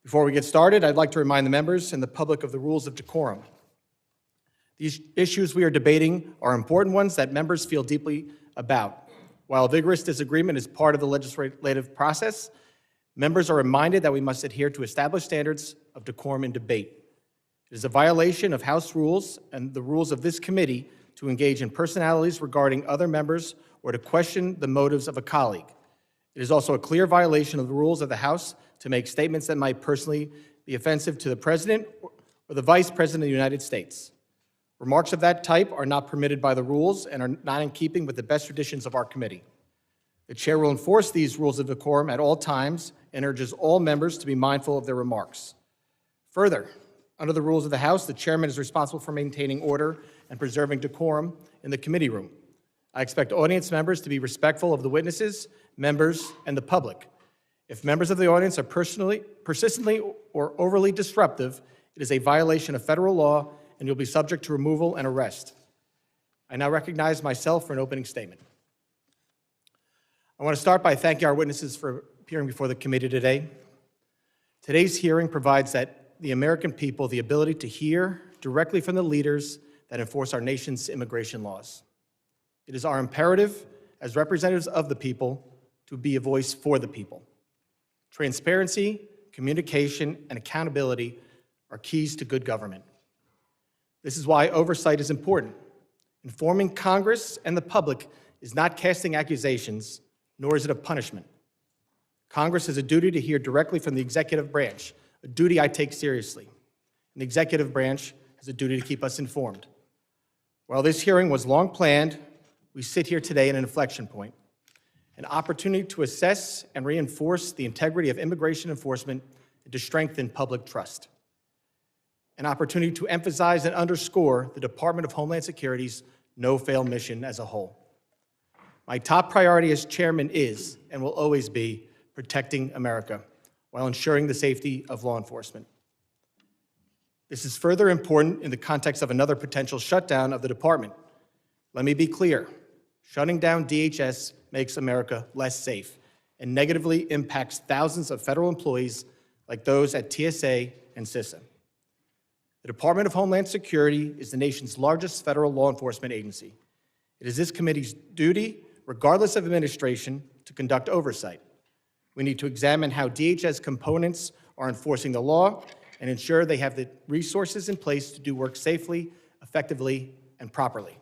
Before we get started, I'd like to remind the members and the public of the rules of decorum. These issues we are debating are important ones that members feel deeply about. While vigorous disagreement is part of the legislative process, members are reminded that we must adhere to established standards of decorum in debate. It is a violation of House rules and the rules of this committee to engage in personalities regarding other members or to question the motives of a colleague. It is also a clear violation of the rules of the House to make statements that might personally be offensive to the President or the Vice President of the United States. Remarks of that type are not permitted by the rules and are not in keeping with the best traditions of our committee. The Chair will enforce these rules of decorum at all times and urges all members to be mindful of their remarks. Further, under the rules of the House, the Chairman is responsible for maintaining order and preserving decorum in the committee room. I expect audience members to be respectful of the witnesses, members, and the public. If members of the audience are persistently or overly disruptive, it is a violation of federal law and you'll be subject to removal and arrest. I now recognize myself for an opening statement. I want to start by thanking our witnesses for appearing before the committee today. Today's hearing provides the American people the ability to hear directly from the leaders that enforce our nation's immigration laws. It is our imperative as representatives of the people to be a voice for the people. Transparency, communication, and accountability are keys to good government. This is why oversight is important. Informing Congress and the public is not casting accusations, nor is it a punishment. Congress has a duty to hear directly from the executive branch, a duty I take seriously. And the executive branch has a duty to keep us informed. While this hearing was long planned, we sit here today at an inflection point, an opportunity to assess and reinforce the integrity of immigration enforcement and to strengthen public trust. An opportunity to emphasize and underscore the Department of Homeland Security's no-fail mission as a whole. My top priority as chairman is, and will always be, protecting America while ensuring the safety of law enforcement. This is further important in the context of another potential shutdown of the department. Let me be clear. Shutting down DHS makes America less safe and negatively impacts thousands of federal employees like those at TSA and CISA. The Department of Homeland Security is the nation's largest federal law enforcement agency. It is this committee's duty, regardless of administration, to conduct oversight. We need to examine how DHS components are enforcing the law and ensure they have the resources in place to do work safely, effectively, and properly.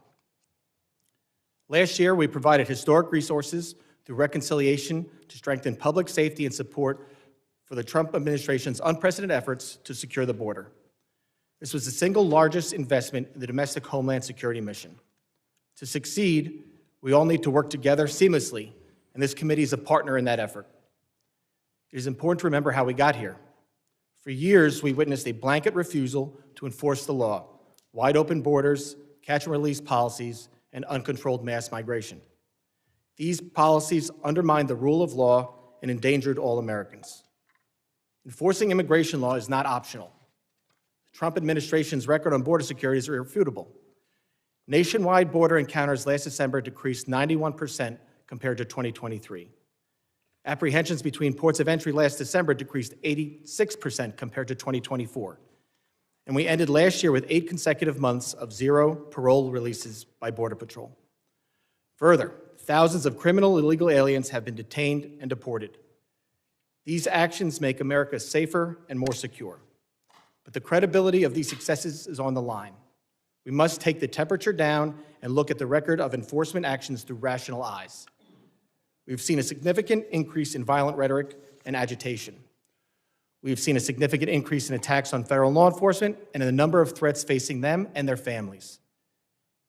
Last year, we provided historic resources through reconciliation to strengthen public safety and support for the Trump administration's unprecedented efforts to secure the border. This was the single largest investment in the domestic Homeland Security mission. To succeed, we all need to work together seamlessly, and this committee is a partner in that effort. It is important to remember how we got here. For years, we witnessed a blanket refusal to enforce the law, wide open borders, catch and release policies, and uncontrolled mass migration. These policies undermined the rule of law and endangered all Americans. Enforcing immigration law is not optional. The Trump administration's record on border security is irrefutable. Nationwide border encounters last December decreased 91% compared to 2023. Apprehensions between ports of entry last December decreased 86% compared to 2024. And we ended last year with 8 consecutive months of 0 parole releases by Border Patrol. Further, thousands of criminal illegal aliens have been detained and deported. These actions make America safer and more secure. But the credibility of these successes is on the line. We must take the temperature down and look at the record of enforcement actions through rational eyes. We've seen a significant increase in violent rhetoric and agitation. We've seen a significant increase in attacks on federal law enforcement and in the number of threats facing them and their families.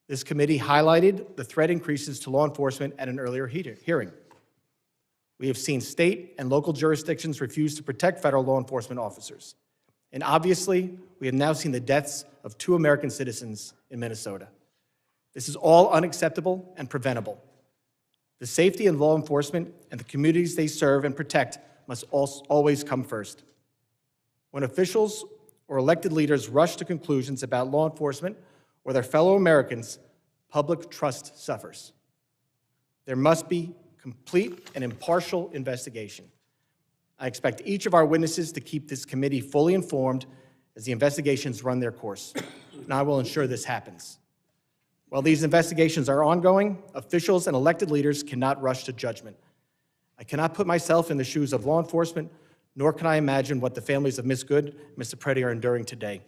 This committee highlighted the threat increases to law enforcement at an earlier hearing. We have seen state and local jurisdictions refuse to protect federal law enforcement officers. And obviously, we have now seen the deaths of 2 American citizens in Minnesota. This is all unacceptable and preventable. The safety of law enforcement and the communities they serve and protect must always come first. When officials or elected leaders rush to conclusions about law enforcement or their fellow Americans, public trust suffers. There must be complete and impartial investigation. I expect each of our witnesses to keep this committee fully informed as the investigations run their course, and I will ensure this happens. While these investigations are ongoing, officials and elected leaders cannot rush to judgment. I cannot put myself in the shoes of law enforcement, nor can I imagine what the families of Ms. Good and Mr. Preddy are enduring today.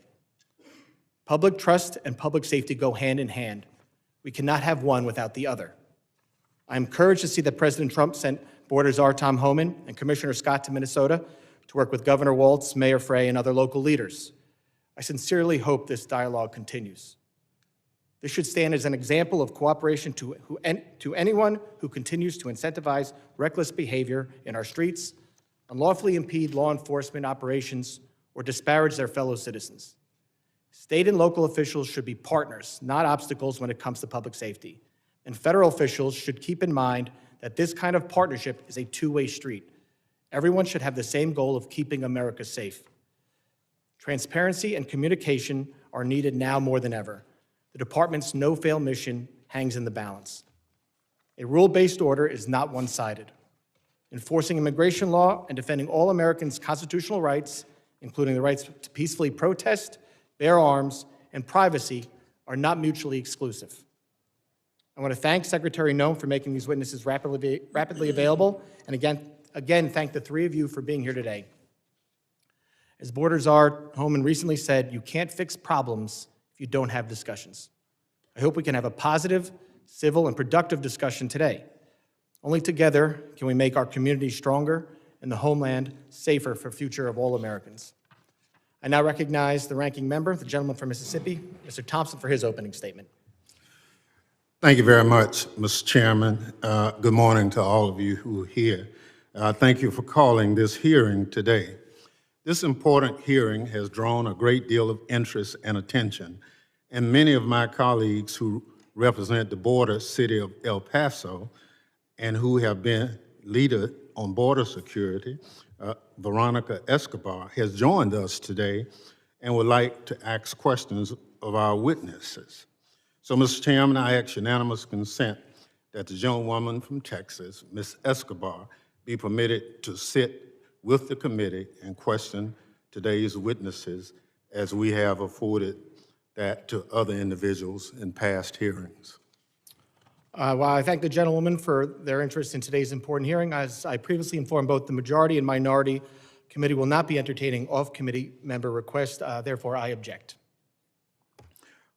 Public trust and public safety go hand in hand. We cannot have one without the other. I am encouraged to see that President Trump sent Border Czar Tom Homan and Commissioner Scott to Minnesota to work with Governor Walz, Mayor Frey, and other local leaders. I sincerely hope this dialogue continues. This should stand as an example of cooperation to anyone who continues to incentivize reckless behavior in our streets, unlawfully impede law enforcement operations, or disparage their fellow citizens. State and local officials should be partners, not obstacles when it comes to public safety. And federal officials should keep in mind that this kind of partnership is a two-way street. Everyone should have the same goal of keeping America safe. Transparency and communication are needed now more than ever. The department's no-fail mission hangs in the balance. A rule-based order is not one-sided. Enforcing immigration law and defending all Americans' constitutional rights, including the rights to peacefully protest, bear arms, and privacy, are not mutually exclusive. I want to thank Secretary Noem for making these witnesses rapidly available, and again, thank the three of you for being here today. As Border Czar Homan recently said, you can't fix problems if you don't have discussions. I hope we can have a positive, civil, and productive discussion today. Only together can we make our community stronger and the homeland safer for the future of all Americans. I now recognize the ranking member, the gentleman from Mississippi, Mr. Thompson, for his opening statement. Thank you very much, Mr. Chairman. Good morning to all of you who are here. Thank you for calling this hearing today. This important hearing has drawn a great deal of interest and attention, and many of my colleagues who represent the border city of El Paso and who have been leader on border security, Veronica Escobar, has joined us today and would like to ask questions of our witnesses. So, Mr. Chairman, I ask unanimous consent that the gentlewoman from Texas, Ms. Escobar, be permitted to sit with the committee and question today's witnesses as we have afforded that to other individuals in past hearings. Well, I thank the gentlewoman for their interest in today's important hearing. As I previously informed both the majority and minority, committee will not be entertaining off-committee member requests. Therefore, I object.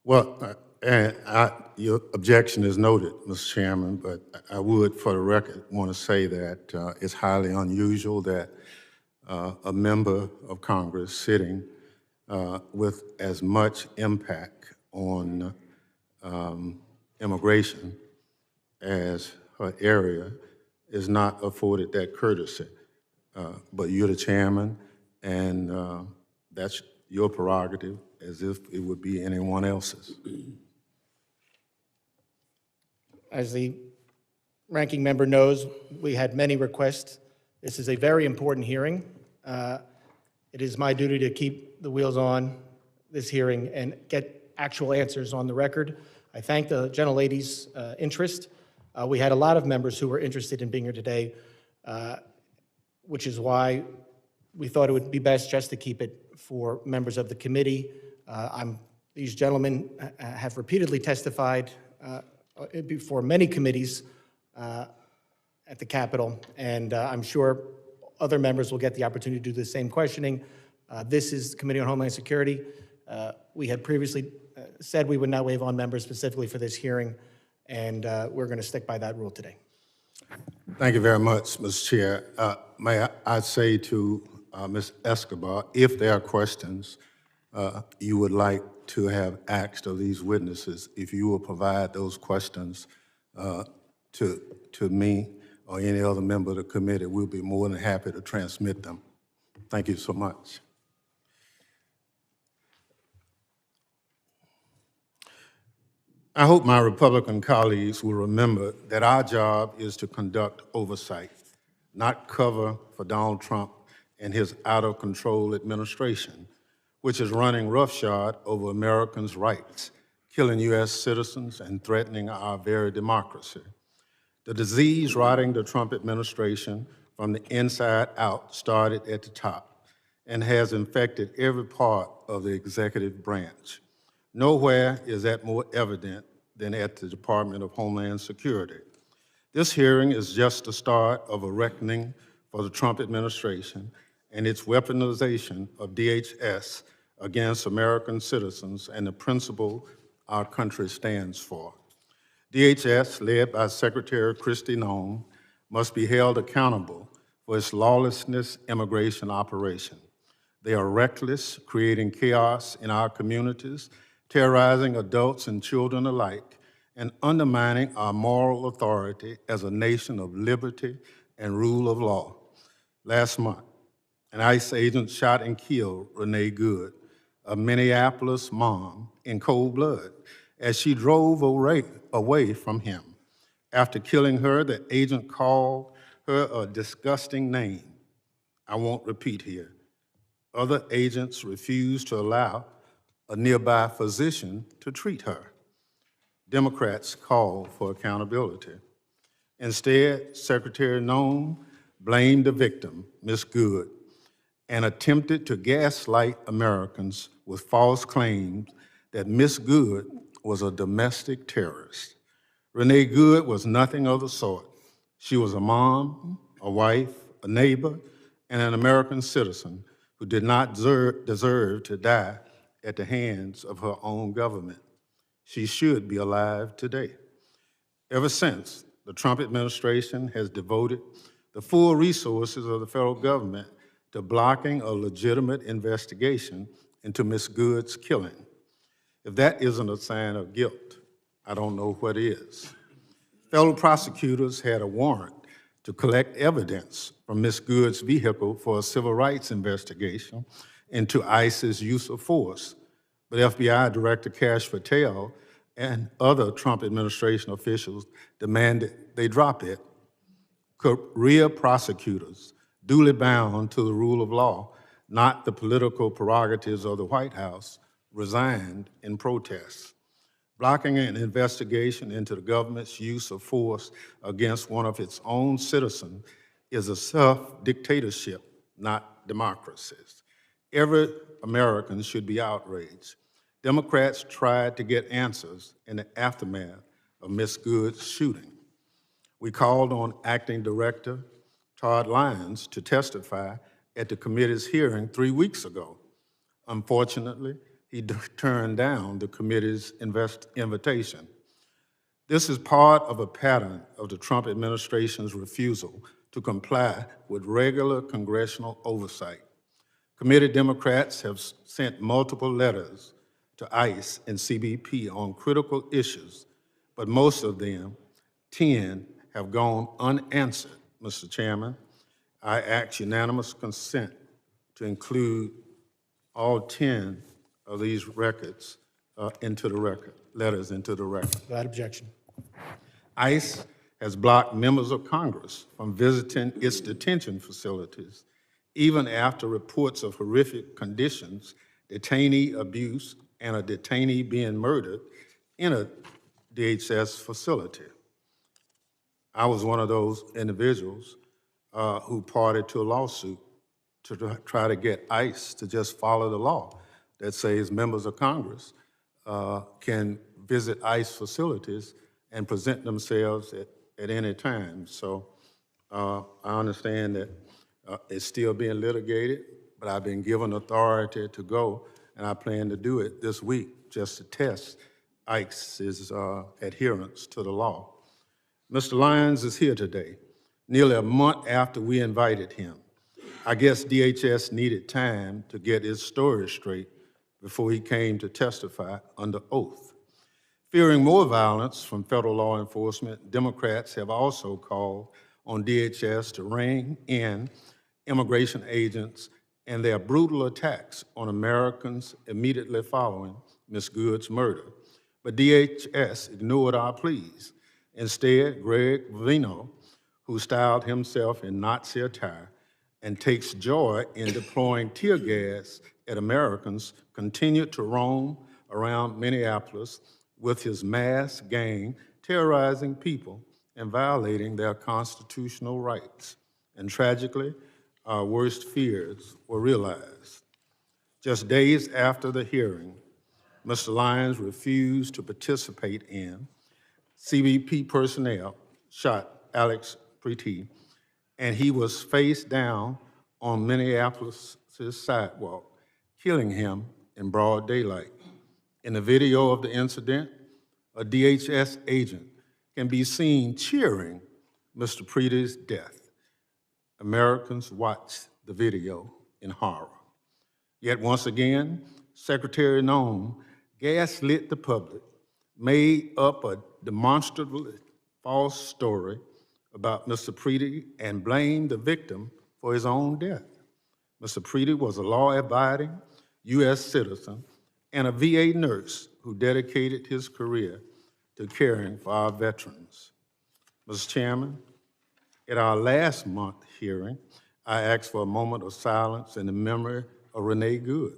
Well, your objection is noted, Mr. Chairman, but I would, for the record, want to say that it's highly unusual that a member of Congress sitting with as much impact on immigration as her area is not afforded that courtesy. But you're the chairman, and that's your prerogative, as if it would be anyone else's. As the ranking member knows, we had many requests. This is a very important hearing. It is my duty to keep the wheels on this hearing and get actual answers on the record. I thank the gentlelady's interest. We had a lot of members who were interested in being here today, which is why we thought it would be best just to keep it for members of the committee. These gentlemen have repeatedly testified before many committees at the Capitol, and I'm sure other members will get the opportunity to do the same questioning. This is the Committee on Homeland Security. We had previously said we would not waive on members specifically for this hearing, and we're going to stick by that rule today. Thank you very much, Mr. Chair. May I say to Ms. Escobar, if there are questions you would like to have asked of these witnesses, if you will provide those questions to me or any other member of the committee, we'll be more than happy to transmit them. Thank you so much. I hope my Republican colleagues will remember that our job is to conduct oversight, not cover for Donald Trump and his out-of-control administration, which is running roughshod over Americans' rights, killing U.S. citizens and threatening our very democracy. The disease rotting the Trump administration from the inside out started at the top and has infected every part of the executive branch. Nowhere is that more evident than at the Department of Homeland Security. This hearing is just the start of a reckoning for the Trump administration and its weaponization of DHS against American citizens and the principle our country stands for. DHS, led by Secretary Kristi Noem, must be held accountable for its lawlessness immigration operation. They are reckless, creating chaos in our communities, terrorizing adults and children alike, and undermining our moral authority as a nation of liberty and rule of law. Last month, an ICE agent shot and killed Renee Good, a Minneapolis mom, in cold blood as she drove away from him. After killing her, the agent called her a disgusting name I won't repeat here. Other agents refused to allow a nearby physician to treat her. Democrats called for accountability. Instead, Secretary Noem blamed the victim, Ms. Good, and attempted to gaslight Americans with false claims that Ms. Good was a domestic terrorist. Renee Good was nothing of the sort. She was a mom, a wife, a neighbor, and an American citizen who did not deserve to die at the hands of her own government. She should be alive today. Ever since, the Trump administration has devoted the full resources of the federal government to blocking a legitimate investigation into Ms. Good's killing. If that isn't a sign of guilt, I don't know what is. Federal prosecutors had a warrant to collect evidence from Ms. Good's vehicle for a civil rights investigation into ICE's use of force, but FBI Director Kash Patel and other Trump administration officials demanded they drop it. Career prosecutors, duly bound to the rule of law, not the political prerogatives of the White House, resigned in protest. Blocking an investigation into the government's use of force against one of its own citizens is a self-dictatorship, not democracies. Every American should be outraged. Democrats tried to get answers in the aftermath of Ms. Good's shooting. We called on Acting Director Todd Lyons to testify at the committee's hearing 3 weeks ago. Unfortunately, he turned down the committee's invitation. This is part of a pattern of the Trump administration's refusal to comply with regular congressional oversight. Committee Democrats have sent multiple letters to ICE and CBP on critical issues, but most of them, 10, have gone unanswered. Mr. Chairman, I ask unanimous consent to include all 10 of these records into the record, letters into the record. Without objection. ICE has blocked members of Congress from visiting its detention facilities, even after reports of horrific conditions, detainee abuse, and a detainee being murdered in a DHS facility. I was one of those individuals who parted to a lawsuit to try to get ICE to just follow the law that says members of Congress can visit ICE facilities and present themselves at any time. So I understand that it's still being litigated, but I've been given authority to go, and I plan to do it this week just to test ICE's adherence to the law. Mr. Lyons is here today, nearly a month after we invited him. I guess DHS needed time to get his story straight before he came to testify under oath. Fearing more violence from federal law enforcement, Democrats have also called on DHS to rein in immigration agents and their brutal attacks on Americans immediately following Ms. Good's murder. But DHS ignored our pleas. Instead, Greg Vino, who styled himself in Nazi attire and takes joy in deploying tear gas at Americans, continued to roam around Minneapolis with his masked gang, terrorizing people and violating their constitutional rights. and tragically, our worst fears were realized. Just days after the hearing, Mr. Lyons refused to participate in. CBP personnel shot Alex Preety, and he was face down on Minneapolis' sidewalk, killing him in broad daylight. In the video of the incident, a DHS agent can be seen cheering Mr. Preety's death. Americans watched the video in horror. Yet once again, Secretary Nome gaslit the public, made up a demonstrably false story about Mr. Preety and blamed the victim for his own death. Mr. Preety was a law-abiding U.S. citizen and a VA nurse who dedicated his career to caring for our veterans. Mr. Chairman, at our last month hearing, I asked for a moment of silence in the memory of Renee Good.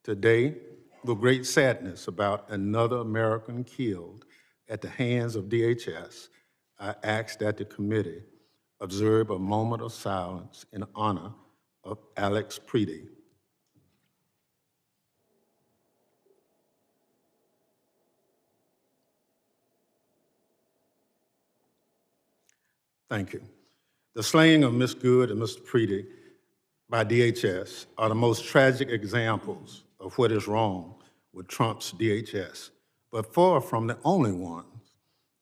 Today, with great sadness about another American killed at the hands of DHS, I asked that the committee observe a moment of silence in honor of Alex Preety. Thank you. The slaying of Ms. Good and Mr. Preety by DHS are the most tragic examples of what is wrong with Trump's DHS, but far from the only ones.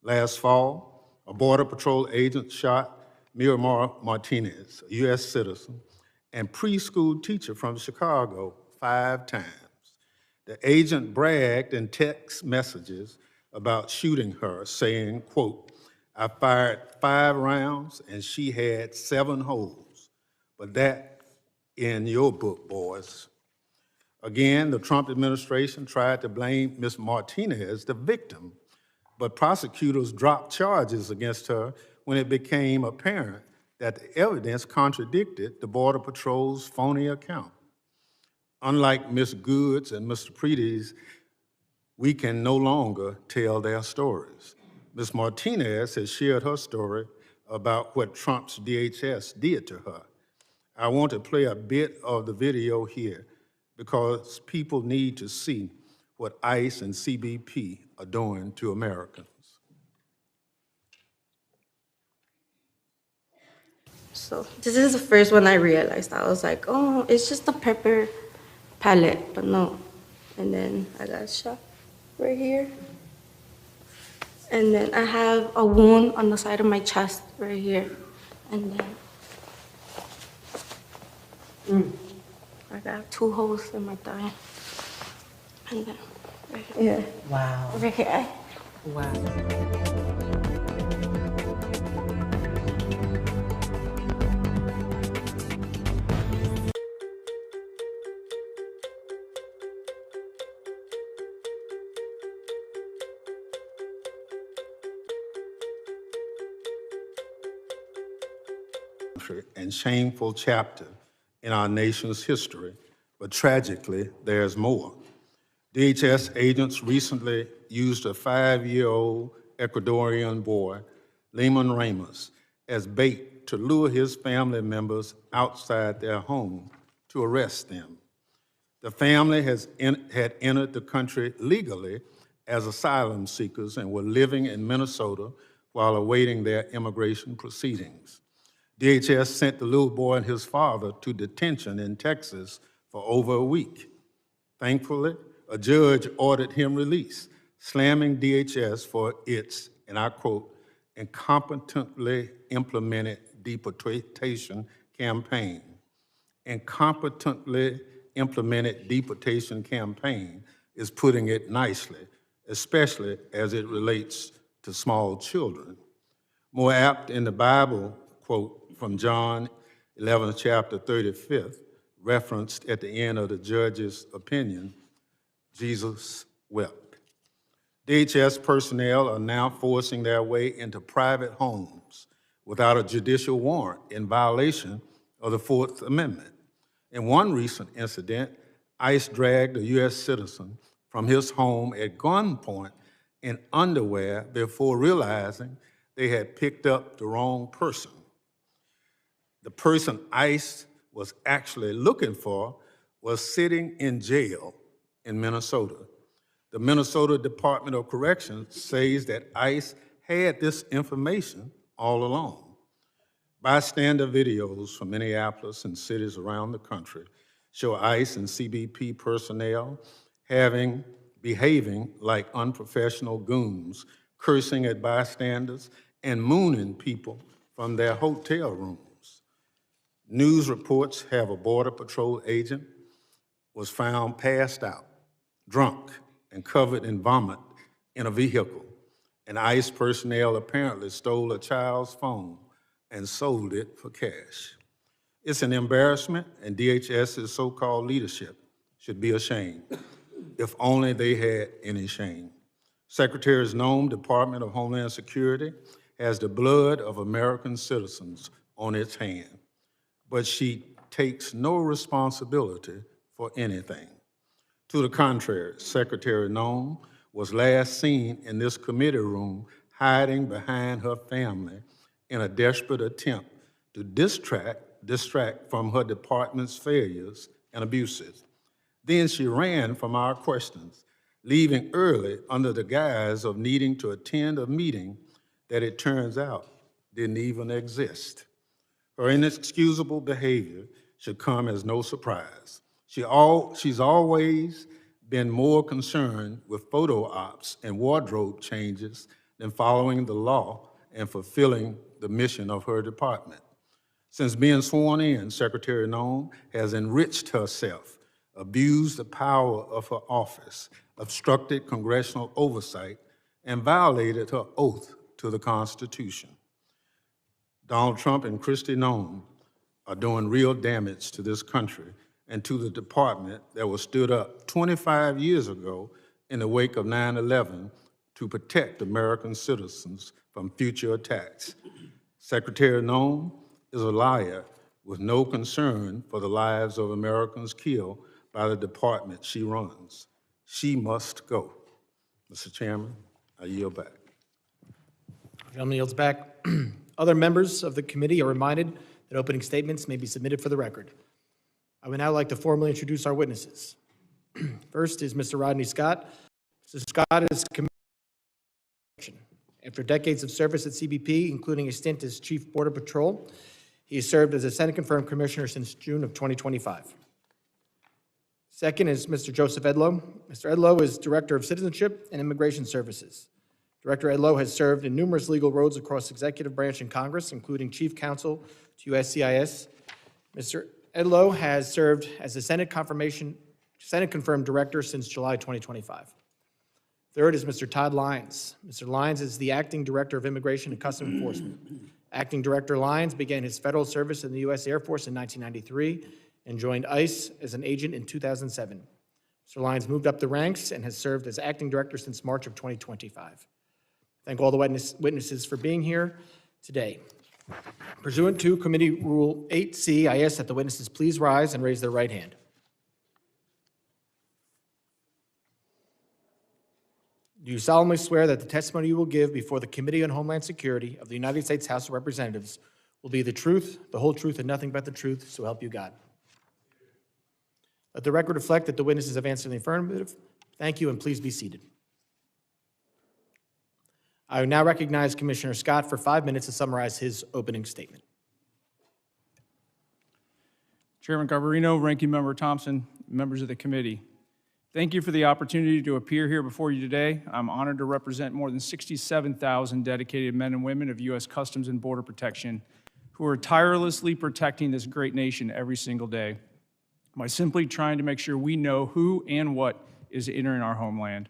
Last fall, a Border Patrol agent shot Miramar Martinez, a U.S. citizen and preschool teacher from Chicago, 5 times. The agent bragged in text messages about shooting her, saying, quote, "I fired 5 rounds and she had 7 holes, but that in your book, boys." Again, the Trump administration tried to blame Ms. Martinez, the victim, but prosecutors dropped charges against her when it became apparent that the evidence contradicted the Border Patrol's phony account. Unlike Ms. Good's and Mr. Preety's, we can no longer tell their stories. Ms. Martinez has shared her story about what Trump's DHS did to her. I want to play a bit of the video here because people need to see what ICE and CBP are doing to Americans. So this is the first one I realized. I was like, oh, it's just a pepper pellet, but no. And then I got shot right here. And then I have a wound on the side of my chest right here. And then I got 2 holes in my thigh. And then right here. Wow. Right here. Wow. And shameful chapter in our nation's history, but tragically, there's more. DHS agents recently used a 5-year-old Ecuadorian boy, Lehman Ramos, as bait to lure his family members outside their home to arrest them. The family had entered the country legally as asylum seekers and were living in Minnesota while awaiting their immigration proceedings. DHS sent the little boy and his father to detention in Texas for over a week. Thankfully, a judge ordered him released, slamming DHS for its, and I quote, incompetently implemented deportation campaign. Incompetently implemented deportation campaign is putting it nicely, especially as it relates to small children. More apt in the Bible, quote, from John 11, chapter 35th, referenced at the end of the judge's opinion, Jesus wept. DHS personnel are now forcing their way into private homes without a judicial warrant in violation of the 4th Amendment. In one recent incident, ICE dragged a U.S. citizen from his home at gunpoint in underwear before realizing they had picked up the wrong person. The person ICE was actually looking for was sitting in jail in Minnesota. The Minnesota Department of Corrections says that ICE had this information all along. Bystander videos from Minneapolis and cities around the country show ICE and CBP personnel behaving like unprofessional goons, cursing at bystanders and mooning people from their hotel rooms. News reports have a Border Patrol agent was found passed out, drunk, and covered in vomit in a vehicle. And ICE personnel apparently stole a child's phone and sold it for cash. It's an embarrassment, and DHS's so-called leadership should be ashamed, if only they had any shame. Secretary Noem, Department of Homeland Security, has the blood of American citizens on its hand, but she takes no responsibility for anything. To the contrary, Secretary Noem was last seen in this committee room hiding behind her family in a desperate attempt to distract from her department's failures and abuses. Then she ran from our questions, leaving early under the guise of needing to attend a meeting that it turns out didn't even exist. Her inexcusable behavior should come as no surprise. She's always been more concerned with photo ops and wardrobe changes than following the law and fulfilling the mission of her department. Since being sworn in, Secretary Noem has enriched herself, abused the power of her office, obstructed congressional oversight, and violated her oath to the Constitution. Donald Trump and Kristi Noem are doing real damage to this country and to the department that was stood up 25 years ago in the wake of 9/11 to protect American citizens from future attacks. Secretary Noem is a liar with no concern for the lives of Americans killed by the department she runs. She must go. Mr. Chairman, I yield back. Gentleman yields back. Other members of the committee are reminded that opening statements may be submitted for the record. I would now like to formally introduce our witnesses. First is Mr. Rodney Scott. Mr. Scott is committed. After decades of service at CBP, including a stint as Chief Border Patrol, he has served as a Senate-confirmed commissioner since June of 2025. Second is Mr. Joseph Edlow. Mr. Edlow is Director of Citizenship and Immigration Services. Director Edlow has served in numerous legal roles across executive branch and Congress, including Chief Counsel to USCIS. Mr. Edlow has served as a Senate-confirmed Director since July 2025. Third is Mr. Todd Lyons. Mr. Lyons is the Acting Director of Immigration and Customs Enforcement. Acting Director Lyons began his federal service in the U.S. Air Force in 1993 and joined ICE as an agent in 2007. Mr. Lyons moved up the ranks and has served as Acting Director since March of 2025. Thank all the witnesses for being here today. Pursuant to Committee Rule 8C, I ask that the witnesses please rise and raise their right hand. Do you solemnly swear that the testimony you will give before the Committee on Homeland Security of the United States House of Representatives will be the truth, the whole truth, and nothing but the truth, so help you God? Let the record reflect that the witnesses have answered in the affirmative. Thank you, and please be seated. I now recognize Commissioner Scott for 5 minutes to summarize his opening statement. Chairman Garbarino, Ranking Member Thompson, members of the committee. Thank you for the opportunity to appear here before you today. I'm honored to represent more than 67,000 dedicated men and women of U.S. Customs and Border Protection who are tirelessly protecting this great nation every single day by simply trying to make sure we know who and what is entering our homeland.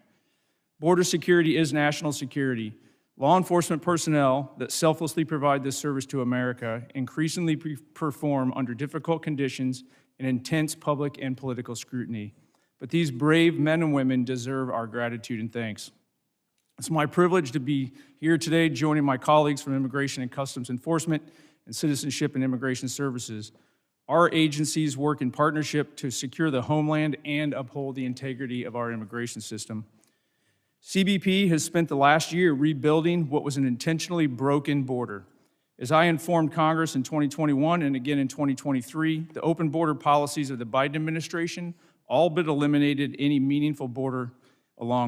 Border security is national security. Law enforcement personnel that selflessly provide this service to America increasingly perform under difficult conditions and intense public and political scrutiny. But these brave men and women deserve our gratitude and thanks. It's my privilege to be here today joining my colleagues from Immigration and Customs Enforcement and Citizenship and Immigration Services. Our agencies work in partnership to secure the homeland and uphold the integrity of our immigration system. CBP has spent the last year rebuilding what was an intentionally broken border. As I informed Congress in 2021 and again in 2023, the open border policies of the Biden administration all but eliminated any meaningful border and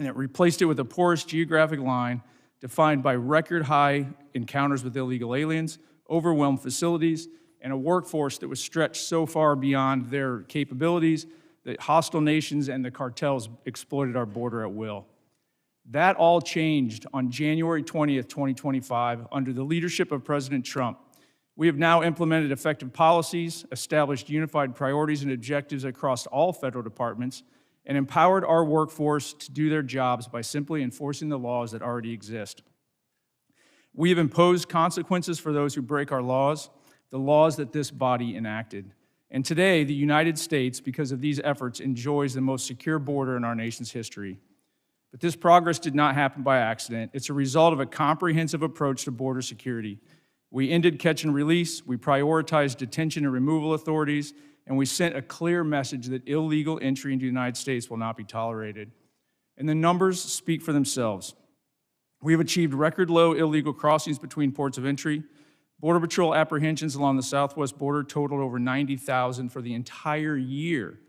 it replaced it with a porous geographic line defined by record-high encounters with illegal aliens, overwhelmed facilities, and a workforce that was stretched so far beyond their capabilities that hostile nations and the cartels exploited our border at will. That all changed on January 20th, 2025, under the leadership of President Trump. We have now implemented effective policies, established unified priorities and objectives across all federal departments, and empowered our workforce to do their jobs by simply enforcing the laws that already exist. We have imposed consequences for those who break our laws, the laws that this body enacted. And today, the United States, because of these efforts, enjoys the most secure border in our nation's history. But this progress did not happen by accident. It's a result of a comprehensive approach to border security. We ended catch and release, we prioritized detention and removal authorities, and we sent a clear message that illegal entry into the United States will not be tolerated. And the numbers speak for themselves. We have achieved record low illegal crossings between ports of entry. Border Patrol apprehensions along the southwest border totaled over 90,000 for the entire year.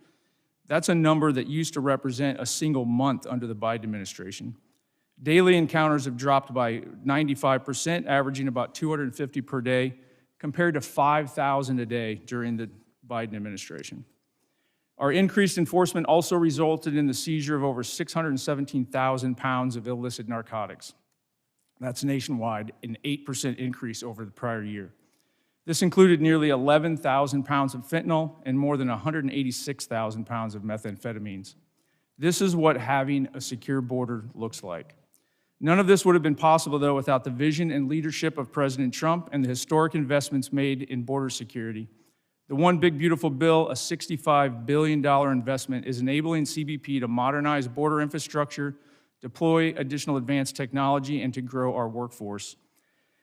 That's a number that used to represent a single month under the Biden administration. Daily encounters have dropped by 95%, averaging about 250 per day, compared to 5,000 a day during the Biden administration. Our increased enforcement also resulted in the seizure of over 617,000 pounds of illicit narcotics. That's nationwide, an 8% increase over the prior year. This included nearly 11,000 pounds of fentanyl and more than 186,000 pounds of methamphetamines. This is what having a secure border looks like. None of this would have been possible, though, without the vision and leadership of President Trump and the historic investments made in border security. The One Big Beautiful Bill, a $65 billion investment, is enabling CBP to modernize border infrastructure, deploy additional advanced technology, and to grow our workforce.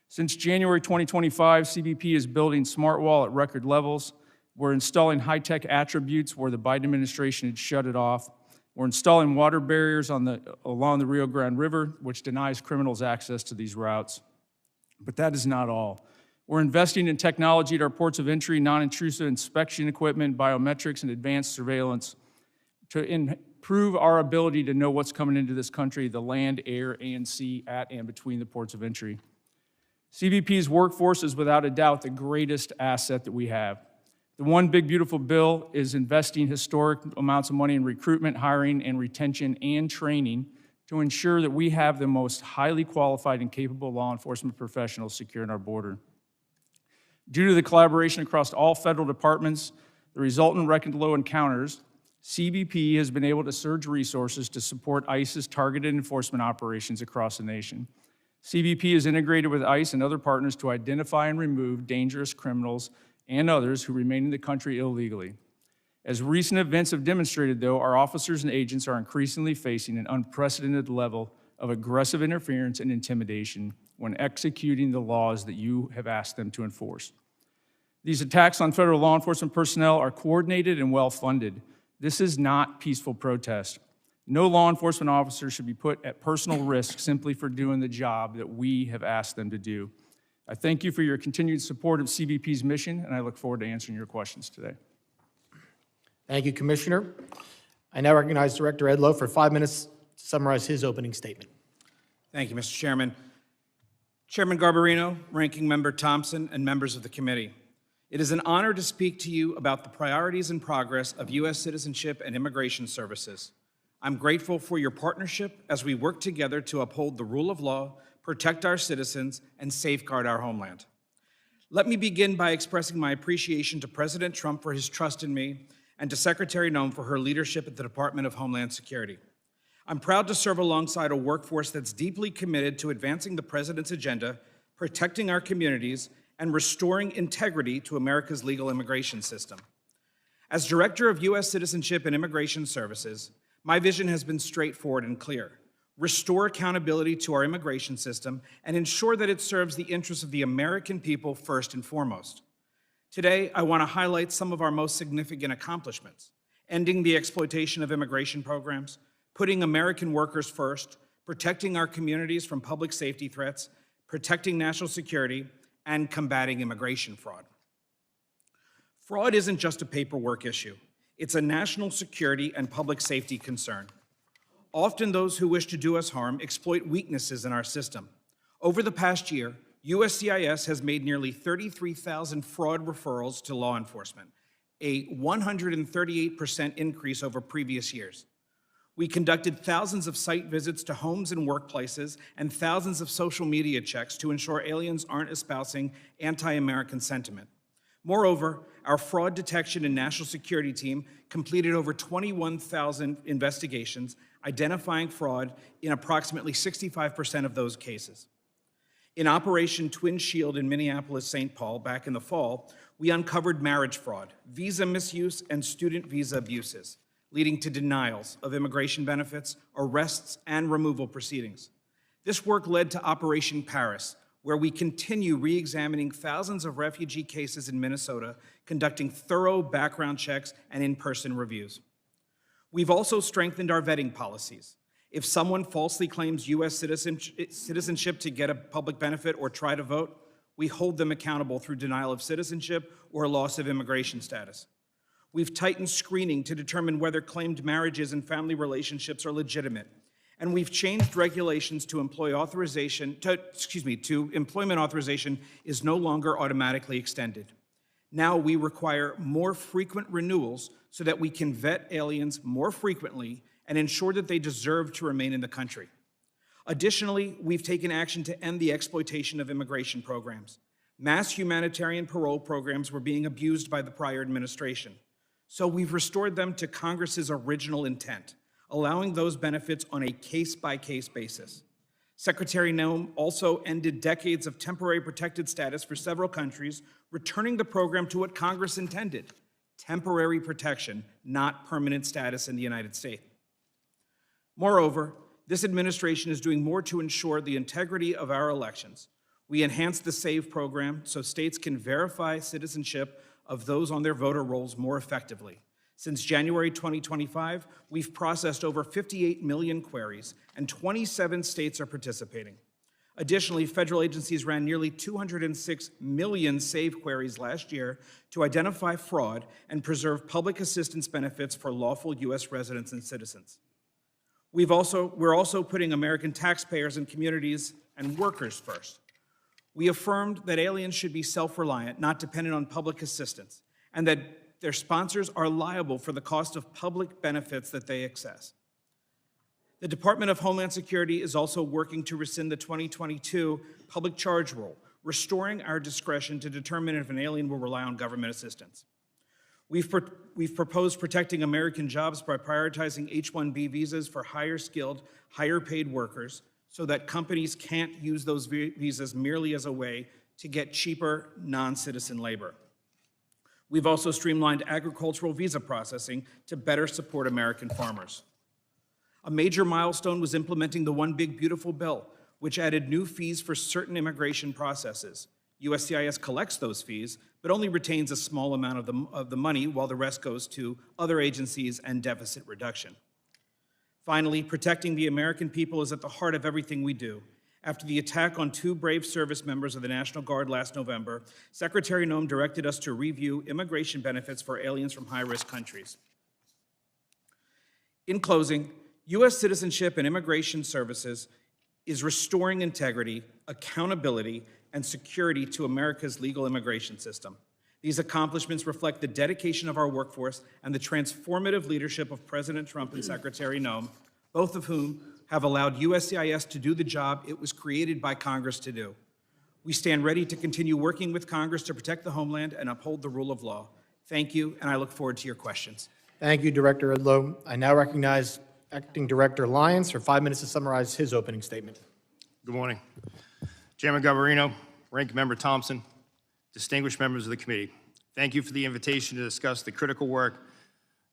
Since January 2025, CBP is building smart wall at record levels. We're installing high-tech attributes where the Biden administration had shut it off. We're installing water barriers along the Rio Grande River, which denies criminals access to these routes. But that is not all. We're investing in technology at our ports of entry, non-intrusive inspection equipment, biometrics, and advanced surveillance to improve our ability to know what's coming into this country, the land, air, and sea, at and between the ports of entry. CBP's workforce is without a doubt the greatest asset that we have. The One Big Beautiful Bill is investing historic amounts of money in recruitment, hiring, and retention and training to ensure that we have the most highly qualified and capable law enforcement professionals securing our border. Due to the collaboration across all federal departments, the resultant record low encounters, CBP has been able to surge resources to support ICE's targeted enforcement operations across the nation. CBP is integrated with ICE and other partners to identify and remove dangerous criminals and others who remain in the country illegally. As recent events have demonstrated, though, our officers and agents are increasingly facing an unprecedented level of aggressive interference and intimidation when executing the laws that you have asked them to enforce. These attacks on federal law enforcement personnel are coordinated and well-funded. This is not peaceful protest. No law enforcement officer should be put at personal risk simply for doing the job that we have asked them to do. I thank you for your continued support of CBP's mission, and I look forward to answering your questions today. Thank you, Commissioner. I now recognize Director Edlow for 5 minutes to summarize his opening statement. Thank you, Mr. Chairman. Chairman Garbarino, Ranking Member Thompson, and members of the committee. It is an honor to speak to you about the priorities and progress of U.S. Citizenship and Immigration Services. I'm grateful for your partnership as we work together to uphold the rule of law, protect our citizens, and safeguard our homeland. Let me begin by expressing my appreciation to President Trump for his trust in me and to Secretary Noem for her leadership at the Department of Homeland Security. I'm proud to serve alongside a workforce that's deeply committed to advancing the President's agenda, protecting our communities, and restoring integrity to America's legal immigration system. As Director of U.S. Citizenship and Immigration Services, my vision has been straightforward and clear. Restore accountability to our immigration system and ensure that it serves the interests of the American people first and foremost. Today, I want to highlight some of our most significant accomplishments: ending the exploitation of immigration programs, putting American workers first, protecting our communities from public safety threats, protecting national security, and combating immigration fraud. Fraud isn't just a paperwork issue. It's a national security and public safety concern. Often those who wish to do us harm exploit weaknesses in our system. Over the past year, USCIS has made nearly 33,000 fraud referrals to law enforcement, a 138% increase over previous years. We conducted thousands of site visits to homes and workplaces and thousands of social media checks to ensure aliens aren't espousing anti-American sentiment. Moreover, our fraud detection and national security team completed over 21,000 investigations, identifying fraud in approximately 65% of those cases. In Operation Twin Shield in Minneapolis-St. Paul back in the fall, we uncovered marriage fraud, visa misuse, and student visa abuses, leading to denials of immigration benefits, arrests, and removal proceedings. This work led to Operation Paris, where we continue re-examining thousands of refugee cases in Minnesota, conducting thorough background checks and in-person reviews. We've also strengthened our vetting policies. If someone falsely claims U.S. citizenship to get a public benefit or try to vote, we hold them accountable through denial of citizenship or loss of immigration status. We've tightened screening to determine whether claimed marriages and family relationships are legitimate. And we've changed regulations to employment authorization is no longer automatically extended. Now we require more frequent renewals so that we can vet aliens more frequently and ensure that they deserve to remain in the country. Additionally, we've taken action to end the exploitation of immigration programs. Mass humanitarian parole programs were being abused by the prior administration. So we've restored them to Congress's original intent, allowing those benefits on a case-by-case basis. Secretary Noem also ended decades of temporary protected status for several countries, returning the program to what Congress intended: temporary protection, not permanent status in the United States. Moreover, this administration is doing more to ensure the integrity of our elections. We enhanced the SAVE program so states can verify citizenship of those on their voter rolls more effectively. Since January 2025, we've processed over 58 million queries, and 27 states are participating. Additionally, federal agencies ran nearly 206 million SAVE queries last year to identify fraud and preserve public assistance benefits for lawful U.S. residents and citizens. We're also putting American taxpayers and communities and workers first. We affirmed that aliens should be self-reliant, not dependent on public assistance, and that their sponsors are liable for the cost of public benefits that they access. The Department of Homeland Security is also working to rescind the 2022 public charge rule, restoring our discretion to determine if an alien will rely on government assistance. We've proposed protecting American jobs by prioritizing H-1B visas for higher skilled, higher paid workers so that companies can't use those visas merely as a way to get cheaper non-citizen labor. We've also streamlined agricultural visa processing to better support American farmers. A major milestone was implementing the One Big Beautiful Bill, which added new fees for certain immigration processes. USCIS collects those fees, but only retains a small amount of the money, while the rest goes to other agencies and deficit reduction. Finally, protecting the American people is at the heart of everything we do. After the attack on 2 brave service members of the National Guard last November, Secretary Noem directed us to review immigration benefits for aliens from high-risk countries. In closing, U.S. Citizenship and Immigration Services is restoring integrity, accountability, and security to America's legal immigration system. These accomplishments reflect the dedication of our workforce and the transformative leadership of President Trump and Secretary Noem, both of whom have allowed USCIS to do the job it was created by Congress to do. We stand ready to continue working with Congress to protect the homeland and uphold the rule of law. Thank you, and I look forward to your questions. Thank you, Director Edlow. I now recognize Acting Director Lyons for 5 minutes to summarize his opening statement. Good morning. Chairman Garbarino, Ranking Member Thompson, distinguished members of the committee, thank you for the invitation to discuss the critical work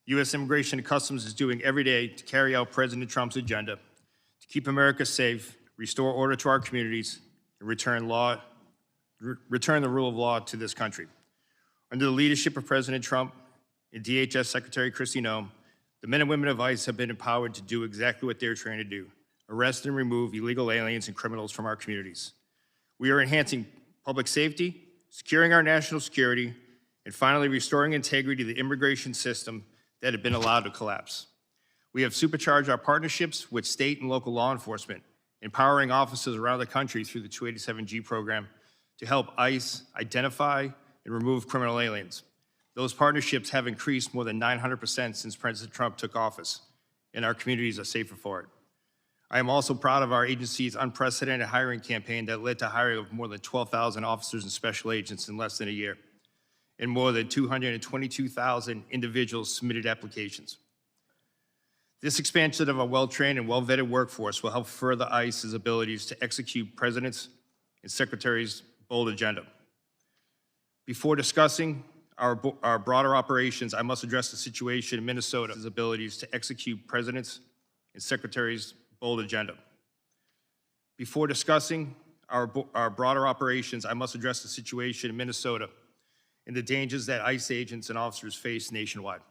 U.S. Immigration and Customs is doing every day to carry out President Trump's agenda, to keep America safe, restore order to our communities, and return the rule of law to this country. Under the leadership of President Trump and DHS Secretary Kristi Noem, the men and women of ICE have been empowered to do exactly what they're trained to do: arrest and remove illegal aliens and criminals from our communities. We are enhancing public safety, securing our national security, and finally restoring integrity to the immigration system that had been allowed to collapse. We have supercharged our partnerships with state and local law enforcement, empowering officers around the country through the 287G program to help ICE identify and remove criminal aliens. Those partnerships have increased more than 900% since President Trump took office, and our communities are safer for it. I am also proud of our agency's unprecedented hiring campaign that led to hiring of more than 12,000 officers and special agents in less than a year, and more than 222,000 individuals submitted applications. This expansion of a well-trained and well-vetted workforce will help further ICE's abilities to execute President's and Secretary's bold agenda. Before discussing our broader operations, I must address the situation in Minnesota's abilities to execute President's and Secretary's bold agenda. Before discussing our broader operations, I must address the situation in Minnesota and the dangers that ICE agents and officers face nationwide.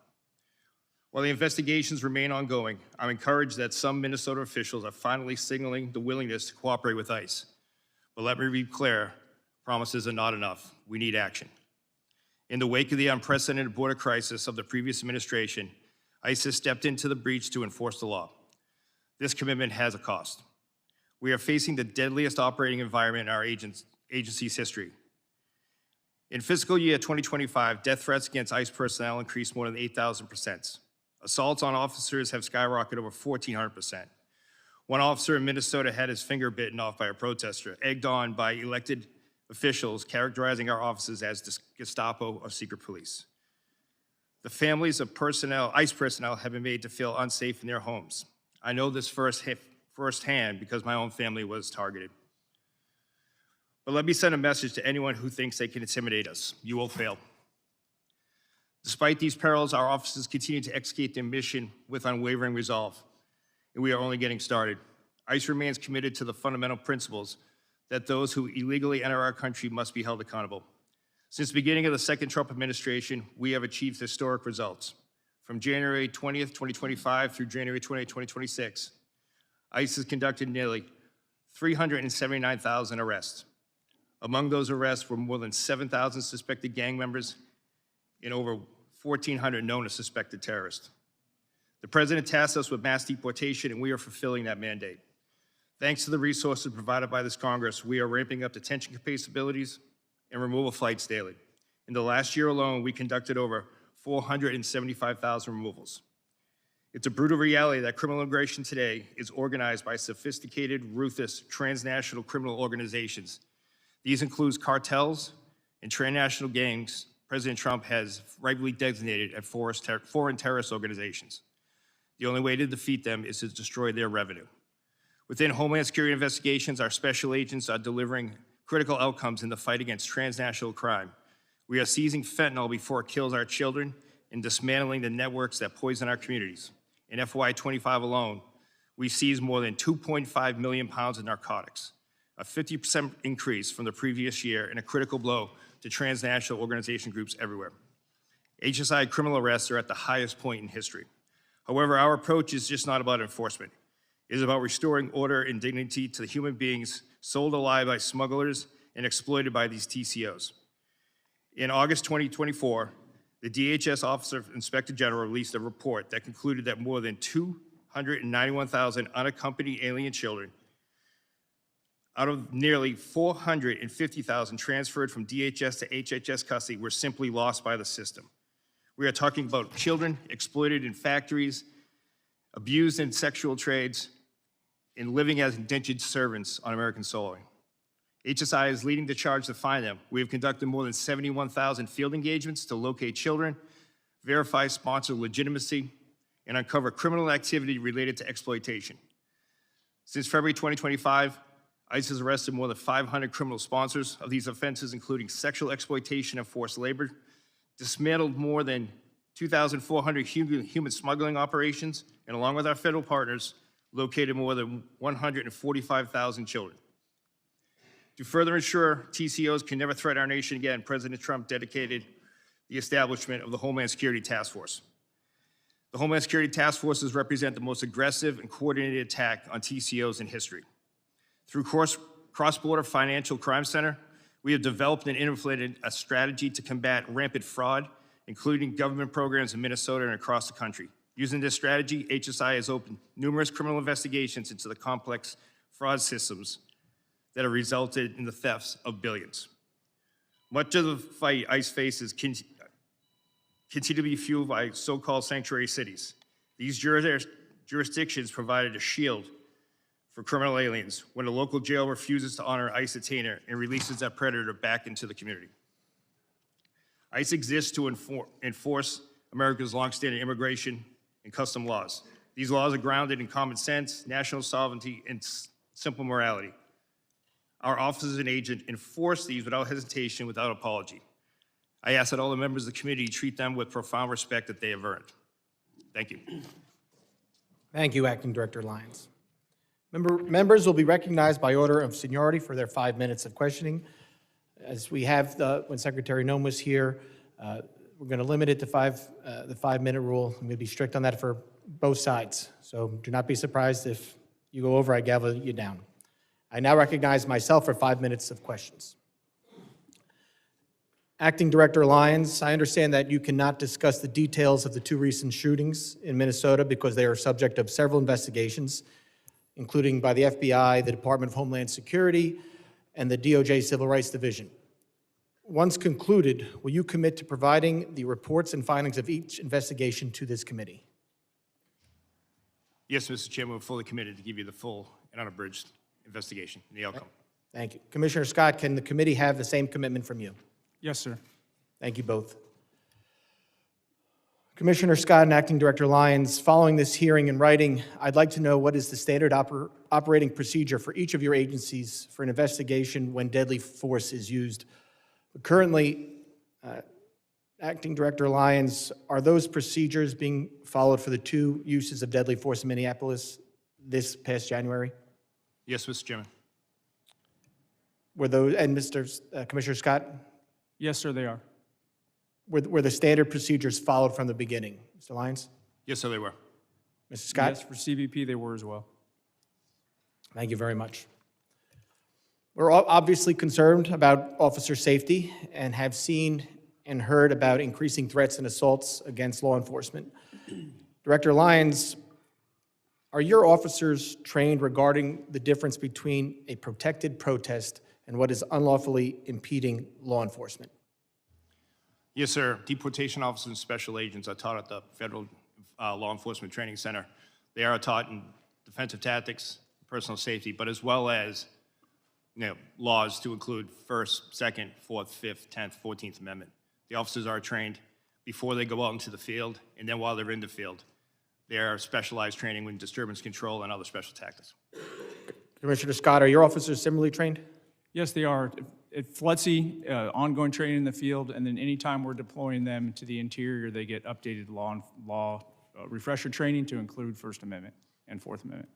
While the investigations remain ongoing, I'm encouraged that some Minnesota officials are finally signaling the willingness to cooperate with ICE. But let me be clear, promises are not enough. We need action. In the wake of the unprecedented border crisis of the previous administration, ICE has stepped into the breach to enforce the law. This commitment has a cost. We are facing the deadliest operating environment in our agency's history. In fiscal year 2025, death threats against ICE personnel increased more than 8,000%. Assaults on officers have skyrocketed over 1,400%. One officer in Minnesota had his finger bitten off by a protester, egged on by elected officials characterizing our officers as Gestapo or secret police. The families of ICE personnel have been made to feel unsafe in their homes. I know this firsthand because my own family was targeted. But let me send a message to anyone who thinks they can intimidate us. You will fail. Despite these perils, our officers continue to execute their mission with unwavering resolve, and we are only getting started. ICE remains committed to the fundamental principles that those who illegally enter our country must be held accountable. Since the beginning of the second Trump administration, we have achieved historic results. From January 20th, 2025 through January 20th, 2026, ICE has conducted nearly 379,000 arrests. Among those arrests were more than 7,000 suspected gang members and over 1,400 known as suspected terrorists. The President tasked us with mass deportation, and we are fulfilling that mandate. Thanks to the resources provided by this Congress, we are ramping up detention capabilities and removal flights daily. In the last year alone, we conducted over 475,000 removals. It's a brutal reality that criminal immigration today is organized by sophisticated, ruthless, transnational criminal organizations. These include cartels and transnational gangs President Trump has rightly designated as foreign terrorist organizations. The only way to defeat them is to destroy their revenue. Within Homeland Security investigations, our special agents are delivering critical outcomes in the fight against transnational crime. We are seizing fentanyl before it kills our children and dismantling the networks that poison our communities. In FY25 alone, we seized more than 2.5 million pounds of narcotics, a 50% increase from the previous year and a critical blow to transnational organization groups everywhere. HSI criminal arrests are at the highest point in history. However, our approach is just not about enforcement. It is about restoring order and dignity to the human beings sold alive by smugglers and exploited by these TCOs. In August 2024, the DHS Office of Inspector General released a report that concluded that more than 291,000 unaccompanied alien children out of nearly 450,000 transferred from DHS to HHS custody were simply lost by the system. We are talking about children exploited in factories, abused in sexual trades, and living as indentured servants on American soil. HSI is leading the charge to find them. We have conducted more than 71,000 field engagements to locate children, verify sponsor legitimacy, and uncover criminal activity related to exploitation. Since February 2025, ICE has arrested more than 500 criminal sponsors of these offenses, including sexual exploitation and forced labor, dismantled more than 2,400 human smuggling operations, and along with our federal partners, located more than 145,000 children. To further ensure TCOs can never threaten our nation again, President Trump dedicated the establishment of the Homeland Security Task Force. The Homeland Security Task Forces represent the most aggressive and coordinated attack on TCOs in history. Through cross-border financial crime center, we have developed and implemented a strategy to combat rampant fraud, including government programs in Minnesota and across the country. Using this strategy, HSI has opened numerous criminal investigations into the complex fraud systems that have resulted in the thefts of billions. Much of the fight ICE faces continue to be fueled by so-called sanctuary cities. These jurisdictions provided a shield for criminal aliens when a local jail refuses to honor ICE detainer and releases that predator back into the community. ICE exists to enforce America's longstanding immigration and custom laws. These laws are grounded in common sense, national sovereignty, and simple morality. Our officers and agents enforce these without hesitation, without apology. I ask that all the members of the committee treat them with profound respect that they have earned. Thank you. Thank you, Acting Director Lyons. Members will be recognized by order of seniority for their 5 minutes of questioning. As we have when Secretary Noem was here, we're going to limit it to the 5-minute rule. I'm going to be strict on that for both sides. So do not be surprised if you go over, I gavel you down. I now recognize myself for 5 minutes of questions. Acting Director Lyons, I understand that you cannot discuss the details of the 2 recent shootings in Minnesota because they are subject of several investigations, including by the FBI, the Department of Homeland Security, and the DOJ Civil Rights Division. Once concluded, will you commit to providing the reports and findings of each investigation to this committee? Yes, Mr. Chairman, we're fully committed to give you the full and unabridged investigation and the outcome. Thank you. Commissioner Scott, can the committee have the same commitment from you? Yes, sir. Thank you both. Commissioner Scott and Acting Director Lyons, following this hearing in writing, I'd like to know what is the standard operating procedure for each of your agencies for an investigation when deadly force is used. Currently, Acting Director Lyons, are those procedures being followed for the 2 uses of deadly force in Minneapolis this past January? Yes, Mr. Chairman. Were those, and Commissioner Scott? Yes, sir, they are. Were the standard procedures followed from the beginning? Mr. Lyons? Yes, sir, they were. Mr. Scott? Yes, for CBP, they were as well. Thank you very much. We're obviously concerned about officer safety and have seen and heard about increasing threats and assaults against law enforcement. Director Lyons, are your officers trained regarding the difference between a protected protest and what is unlawfully impeding law enforcement? Yes, sir. Deportation officers and special agents are taught at the Federal Law Enforcement Training Center. They are taught in defensive tactics, personal safety, but as well as laws to include First, Second, Fourth, Fifth, 10th, 14th Amendment. The officers are trained before they go out into the field, and then while they're in the field. They are specialized training in disturbance control and other special tactics. Commissioner Scott, are your officers similarly trained? Yes, they are. At FLETC, ongoing training in the field, and then anytime we're deploying them to the interior, they get updated law refresher training to include First Amendment and Fourth Amendment.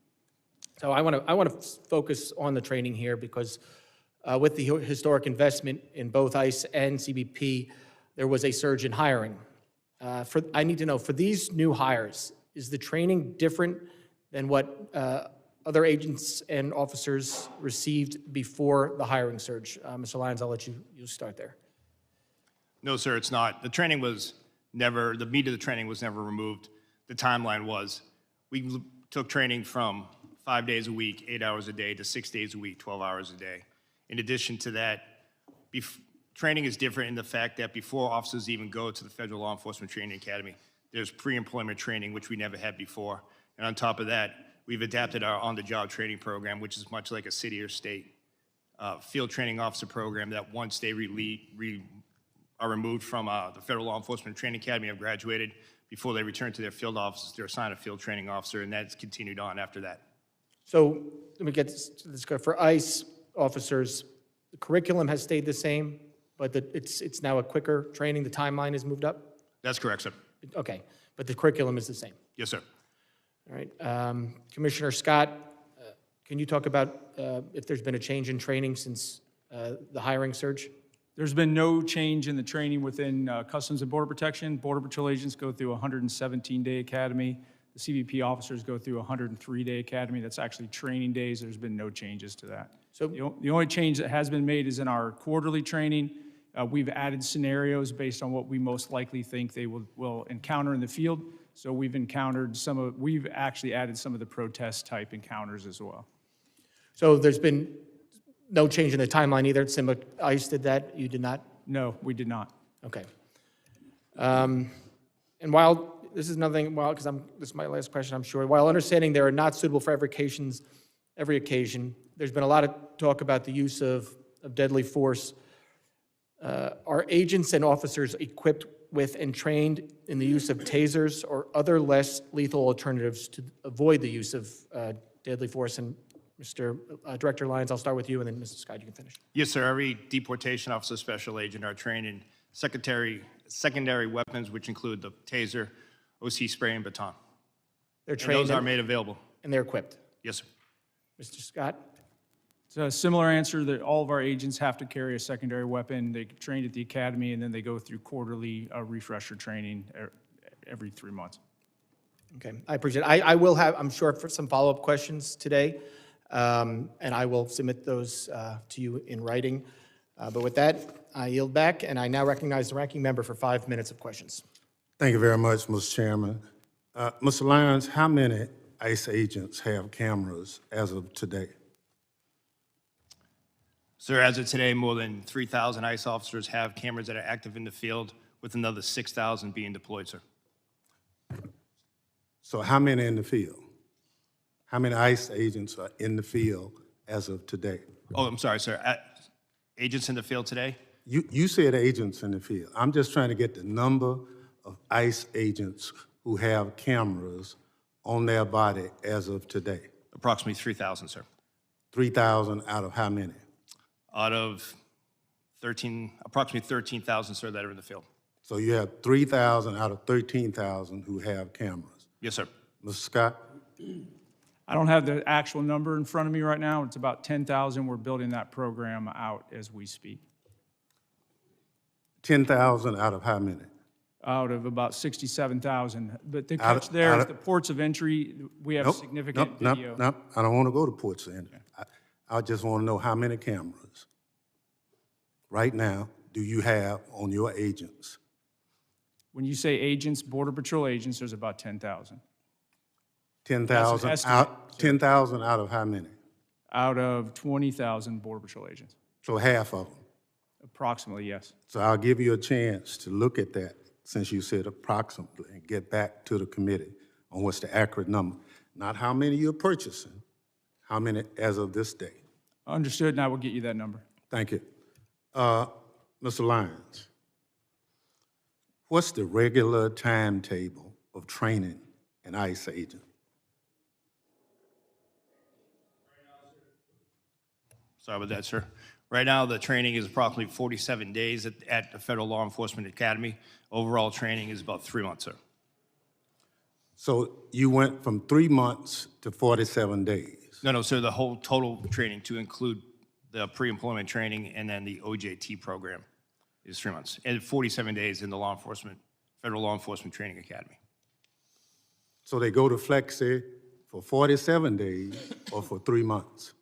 So I want to focus on the training here because with the historic investment in both ICE and CBP, there was a surge in hiring. I need to know, for these new hires, is the training different than what other agents and officers received before the hiring surge? Mr. Lyons, I'll let you start there. No, sir, it's not. The training was never, the meat of the training was never removed. The timeline was. We took training from 5 days a week, 8 hours a day, to 6 days a week, 12 hours a day. In addition to that, training is different in the fact that before officers even go to the Federal Law Enforcement Training Academy, there's pre-employment training, which we never had before. And on top of that, we've adapted our on-the-job training program, which is much like a city or state field training officer program that once they are removed from the Federal Law Enforcement Training Academy, have graduated, before they return to their field offices, they're assigned a field training officer, and that's continued on after that. So let me get this. For ICE officers, the curriculum has stayed the same, but it's now a quicker training. The timeline has moved up? That's correct, sir. Okay, but the curriculum is the same. Yes, sir. All right. Commissioner Scott, can you talk about if there's been a change in training since the hiring surge? There's been no change in the training within Customs and Border Protection. Border Patrol agents go through a 117-day academy. The CBP officers go through a 103-day academy. That's actually training days. There's been no changes to that. So, The only change that has been made is in our quarterly training. We've added scenarios based on what we most likely think they will encounter in the field. So we've actually added some of the protest type encounters as well. so there's been no change in the timeline either. Similar, ICE did that, you did not? No, we did not. Okay. And while, this is nothing, well, because this is my last question, I'm sure. While understanding they are not suitable for every occasion, there's been a lot of talk about the use of deadly force. Are agents and officers equipped with and trained in the use of tasers or other less lethal alternatives to avoid the use of deadly force? And Mr. Director Lyons, I'll start with you, and then Mrs. Scott, you can finish. Yes, sir. Every deportation officer, special agent are trained in secondary weapons, which include the taser, OC spray, and baton. They're And trained those are made available. and they're equipped. Yes, sir. Mr. Scott? It's a similar answer that all of our agents have to carry a secondary weapon. They train at the academy, and then they go through quarterly refresher training every 3 months. Okay, I appreciate it. I will have, I'm sure, for some follow-up questions today, and I will submit those to you in writing. But with that, I yield back, and I now recognize the ranking member for 5 minutes of questions. Thank you very much, Mr. Chairman. Mr. Lyons, how many ICE agents have cameras as of today? Sir, as of today, more than 3,000 ICE officers have cameras that are active in the field, with another 6,000 being deployed, sir. So how many in the field? How many ICE agents are in the field as of today? Oh, I'm sorry, sir. Agents in the field today? You said agents in the field. I'm just trying to get the number of ICE agents who have cameras on their body as of today. Approximately 3,000, sir. 3,000 out of how many? Out of approximately 13,000, sir, that are in the field. So you have 3,000 out of 13,000 who have cameras. Yes, sir. Mr. Scott? I don't have the actual number in front of me right now. It's about 10,000. We're building that program out as we speak. 10,000 out of how many? Out of about 67,000. But the Out of- catch there out is of- the ports of entry, we have significant video. Nope, I don't want to go to ports of entry. I just want to know how many cameras right now do you have on your agents? When you say agents, Border Patrol agents, there's about 10,000. 10,000 That's an estimate, out, 10,000 out of how many? Out of 20,000 Border Patrol agents. So half of them. Approximately, yes. So I'll give you a chance to look at that, since you said approximately, and get back to the committee on what's the accurate number. Not how many you're purchasing, how many as of this day. Understood, and I will get you that number. Thank you. Mr. Lyons, what's the regular timetable of training an ICE agent? Sorry about that, sir. Right now, the training is approximately 47 days at the Federal Law Enforcement Academy. Overall training is about 3 months, sir. So you went from 3 months to 47 days. No, sir, the whole total training, to include the pre-employment training and then the OJT program, is 3 months. And 47 days in the Federal Law Enforcement Training Academy. So they go to Flexi for 47 days or for 3 months?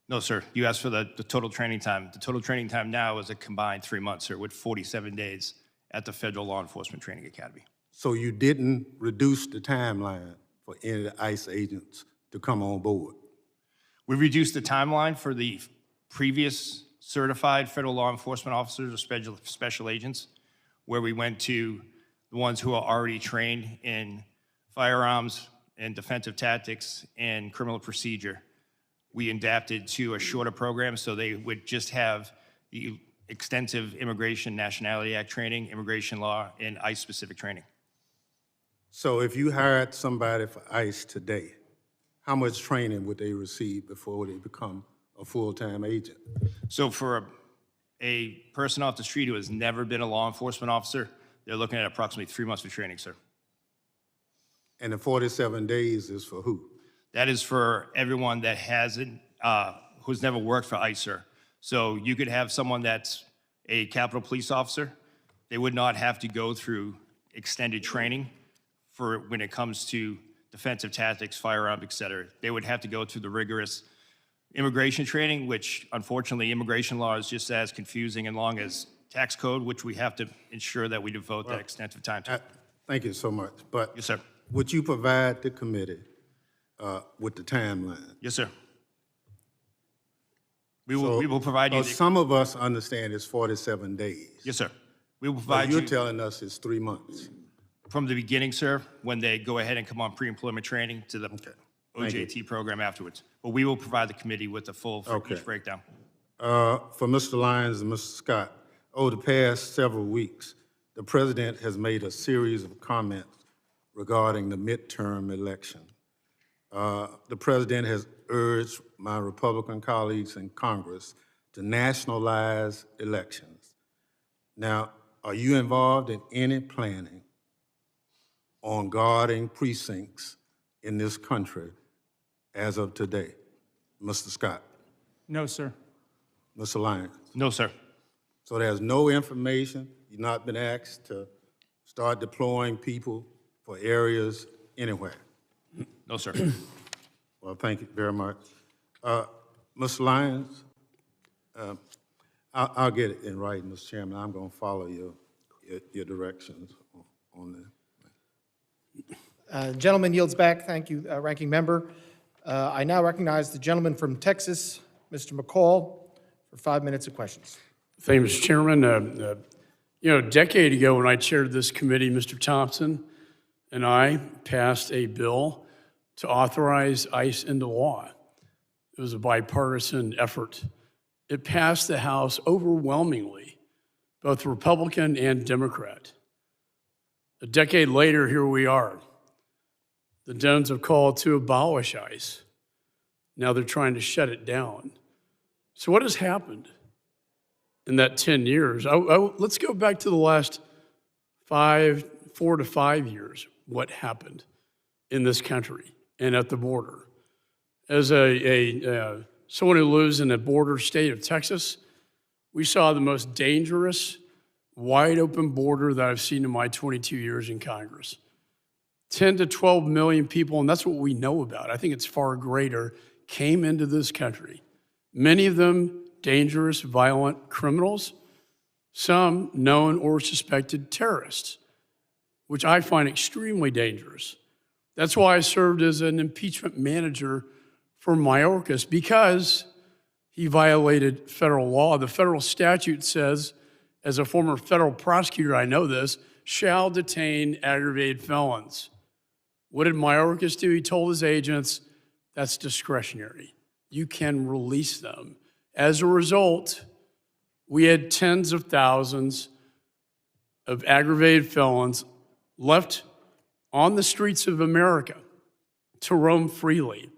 No, sir, you asked for the total training time. The total training time now is a combined 3 months, sir, with 47 days at the Federal Law Enforcement Training Academy. So you didn't reduce the timeline for any of the ICE agents to come on board? We reduced the timeline for the previous certified federal law enforcement officers or special agents, where we went to the ones who are already trained in firearms and defensive tactics and criminal procedure. We adapted to a shorter program so they would just have the extensive Immigration Nationality Act training, immigration law, and ICE-specific training. So if you hired somebody for ICE today, how much training would they receive before they become a full-time agent? So for a person off the street who has never been a law enforcement officer, they're looking at approximately 3 months of training, sir. And the 47 days is for who? That is for everyone that hasn't, who's never worked for ICE, sir. So you could have someone that's a Capitol Police officer. They would not have to go through extended training for when it comes to defensive tactics, firearms, et cetera. They would have to go through the rigorous, immigration training, which unfortunately immigration law is just as confusing and long as tax code, which we have to ensure that we devote that extensive time to. Thank you so much. But Yes, sir. would you provide the committee with the timeline? Yes, sir. We will provide you. Some of us understand it's 47 days. Yes, sir. We will But provide you're you telling us it's 3 months. from the beginning, sir, when they go ahead and come on pre-employment training to the Thank OJT program afterwards. But we will provide the committee with the full for Okay. each breakdown. For Mr. Lyons and Mr. Scott, over the past several weeks, the president has made a series of comments regarding the midterm election. The president has urged my Republican colleagues in Congress to nationalize elections. Now, are you involved in any planning on guarding precincts in this country as of today? Mr. Scott, No, sir. Mr. Lyons. No, sir. So there's no information, you've not been asked to start deploying people for areas anywhere? No, sir. Well, thank you very much. Mr. Lyons, I'll get it in writing, Mr. Chairman. I'm going to follow your directions on that. Gentleman yields back. Thank you, Ranking Member. I now recognize the gentleman from Texas, Mr. McCall, for 5 minutes of questions. Thank you, Mr. Chairman. A decade ago when I chaired this committee, Mr. Thompson and I passed a bill to authorize ICE into law. It was a bipartisan effort. It passed the House overwhelmingly, both Republican and Democrat. A decade later, here we are. The Dems have called to abolish ICE. Now they're trying to shut it down. So what has happened in that 10 years? Let's go back to the last 4 to 5 years. What happened in this country and at the border? As someone who lives in a border state of Texas, we saw the most dangerous, wide open border that I've seen in my 22 years in Congress. 10 to 12 million people, and that's what we know about. I think it's far greater, came into this country. Many of them dangerous, violent criminals, some known or suspected terrorists, which I find extremely dangerous. That's why I served as an impeachment manager for Mayorkas, because he violated federal law. The federal statute says, as a former federal prosecutor, I know this, shall detain aggravated felons. What did Mayorkas do? He told his agents, that's discretionary. You can release them. As a result, we had tens of thousands of aggravated felons left on the streets of America to roam freely,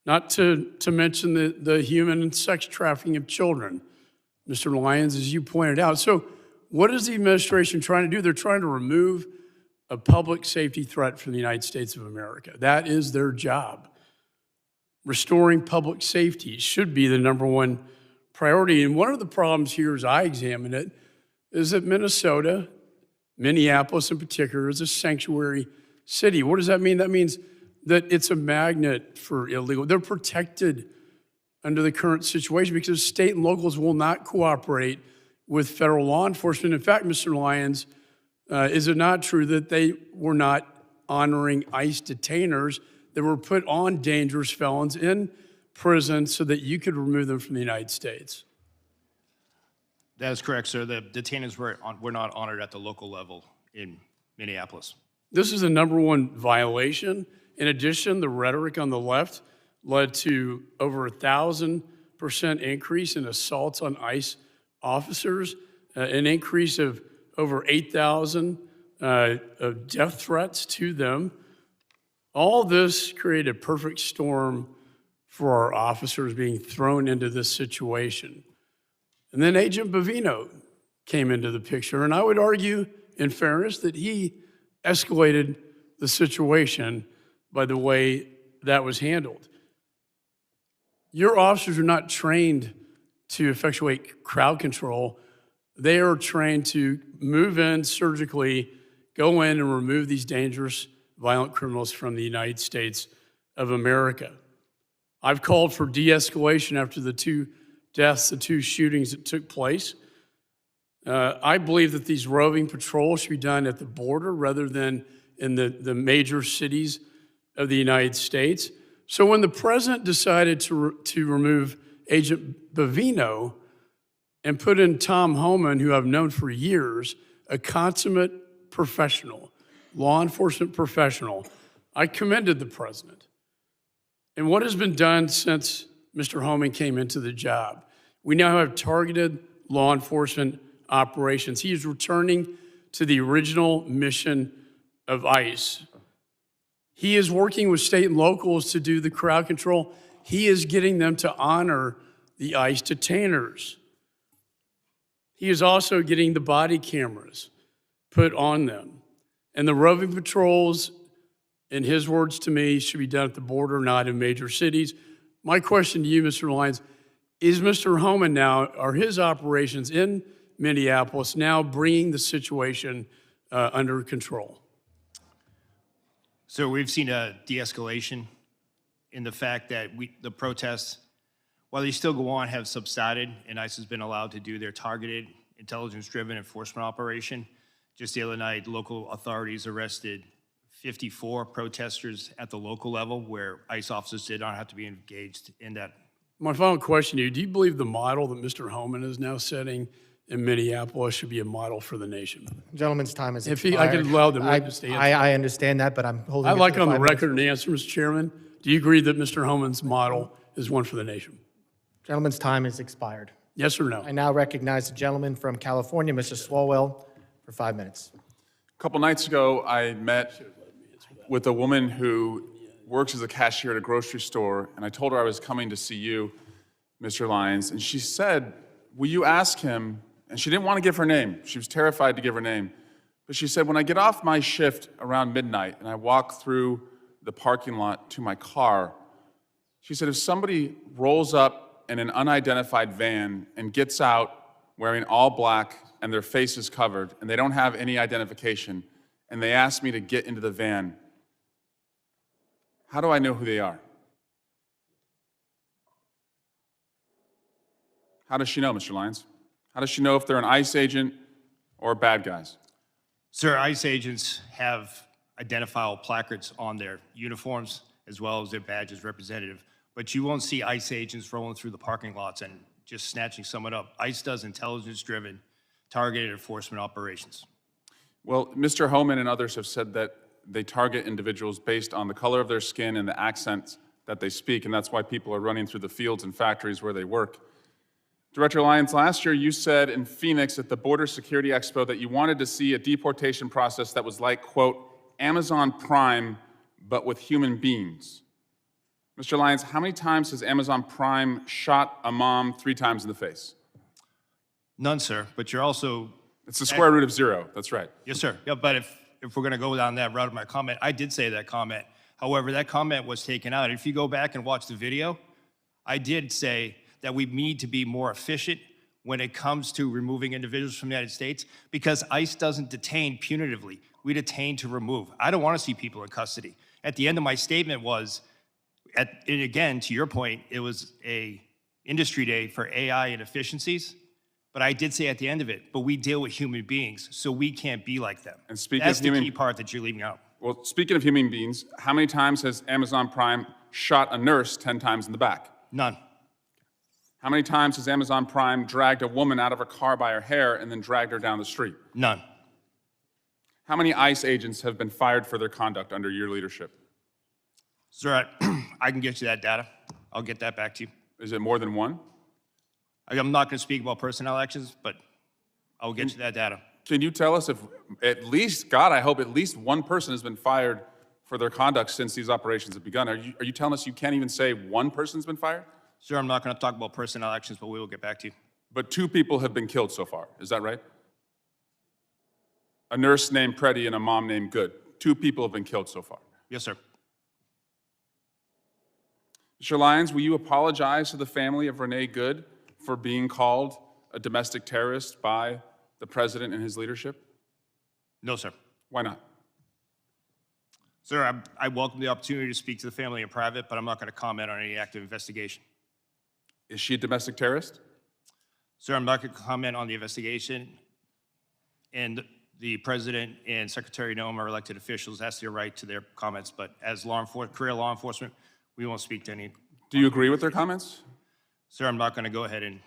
not to mention the human and sex trafficking of children, Mr. Lyons, as you pointed out. So what is the administration trying to do? They're trying to remove a public safety threat from the United States of America. That is their job. Restoring public safety should be the number one priority. And one of the problems here, as I examine it, is that Minnesota, Minneapolis in particular, is a sanctuary city. What does that mean? That means that it's a magnet for illegal. They're protected under the current situation because state and locals will not cooperate with federal law enforcement. In fact, Mr. Lyons, is it not true that they were not honoring ICE detainers that were put on dangerous felons in prison so that you could remove them from the United States? That is correct, sir. The detainers were not honored at the local level in Minneapolis. This is the number one violation. In addition, the rhetoric on the left led to over 1,000% increase in assaults on ICE officers, an increase of over 8,000 of death threats to them. All this created a perfect storm for our officers being thrown into this situation. And then Agent Bovino came into the picture, and I would argue, in fairness, that he escalated the situation by the way that was handled. Your officers are not trained to effectuate crowd control. They are trained to move in surgically, go in and remove these dangerous, violent criminals from the United States of America. I've called for de-escalation after the two deaths, the two shootings that took place. I believe that these roving patrols should be done at the border rather than in the major cities of the United States. So when the president decided to remove Agent Bavino and put in Tom Homan, who I've known for years, a consummate professional, law enforcement professional, I commended the president. And what has been done since Mr. Homan came into the job? We now have targeted law enforcement operations. He is returning to the original mission of ICE. He is working with state and locals to do the crowd control. He is getting them to honor the ICE detainers. He is also getting the body cameras put on them. And the roving patrols, in his words to me, should be done at the border, not in major cities. My question to you, Mr. Lyons, is Mr. Homan now, are his operations in Minneapolis now bringing the situation under control? So we've seen a de-escalation in the fact that the protests, while they still go on, have subsided, and ICE has been allowed to do their targeted, intelligence-driven enforcement operation. Just the other night, local authorities arrested 54 protesters at the local level where ICE officers did not have to be engaged in that. My final question to you, do you believe the model that Mr. Homan is now setting in Minneapolis should be a model for the nation? Gentleman's time is If expired. I could allow the witness to answer. I understand that, but I'm holding. I'd it like to on the 5 minutes. record an answer, Mr. Chairman. Do you agree that Mr. Homan's model is one for the nation? Gentleman's time is expired. Yes or no? I now recognize the gentleman from California, Mr. Swalwell, for 5 minutes. A couple nights ago, I met with a woman who works as a cashier at a grocery store, and I told her I was coming to see you, Mr. Lyons, and she said, will you ask him, and she didn't want to give her name. She was terrified to give her name. But she said, when I get off my shift around midnight and I walk through the parking lot to my car, she said, if somebody rolls up in an unidentified van and gets out wearing all black and their face is covered and they don't have any identification and they ask me to get into the van, how do I know who they are? How does she know, Mr. Lyons? How does she know if they're an ICE agent or bad guys? Sir, ICE agents have identifiable placards on their uniforms as well as their badges representative, but you won't see ICE agents rolling through the parking lots and just snatching someone up. ICE does intelligence-driven, targeted enforcement operations. Well, Mr. Homan and others have said that they target individuals based on the color of their skin and the accents that they speak, and that's why people are running through the fields and factories where they work. Director Lyons, last year you said in Phoenix at the Border Security Expo that you wanted to see a deportation process that was like, quote, Amazon Prime, but with human beings. Mr. Lyons, how many times has Amazon Prime shot a mom 3 times in the face? None, sir, but you're also... It's the square root of 0, that's right. Yes, sir. Yeah, but if we're going to go down that route of my comment, I did say that comment. However, that comment was taken out. If you go back and watch the video, I did say that we need to be more efficient when it comes to removing individuals from the United States because ICE doesn't detain punitively. We detain to remove. I don't want to see people in custody. At the end of my statement was, and again, to your point, it was a industry day for AI and efficiencies. But I did say at the end of it, but we deal with human beings, so we can't be like them. And speaking That's of the human, key part that you're leaving out. Well, speaking of human beings, how many times has Amazon Prime shot a nurse 10 times in the back? None. How many times has Amazon Prime dragged a woman out of her car by her hair and then dragged her down the street? None. How many ICE agents have been fired for their conduct under your leadership? Sir, I can get you that data. I'll get that back to you. Is it more than 1? I'm not going to speak about personnel actions, but I'll get you that data. Can you tell us if at least, God, I hope at least 1 person has been fired for their conduct since these operations have begun? Are you telling us you can't even say 1 person's been fired? Sir, I'm not going to talk about personnel actions, but we will get back to you. But 2 people have been killed so far. Is that right? A nurse named Preddy and a mom named Good. 2 people have been killed so far. Yes, sir. Mr. Lyons, will you apologize to the family of Renee Good for being called a domestic terrorist by the president and his leadership? No, sir. Why not? Sir, I welcome the opportunity to speak to the family in private, but I'm not going to comment on any active investigation. Is she a domestic terrorist? Sir, I'm not going to comment on the investigation, and the President and Secretary Noem are elected officials. That's their right to their comments, but as career law enforcement, we won't speak to any. Do you agree with their comments? Sir, I'm not going to go ahead and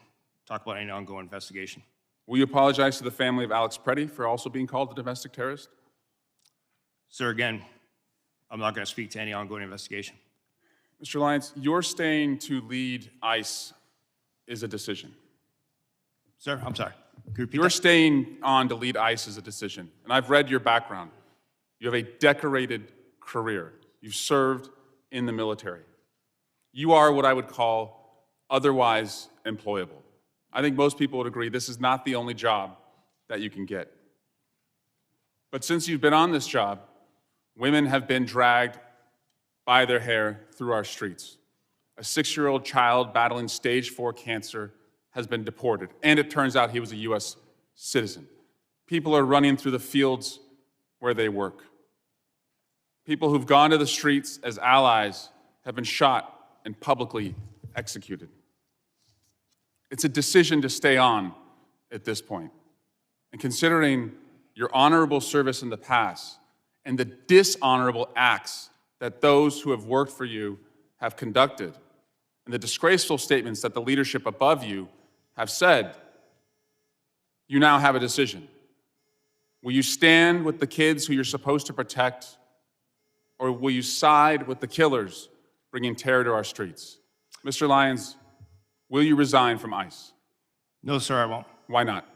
talk about any ongoing investigation. Will you apologize to the family of Alex Preddy for also being called a domestic terrorist? Sir, again, I'm not going to speak to any ongoing investigation. Mr. Lyons, your staying to lead ICE is a decision. Sir, I'm sorry. Could you repeat Your that? staying on to lead ICE is a decision. And I've read your background. You have a decorated career. You've served in the military. You are what I would call otherwise employable. I think most people would agree this is not the only job that you can get. But since you've been on this job, women have been dragged by their hair through our streets. A 6-year-old child battling stage 4 cancer has been deported, and it turns out he was a U.S. citizen. People are running through the fields where they work. People who've gone to the streets as allies have been shot and publicly executed. It's a decision to stay on at this point. And considering your honorable service in the past and the dishonorable acts that those who have worked for you have conducted, and the disgraceful statements that the leadership above you have said, you now have a decision. Will you stand with the kids who you're supposed to protect, or will you side with the killers bringing terror to our streets? Mr. Lyons, will you resign from ICE? No, sir, I won't. Why not?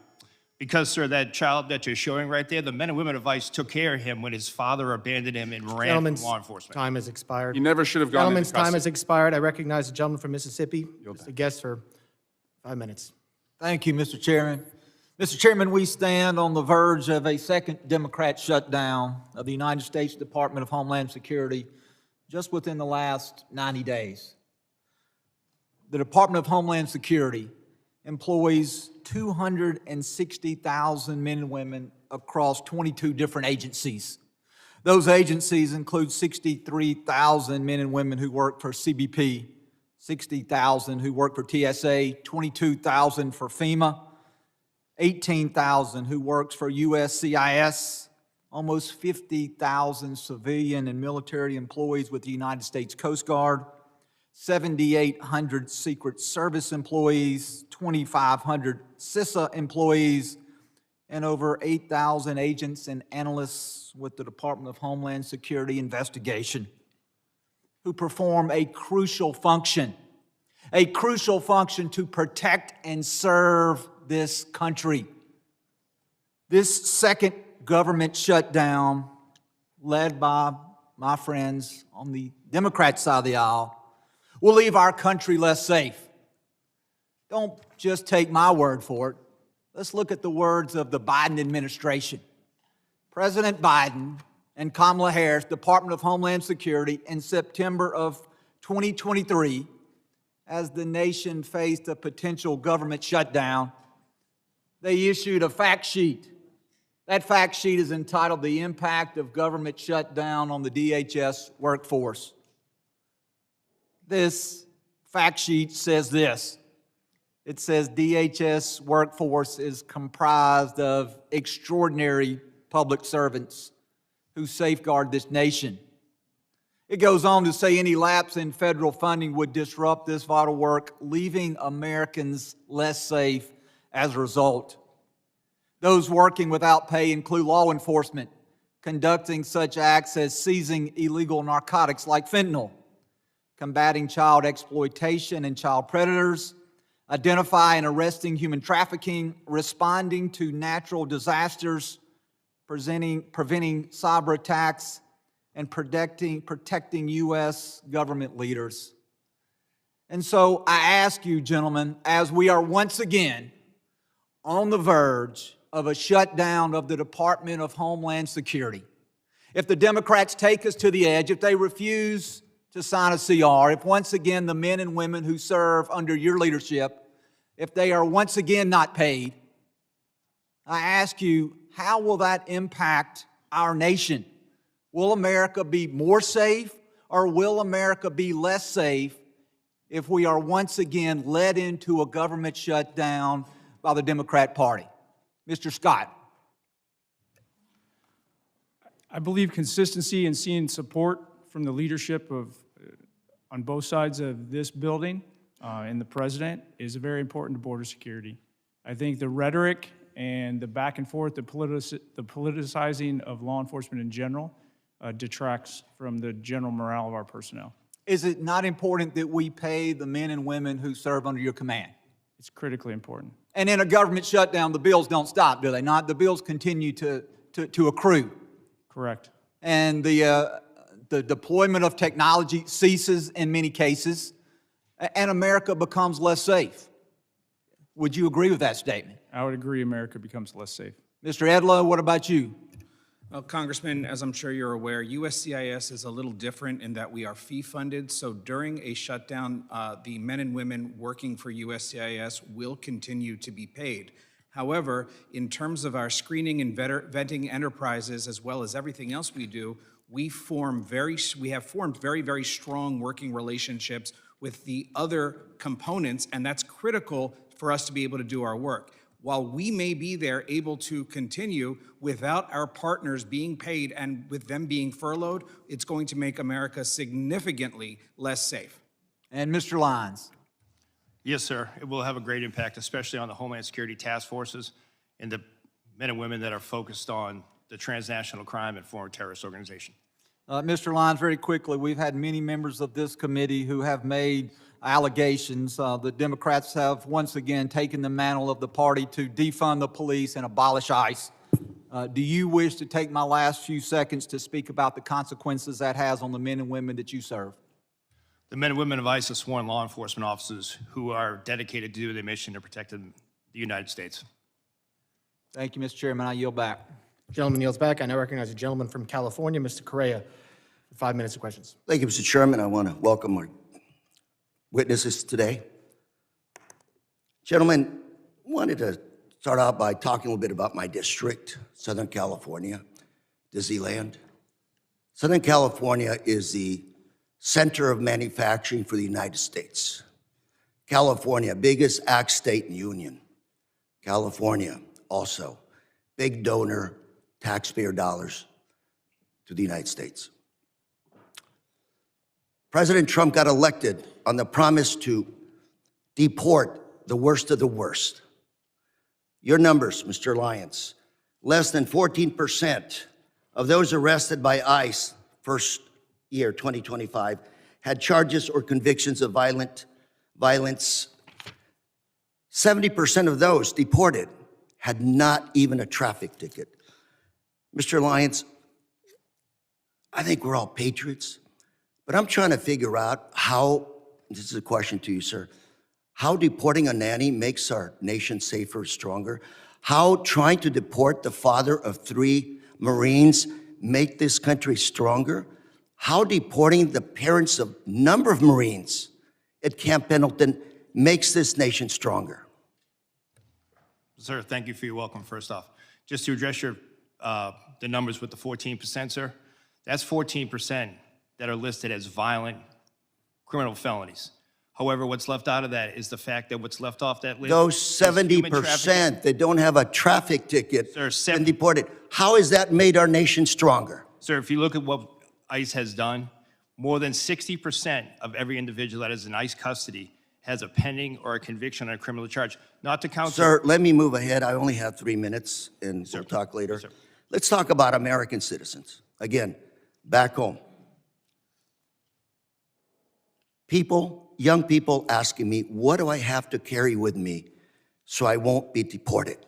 Because, sir, that child that you're showing right there, the men and women of ICE took care of him when his father abandoned him and ran from Gentlemen's law enforcement. time has expired. You never should have gone Gentlemen's into time has custody. expired. I recognize the gentleman from Mississippi, Yield Mr. back. Guest, for 5 minutes. Thank you, Mr. Chairman. Mr. Chairman, we stand on the verge of a second Democrat shutdown of the United States Department of Homeland Security just within the last 90 days. The Department of Homeland Security employs 260,000 men and women across 22 different agencies. Those agencies include 63,000 men and women who work for CBP, 60,000 who work for TSA, 22,000 for FEMA, 18,000 who works for USCIS, almost 50,000 civilian and military employees with the United States Coast Guard, 7,800 Secret Service employees, 2,500 CISA employees, and over 8,000 agents and analysts with the Department of Homeland Security investigation who perform a crucial function to protect and serve this country. This second government shutdown, led by my friends on the Democrat side of the aisle, will leave our country less safe. Don't just take my word for it. Let's look at the words of the Biden administration. President Biden and Kamala Harris, Department of Homeland Security, in September of 2023, as the nation faced a potential government shutdown, they issued a fact sheet. That fact sheet is entitled "The Impact of Government Shutdown on the DHS Workforce." This fact sheet says this. It says DHS workforce is comprised of extraordinary public servants who safeguard this nation. It goes on to say any lapse in federal funding would disrupt this vital work, leaving Americans less safe as a result. Those working without pay include law enforcement, conducting such acts as seizing illegal narcotics like fentanyl, combating child exploitation and child predators, identifying and arresting human trafficking, responding to natural disasters, preventing cyber attacks, and protecting U.S. government leaders. And so I ask you, gentlemen, as we are once again on the verge of a shutdown of the Department of Homeland Security, if the Democrats take us to the edge, if they refuse to sign a CR, if once again the men and women who serve under your leadership, if they are once again not paid, I ask you, how will that impact our nation? Will America be more safe, or will America be less safe if we are once again led into a government shutdown by the Democrat Party? Mr. Scott. I believe consistency and seeing support from the leadership of, on both sides of this building and the president is very important to border security. I think the rhetoric and the back and forth, the politicizing of law enforcement in general detracts from the general morale of our personnel. Is it not important that we pay the men and women who serve under your command? It's critically important. And in a government shutdown, the bills don't stop, do they not? The bills continue to accrue. Correct. And the deployment of technology ceases in many cases, and America becomes less safe. Would you agree with that statement? I would agree America becomes less safe. Mr. Edlow, what about you? Well, Congressman, as I'm sure you're aware, USCIS is a little different in that we are fee-funded. So during a shutdown, the men and women working for USCIS will continue to be paid. However, in terms of our screening and vetting enterprises, as well as everything else we do, we have formed very, very strong working relationships with the other components, and that's critical for us to be able to do our work. While we may be there able to continue without our partners being paid and with them being furloughed, it's going to make America significantly less safe. And Mr. Lyons. Yes, sir. It will have a great impact, especially on the Homeland Security task forces and the men and women that are focused on the transnational crime and foreign terrorist organization. Mr. Lyons, very quickly, we've had many members of this committee who have made allegations. The Democrats have once again taken the mantle of the party to defund the police and abolish ICE. Do you wish to take my last few seconds to speak about the consequences that has on the men and women that you serve? The men and women of ICE are sworn law enforcement officers who are dedicated to do their mission to protect the United States. Thank you, Mr. Chairman. I yield back. Gentleman yields back. I now recognize a gentleman from California, Mr. Correa, for 5 minutes of questions. Thank you, Mr. Chairman. I want to welcome our witnesses today. Gentlemen, wanted to start out by talking a little bit about my district, Southern California, Disneyland. Southern California is the center of manufacturing for the United States. California, biggest ag state in the Union. California, also, big donor, taxpayer dollars to the United States. President Trump got elected on the promise to deport the worst of the worst. Your numbers, Mr. Lyons, less than 14% of those arrested by ICE first year, 2025, had charges or convictions of violence. 70% of those deported had not even a traffic ticket. Mr. Lyons, I think we're all patriots, but I'm trying to figure out how, this is a question to you, sir, how deporting a nanny makes our nation safer, stronger, how trying to deport the father of 3 Marines make this country stronger, how deporting the parents of a number of Marines at Camp Pendleton makes this nation stronger. Sir, thank you for your welcome, first off. Just to address your, the numbers with the 14%, sir, that's 14% that are listed as violent criminal felonies. However, what's left out of that is the fact that what's left off that list. Those is human 70% that don't have a traffic ticket Sir, and deported, how has that made our nation stronger? Sir, if you look at what ICE has done, more than 60% of every individual that is in ICE custody has a pending or a conviction on a criminal charge. Not to count. Sir, let me move ahead. I only have 3 minutes, and we'll talk later. Sir. Let's talk about American citizens. Again, back home. People, young people asking me, what do I have to carry with me so I won't be deported?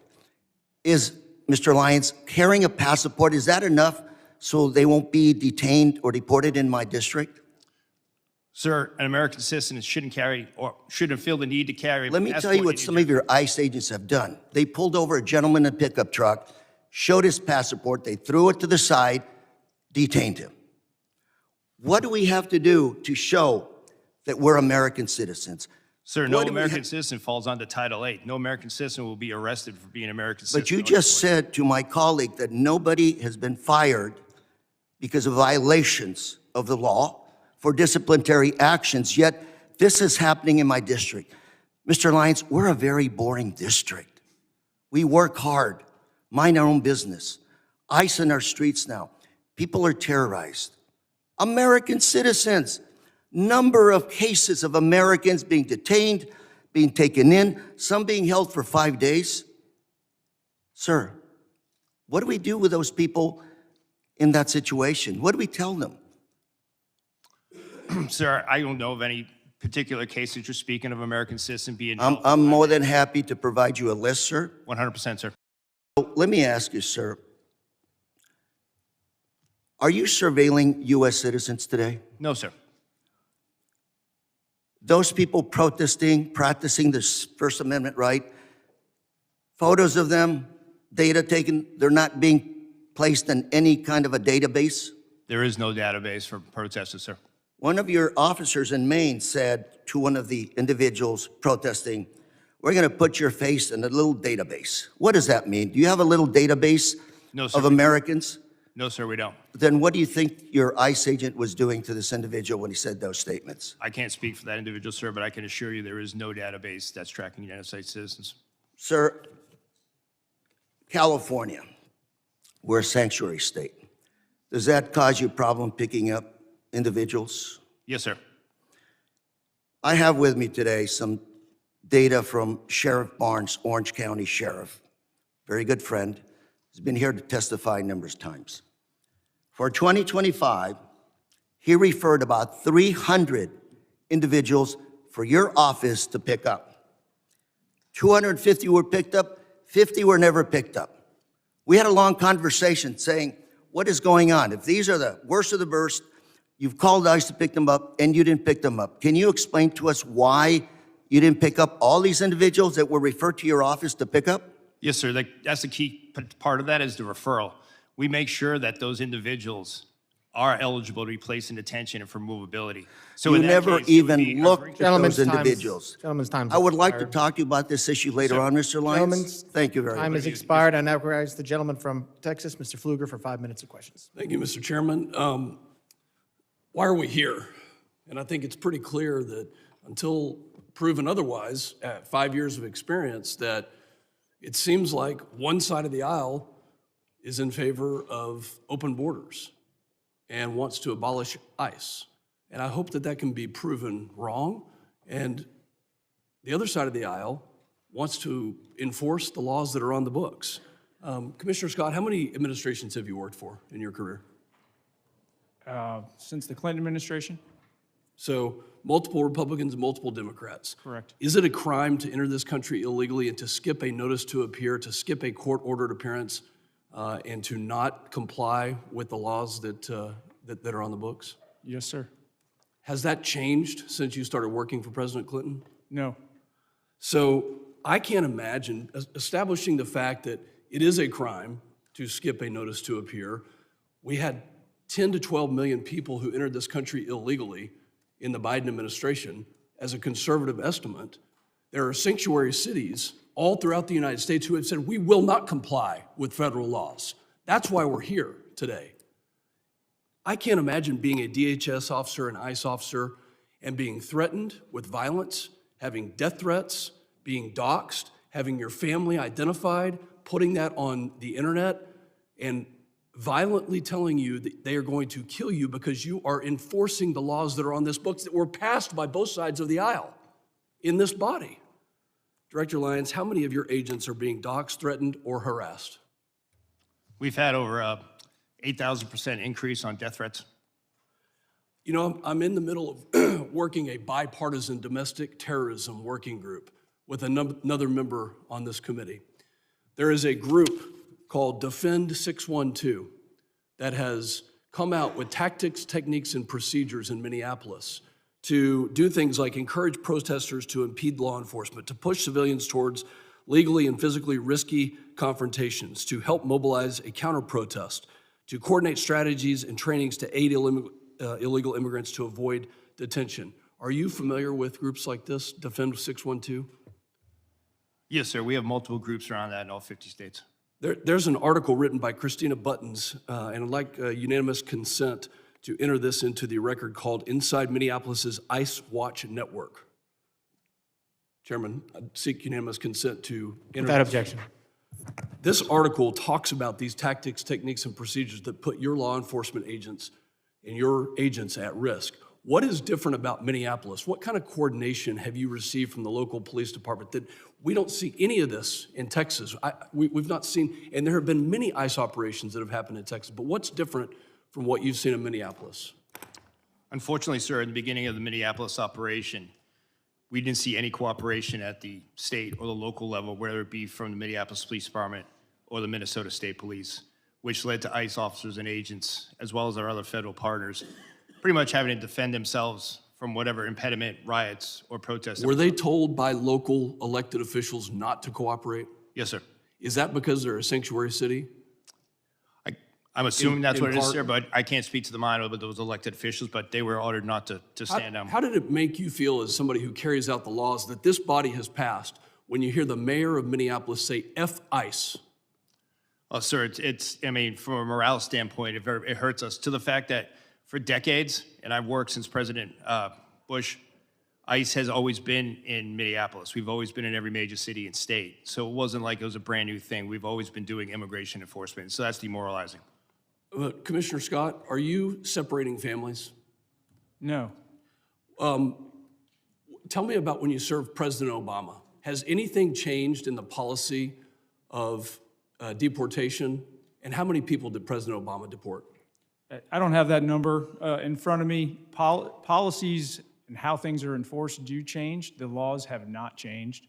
Is, Mr. Lyons, carrying a passport, is that enough so they won't be detained or deported in my district? Sir, an American citizen shouldn't carry or shouldn't feel the need to carry. Let me tell you what some of your ICE agents have done. They pulled over a gentleman in a pickup truck, showed his passport, they threw it to the side, detained him. What do we have to do to show that we're American citizens? Sir, no American citizen falls under Title VIII. No American citizen will be arrested for being an American citizen. But you just said to my colleague that nobody has been fired because of violations of the law for disciplinary actions, yet this is happening in my district. Mr. Lyons, we're a very boring district. We work hard, mind our own business. ICE in our streets now. People are terrorized. American citizens, number of cases of Americans being detained, being taken in, some being held for 5 days. Sir, what do we do with those people in that situation? What do we tell them? Sir, I don't know of any particular case that you're speaking of American citizen being held. I'm more than happy to provide you a list, sir. 100%, sir. So let me ask you, sir, are you surveilling U.S. citizens today? No, sir. Those people protesting, practicing this First Amendment right, photos of them, data taken, they're not being placed in any kind of a database? There is no database for protesters, sir. One of your officers in Maine said to one of the individuals protesting, we're going to put your face in a little database. What does that mean? Do you have a little database No, sir. of Americans? No, sir, we don't. Then what do you think your ICE agent was doing to this individual when he said those statements? I can't speak for that individual, sir, but I can assure you there is no database that's tracking United States citizens. Sir, California, we're a sanctuary state. Does that cause you a problem picking up individuals? Yes, sir. I have with me today some data from Sheriff Barnes, Orange County Sheriff. Very good friend. He's been here to testify numerous times. For 2025, he referred about 300 individuals for your office to pick up. 250 were picked up, 50 were never picked up. We had a long conversation saying, what is going on? If these are the worst of the worst, you've called ICE to pick them up and you didn't pick them up. Can you explain to us why you didn't pick up all these individuals that were referred to your office to pick up? Yes, sir. That's the key part of that is the referral. We make sure that those individuals are eligible to be placed in detention and for movability. So You in that never case, it would be even a looked breach- at Gentlemen's those time is- individuals. Gentlemen's time. I would like to talk to you about this issue later on, Mr. Lyons. Gentlemen's Thank you very time much. has expired. I now recognize the gentleman from Texas, Mr. Pfluger, for 5 minutes of questions. Thank you, Mr. Chairman. Why are we here? And I think it's pretty clear that until proven otherwise, at 5 years of experience, that it seems like one side of the aisle is in favor of open borders and wants to abolish ICE. And I hope that that can be proven wrong. And the other side of the aisle wants to enforce the laws that are on the books. Commissioner Scott, how many administrations have you worked for in your career? Since the Clinton administration? So multiple Republicans and multiple Democrats. Correct. Is it a crime to enter this country illegally and to skip a notice to appear, to skip a court-ordered appearance, and to not comply with the laws that are on the books? Yes, sir. Has that changed since you started working for President Clinton? No. So I can't imagine establishing the fact that it is a crime to skip a notice to appear. We had 10 to 12 million people who entered this country illegally in the Biden administration. As a conservative estimate, there are sanctuary cities all throughout the United States who have said, we will not comply with federal laws. That's why we're here today. I can't imagine being a DHS officer, an ICE officer, and being threatened with violence, having death threats, being doxxed, having your family identified, putting that on the internet, and violently telling you that they are going to kill you because you are enforcing the laws that are on this book that were passed by both sides of the aisle in this body. Director Lyons, how many of your agents are being doxxed, threatened, or harassed? We've had over 8,000% increase on death threats. You know, I'm in the middle of working a bipartisan domestic terrorism working group with another member on this committee. There is a group called Defend 612 that has come out with tactics, techniques, and procedures in Minneapolis to do things like encourage protesters to impede law enforcement, to push civilians towards legally and physically risky confrontations, to help mobilize a counter-protest, to coordinate strategies and trainings to aid illegal immigrants to avoid detention. Are you familiar with groups like this, Defend 612? Yes, sir. We have multiple groups around that in all 50 states. There's an article written by Christina Buttons, and I'd like unanimous consent to enter this into the record called Inside Minneapolis's ICE Watch Network. Chairman, I seek unanimous consent to enter. Without this. objection. This article talks about these tactics, techniques, and procedures that put your law enforcement agents and your agents at risk. What is different about Minneapolis? What kind of coordination have you received from the local police department that we don't see any of this in Texas? We've not seen, and there have been many ICE operations that have happened in Texas, but what's different from what you've seen in Minneapolis? Unfortunately, sir, in the beginning of the Minneapolis operation, we didn't see any cooperation at the state or the local level, whether it be from the Minneapolis Police Department or the Minnesota State Police, which led to ICE officers and agents, as well as our other federal partners, pretty much having to defend themselves from whatever impediment, riots, or protests. Were they told by local elected officials not to cooperate? Yes, sir. Is that because they're a sanctuary city? I'm assuming that's in what it is, part- sir, but I can't speak to the mind of those elected officials, but they were ordered not to stand down. How did it make you feel as somebody who carries out the laws that this body has passed when you hear the mayor of Minneapolis say F ICE? Oh, sir, I mean, from a morale standpoint, it hurts us to the fact that for decades, and I've worked since President Bush, ICE has always been in Minneapolis. We've always been in every major city and state. So it wasn't like it was a brand new thing. We've always been doing immigration enforcement. So that's demoralizing. Commissioner Scott, are you separating families? No. Tell me about when you served President Obama. Has anything changed in the policy of deportation? And how many people did President Obama deport? I don't have that number in front of me. Policies and how things are enforced do change. The laws have not changed.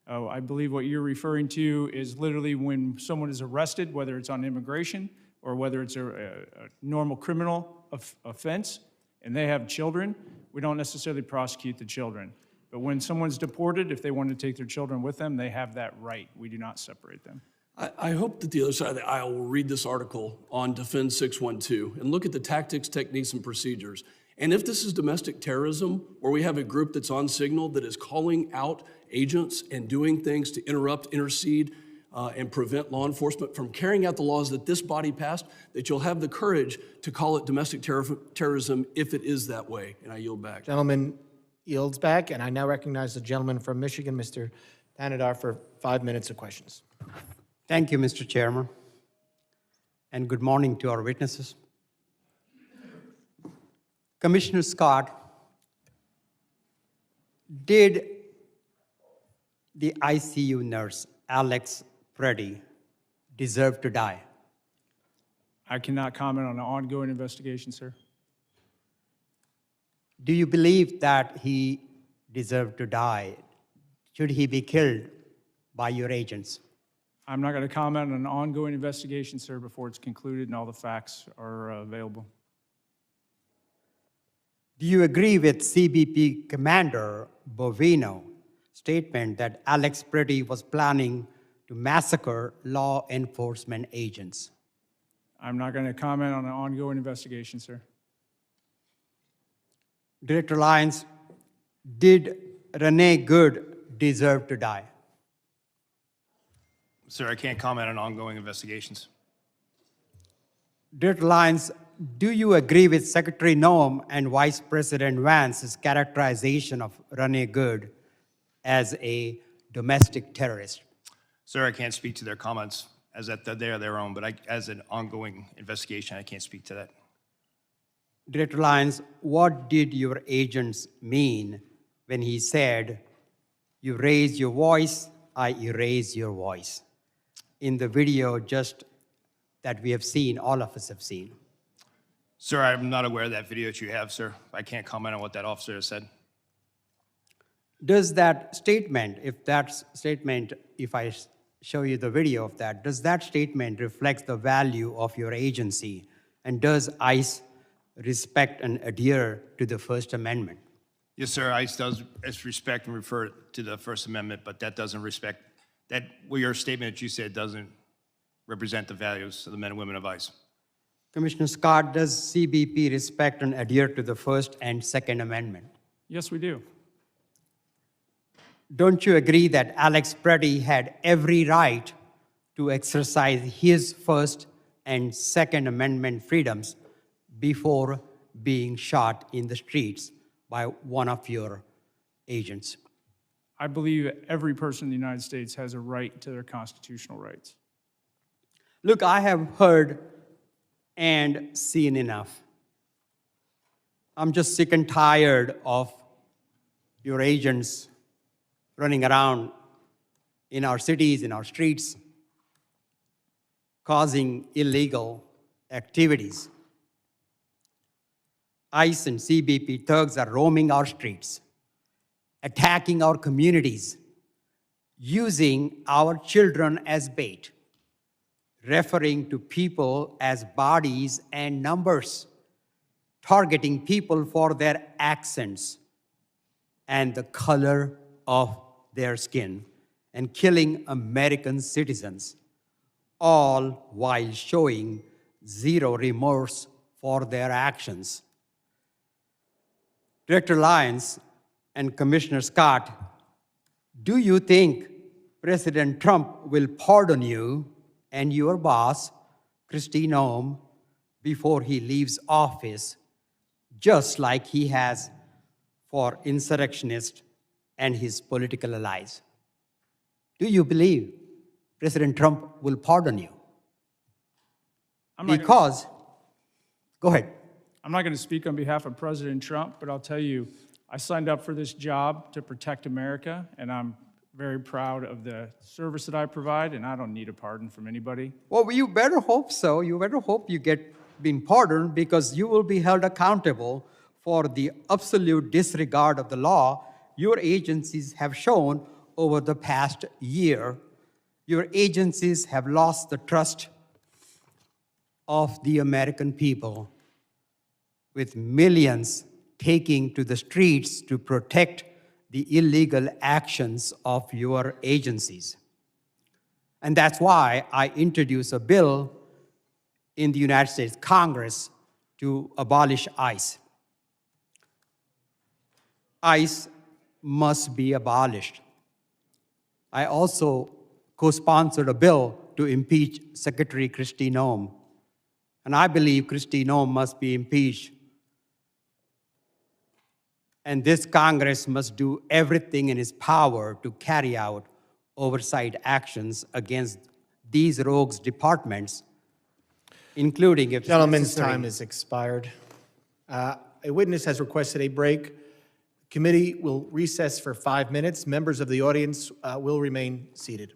I believe what you're referring to is literally when someone is arrested, whether it's on immigration or whether it's a normal criminal offense, and they have children, we don't necessarily prosecute the children. But when someone's deported, if they want to take their children with them, they have that right. We do not separate them. I hope that the other side of the aisle will read this article on Defend 612 and look at the tactics, techniques, and procedures. And if this is domestic terrorism, where we have a group that's on signal that is calling out agents and doing things to interrupt, intercede, and prevent law enforcement from carrying out the laws that this body passed, that you'll have the courage to call it domestic terrorism if it is that way. And I yield back. Gentleman yields back, and I now recognize the gentleman from Michigan, Mr. Tanadar, for 5 minutes of questions. Thank you, Mr. Chairman, and good morning to our witnesses. Commissioner Scott, did the ICU nurse, Alex Preddy, deserve to die? I cannot comment on an ongoing investigation, sir. Do you believe that he deserved to die? Should he be killed by your agents? I'm not going to comment on an ongoing investigation, sir, before it's concluded and all the facts are available. Do you agree with CBP Commander Bovino's statement that Alex Preddy was planning to massacre law enforcement agents? I'm not going to comment on an ongoing investigation, sir. Director Lyons, did Renee Good deserve to die? Sir, I can't comment on ongoing investigations. Director Lyons, do you agree with Secretary Noem and Vice President Vance's characterization of Renee Good as a domestic terrorist? Sir, I can't speak to their comments as that they are their own, but as an ongoing investigation, I can't speak to that. Director Lyons, what did your agents mean when he said, "You raise your voice, I erase your voice"? In the video just that we have seen, all of us have seen. Sir, I'm not aware of that video that you have, sir. I can't comment on what that officer has said. Does that statement, if I show you the video of that, does that statement reflect the value of your agency? And does ICE respect and adhere to the First Amendment? Yes, sir, ICE does respect and refer to the First Amendment, but that doesn't respect, your statement that you said doesn't represent the values of the men and women of ICE. Commissioner Scott, does CBP respect and adhere to the First and Second Amendment? Yes, we do. Don't you agree that Alex Preddy had every right to exercise his First and Second Amendment freedoms before being shot in the streets by one of your agents? I believe every person in the United States has a right to their constitutional rights. Look, I have heard and seen enough. I'm just sick and tired of your agents running around in our cities, in our streets, causing illegal activities. ICE and CBP thugs are roaming our streets, attacking our communities, using our children as bait, referring to people as bodies and numbers, targeting people for their accents and the color of their skin, and killing American citizens, all while showing zero remorse for their actions. Director Lyons and Commissioner Scott, do you think President Trump will pardon you and your boss, Kristi Noem, before he leaves office, just like he has for insurrectionists and his political allies? Do you believe President Trump will pardon you? Because, go ahead. I'm not going to speak on behalf of President Trump, but I'll tell you, I signed up for this job to protect America, and I'm very proud of the service that I provide, and I don't need a pardon from anybody. Well, you better hope so. You better hope you get been pardoned, because you will be held accountable for the absolute disregard of the law your agencies have shown over the past year. Your agencies have lost the trust of the American people, with millions taking to the streets to protect the illegal actions of your agencies. And that's why I introduced a bill in the United States Congress to abolish ICE. ICE must be abolished. I also co-sponsored a bill to impeach Secretary Kristi Noem. And I believe Kristi Noem must be impeached. And this Congress must do everything in its power to carry out oversight actions against these rogues departments, including if Gentleman's necessary. time is expired. A witness has requested a break. Committee will recess for 5 minutes. Members of the audience will remain seated.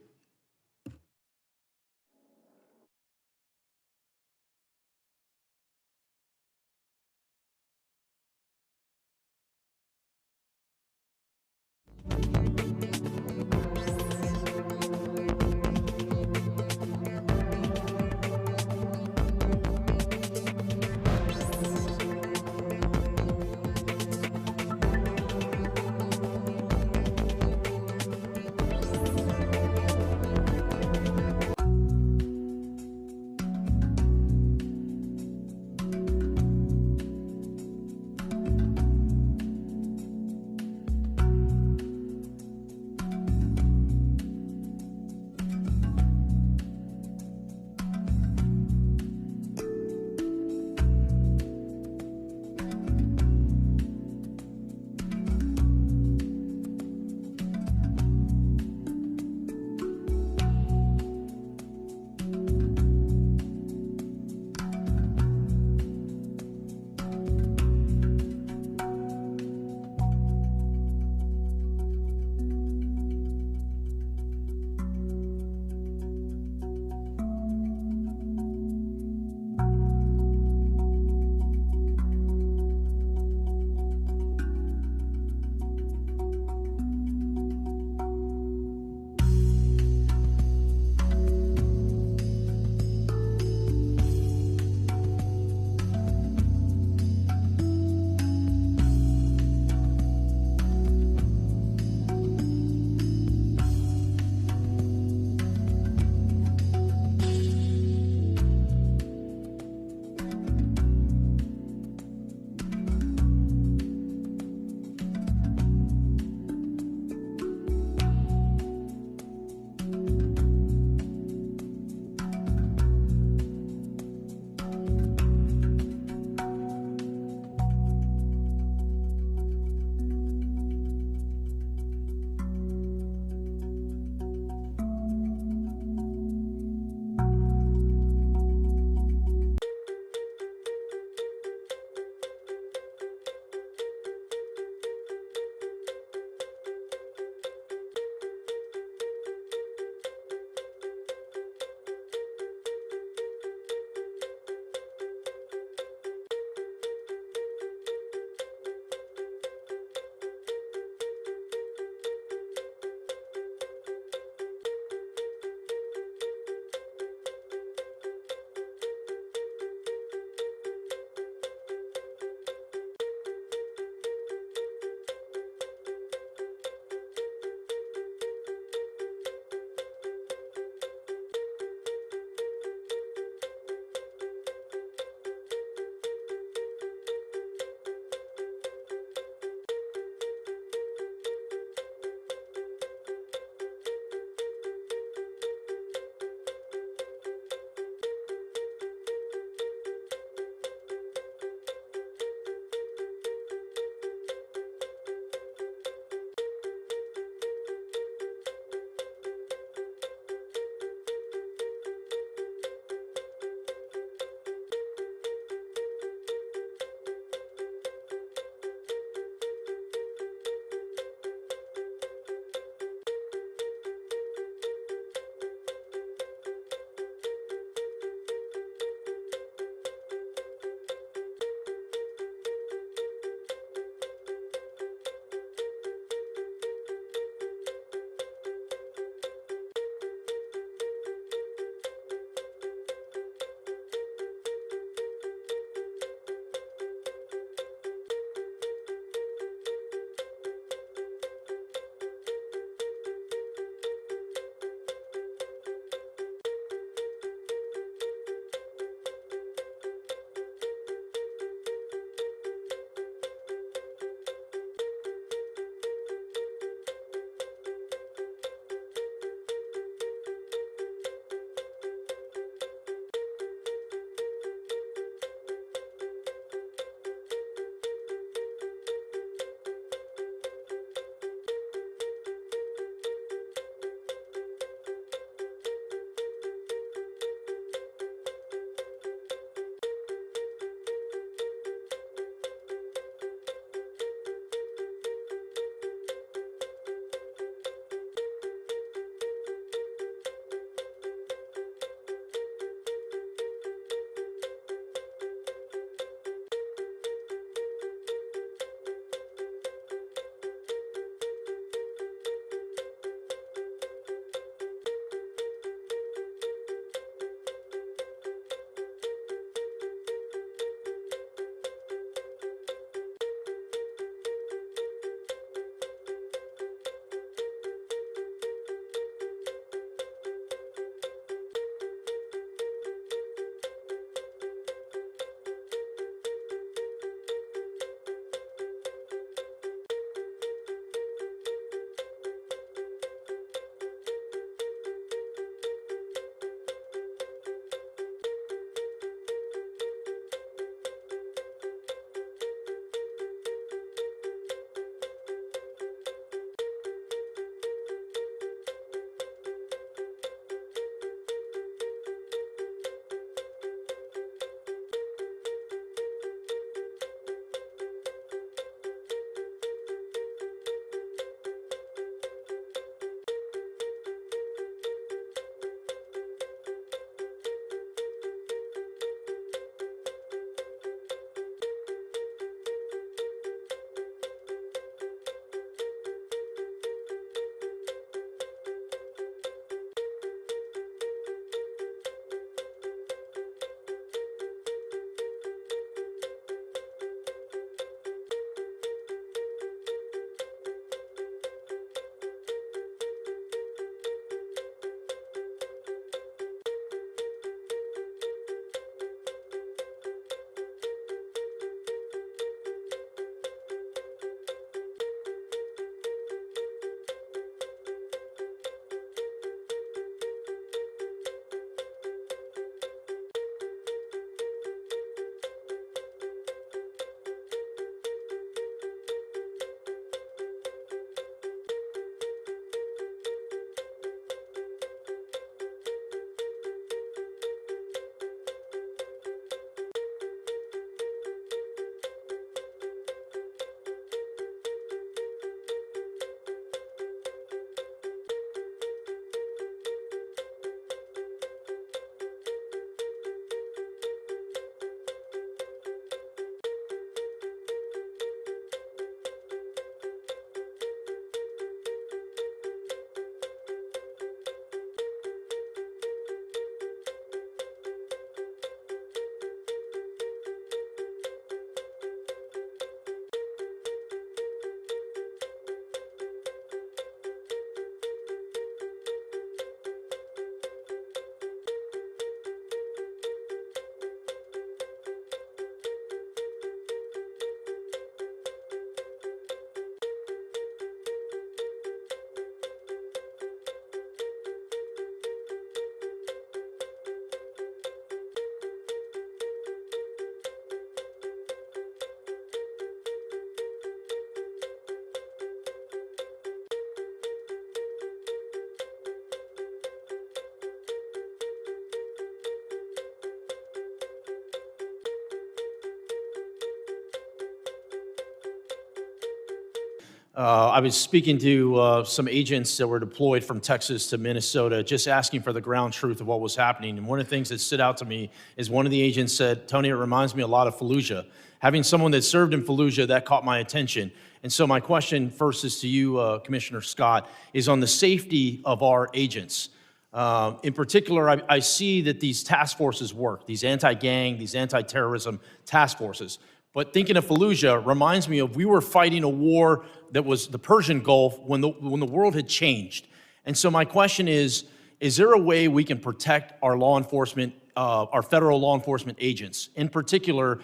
I was speaking to some agents that were deployed from Texas to Minnesota, just asking for the ground truth of what was happening. And one of the things that stood out to me is one of the agents said, "Tony, it reminds me a lot of Fallujah." Having someone that served in Fallujah, that caught my attention. And so my question first is to you, Commissioner Scott, is on the safety of our agents. In particular, I see that these task forces work, these anti-gang, these anti-terrorism task forces. But thinking of Fallujah reminds me of we were fighting a war that was the Persian Gulf when the world had changed. And so my question is there a way we can protect our law enforcement, our federal law enforcement agents, in particular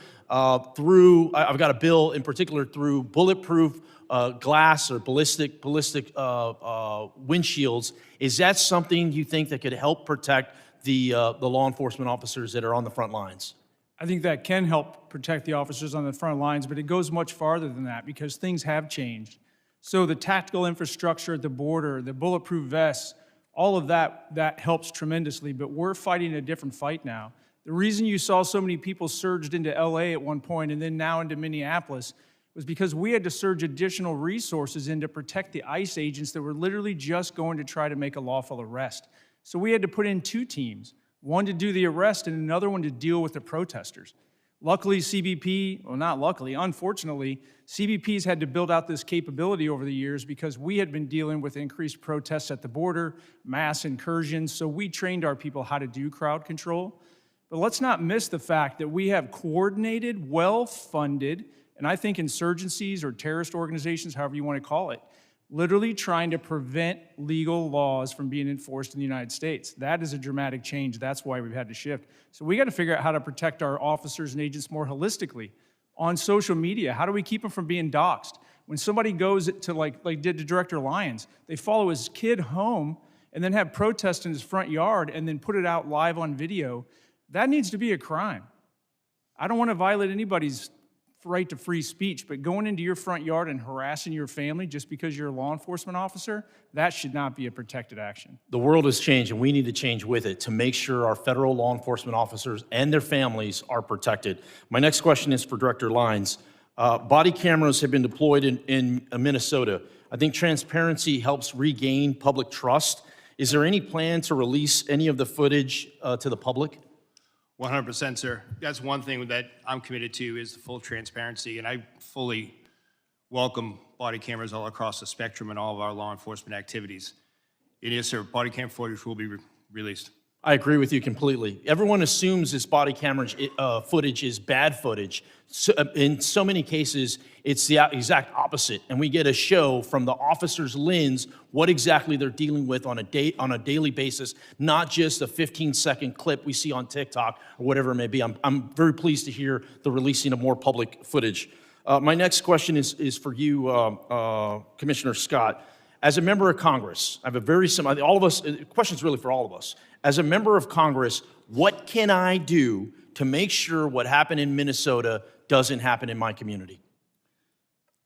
through, I've got a bill in particular through bulletproof glass or ballistic windshields. Is that something you think that could help protect the law enforcement officers that are on the front lines? I think that can help protect the officers on the front lines, but it goes much farther than that because things have changed. So the tactical infrastructure at the border, the bulletproof vests, all of that helps tremendously, but we're fighting a different fight now. The reason you saw so many people surged into LA at one point and then now into Minneapolis was because we had to surge additional resources in to protect the ICE agents that were literally just going to try to make a lawful arrest. So we had to put in two teams, one to do the arrest and another one to deal with the protesters. Luckily, CBP, well, not luckily, unfortunately, CBP's had to build out this capability over the years because we had been dealing with increased protests at the border, mass incursions, so we trained our people how to do crowd control. But let's not miss the fact that we have coordinated, well-funded, and I think insurgencies or terrorist organizations, however you want to call it, literally trying to prevent legal laws from being enforced in the United States. That is a dramatic change. That's why we've had to shift. So we got to figure out how to protect our officers and agents more holistically. On social media, how do we keep them from being doxxed? When somebody goes to, like did to Director Lyons, they follow his kid home and then have protests in his front yard and then put it out live on video. That needs to be a crime. I don't want to violate anybody's right to free speech, but going into your front yard and harassing your family just because you're a law enforcement officer, that should not be a protected action. The world has changed, and we need to change with it to make sure our federal law enforcement officers and their families are protected. My next question is for Director Lyons. Body cameras have been deployed in Minnesota. I think transparency helps regain public trust. Is there any plan to release any of the footage to the public? 100%, sir. That's one thing that I'm committed to is the full transparency, and I fully welcome body cameras all across the spectrum in all of our law enforcement activities. And yes, sir, body cam footage will be released. I agree with you completely. Everyone assumes this body camera footage is bad footage. So, in so many cases, it's the exact opposite. And we get a show from the officer's lens what exactly they're dealing with on a daily basis, not just a 15-second clip we see on TikTok or whatever it may be. I'm very pleased to hear the releasing of more public footage. My next question is for you, Commissioner Scott. As a member of Congress, I have a very similar, all of us, the question's really for all of us. As a member of Congress, what can I do to make sure what happened in Minnesota doesn't happen in my community?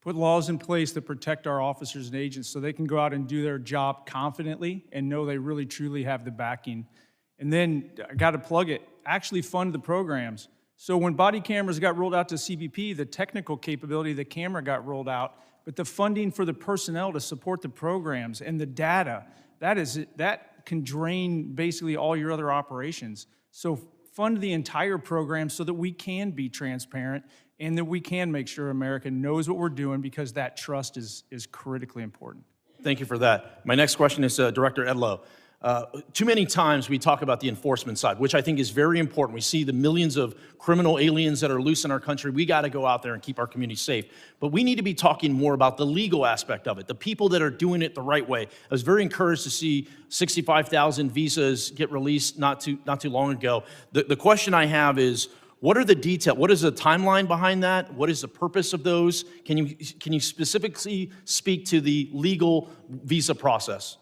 Put laws in place that protect our officers and agents so they can go out and do their job confidently and know they really truly have the backing. And then, I gotta plug it, actually fund the programs. So when body cameras got rolled out to CBP, the technical capability of the camera got rolled out, but the funding for the personnel to support the programs and the data, that can drain basically all your other operations. So fund the entire program so that we can be transparent and that we can make sure America knows what we're doing because that trust is critically important. Thank you for that. My next question is Director Edlow. Too many times we talk about the enforcement side, which I think is very important. We see the millions of criminal aliens that are loose in our country. We got to go out there and keep our community safe. But we need to be talking more about the legal aspect of it, the people that are doing it the right way. I was very encouraged to see 65,000 visas get released not too long ago. The question I have is, what are the details? What is the timeline behind that? What is the purpose of those? Can you specifically speak to the legal visa process?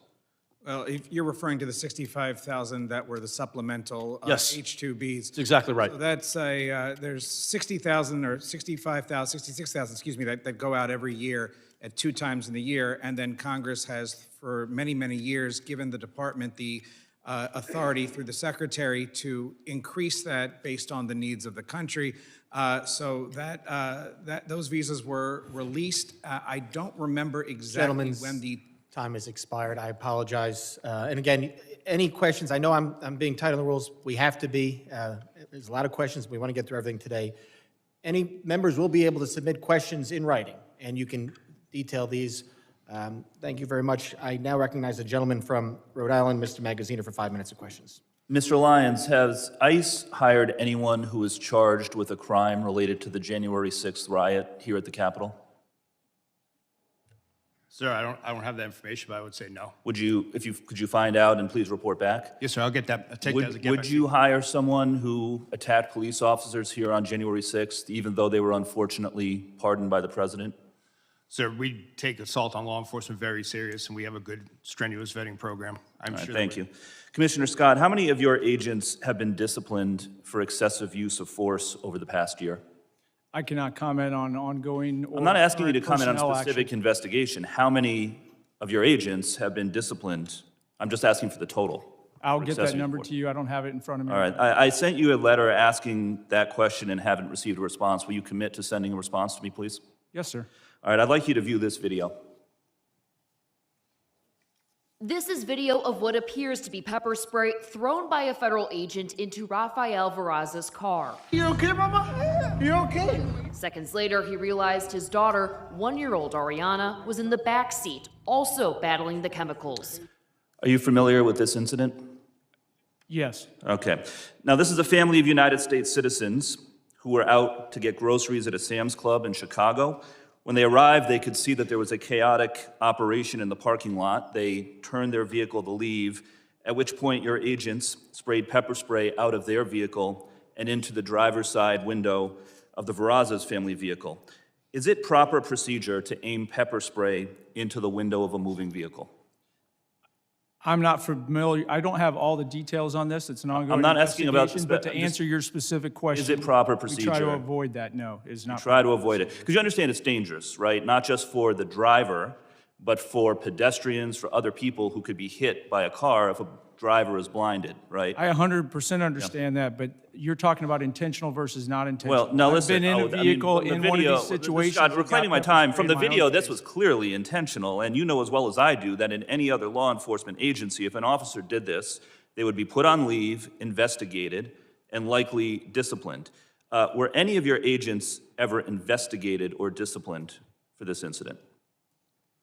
Well, if you're referring to the 65,000 that were the supplemental Yes. H-2Bs. That's exactly right. So that's there's 60,000 or 65,000, 66,000, excuse me, that go out every year at 2 times in the year. And then Congress has, for many, many years, given the department the authority through the Secretary to increase that based on the needs of the country. So those visas were released. I don't remember exactly Gentlemen's when the time has expired. I apologize. And again, any questions? I know I'm being tight on the rules. We have to be. There's a lot of questions. We want to get through everything today. Any members will be able to submit questions in writing, and you can detail these. Thank you very much. I now recognize the gentleman from Rhode Island, Mr. Magaziner, for 5 minutes of questions. Mr. Lyons, has ICE hired anyone who is charged with a crime related to the January 6th riot here at the Capitol? Sir, I don't have that information, but I would say no. Could you find out and please report back? Yes, sir, I'll get that, I'll take that as a get Would back. you hire someone who attacked police officers here on January 6th, even though they were unfortunately pardoned by the president? Sir, we take assault on law enforcement very serious, and we have a good, strenuous vetting program. I'm All right, sure. thank you. Commissioner Scott, how many of your agents have been disciplined for excessive use of force over the past year? I cannot comment on ongoing or I'm not asking you to current comment on personnel specific action. investigation. How many of your agents have been disciplined? I'm just asking for the total. I'll for get that excessive number force. to you. I don't have it in front of me. All right, I sent you a letter asking that question and haven't received a response. Will you commit to sending a response to me, please? Yes, sir. All right, I'd like you to view this video. This is video of what appears to be pepper spray thrown by a federal agent into Rafael Verraz's car. You okay, Mama? You okay? Seconds later, he realized his daughter, 1-year-old Ariana, was in the back seat, also battling the chemicals. Are you familiar with this incident? Yes. Okay. Now, this is a family of United States citizens who were out to get groceries at a Sam's Club in Chicago. When they arrived, they could see that there was a chaotic operation in the parking lot. They turned their vehicle to leave, at which point your agents sprayed pepper spray out of their vehicle and into the driver's side window of the Verraz's family vehicle. Is it proper procedure to aim pepper spray into the window of a moving vehicle? I'm not familiar. I don't have all the details on this. It's an ongoing I'm not asking about investigation, but to answer your specific question, Is it proper we try to procedure? avoid that. No, it's not. Try to avoid it. Because you understand it's dangerous, right? Not just for the driver, but for pedestrians, for other people who could be hit by a car if a driver is blinded, right? I 100% understand that, but you're talking about intentional versus not intentional. Well, now listen. I've been in a vehicle from the in one of video- these situations. Scott, that reclaiming got my pepper time. spray From the in my own video, this face. was clearly intentional, and you know as well as I do that in any other law enforcement agency, if an officer did this, they would be put on leave, investigated, and likely disciplined. Were any of your agents ever investigated or disciplined for this incident?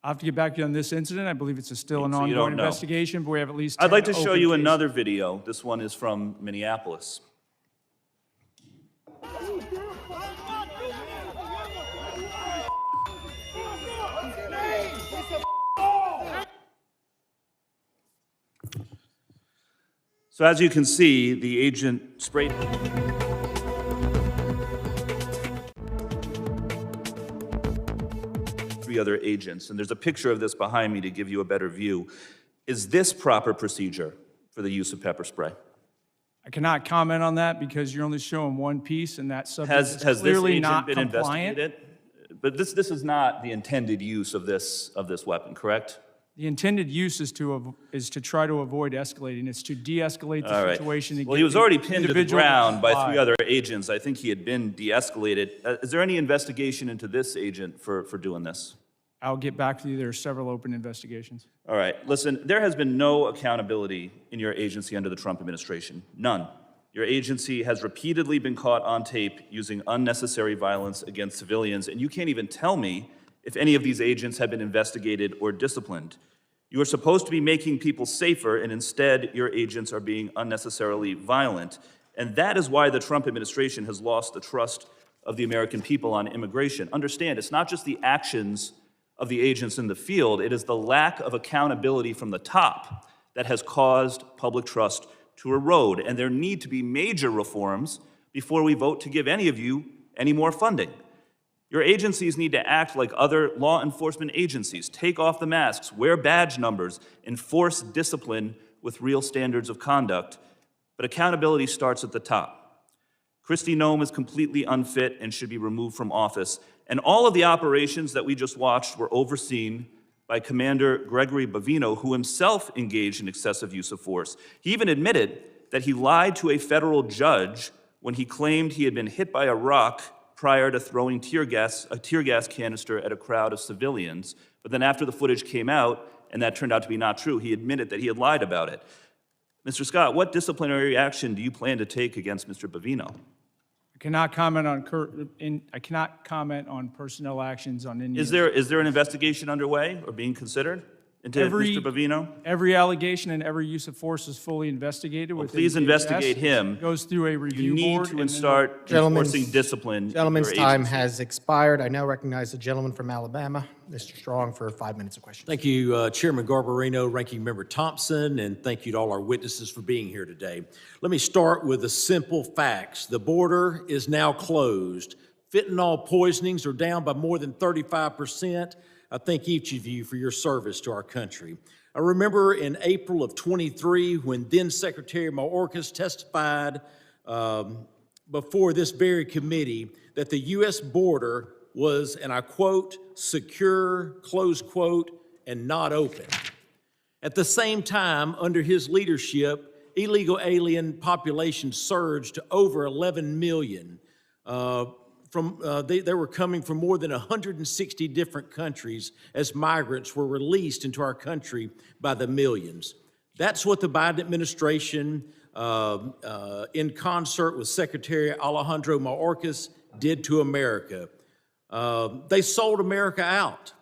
I'll have to get back to you on this incident. I believe it's still an So you don't ongoing know. investigation, but we have at least 10 I'd like to show open you cases. another video. This one is from Minneapolis. So as you can see, the agent sprayed. Three other agents, and there's a picture of this behind me to give you a better view. Is this proper procedure for the use of pepper spray? I cannot comment on that because you're only showing one piece, and that subject Has is this clearly agent not been compliant. investigated? But this is not the intended use of this weapon, correct? The intended use is to try to avoid escalating. It's to de-escalate the All right. situation. Well, he was already pinned to the individual ground by comply. 3 other agents. I think he had been de-escalated. Is there any investigation into this agent for doing this? I'll get back to you. There are several open investigations. All right, listen, there has been no accountability in your agency under the Trump administration. None. Your agency has repeatedly been caught on tape using unnecessary violence against civilians, and you can't even tell me if any of these agents have been investigated or disciplined. You are supposed to be making people safer, and instead, your agents are being unnecessarily violent. And that is why the Trump administration has lost the trust of the American people on immigration. Understand, it's not just the actions of the agents in the field, it is the lack of accountability from the top that has caused public trust to erode. And there need to be major reforms before we vote to give any of you any more funding. Your agencies need to act like other law enforcement agencies. Take off the masks, wear badge numbers, enforce discipline with real standards of conduct. But accountability starts at the top. Kristi Noem is completely unfit and should be removed from office. And all of the operations that we just watched were overseen by Commander Gregory Bavino, who himself engaged in excessive use of force. He even admitted that he lied to a federal judge when he claimed he had been hit by a rock prior to throwing a tear gas canister at a crowd of civilians. But then after the footage came out, and that turned out to be not true, he admitted that he had lied about it. Mr. Scott, what disciplinary action do you plan to take against Mr. Bavino? I cannot comment on personnel actions on any. Is there an investigation underway or being considered into Mr. Bavino? Every allegation and every use of force is fully investigated. Well, within please DHS. investigate him. Goes through a review You need board. to and then start enforcing discipline. in Gentleman's your time agency. has expired. I now recognize the gentleman from Alabama, Mr. Strong, for 5 minutes of questions. Thank you, Chairman Garbarino, Ranking Member Thompson, and thank you to all our witnesses for being here today. Let me start with the simple facts. The border is now closed. Fentanyl poisonings are down by more than 35%. I thank each of you for your service to our country. I remember in April of 23 when then Secretary Mayorkas testified before this very committee that the U.S. border was, and I quote, secure, close quote, and not open. At the same time, under his leadership, illegal alien population surged to over 11 million. They were coming from more than 160 different countries as migrants were released into our country by the millions. That's what the Biden administration, in concert with Secretary Alejandro Mayorkas, did to America. They sold America out.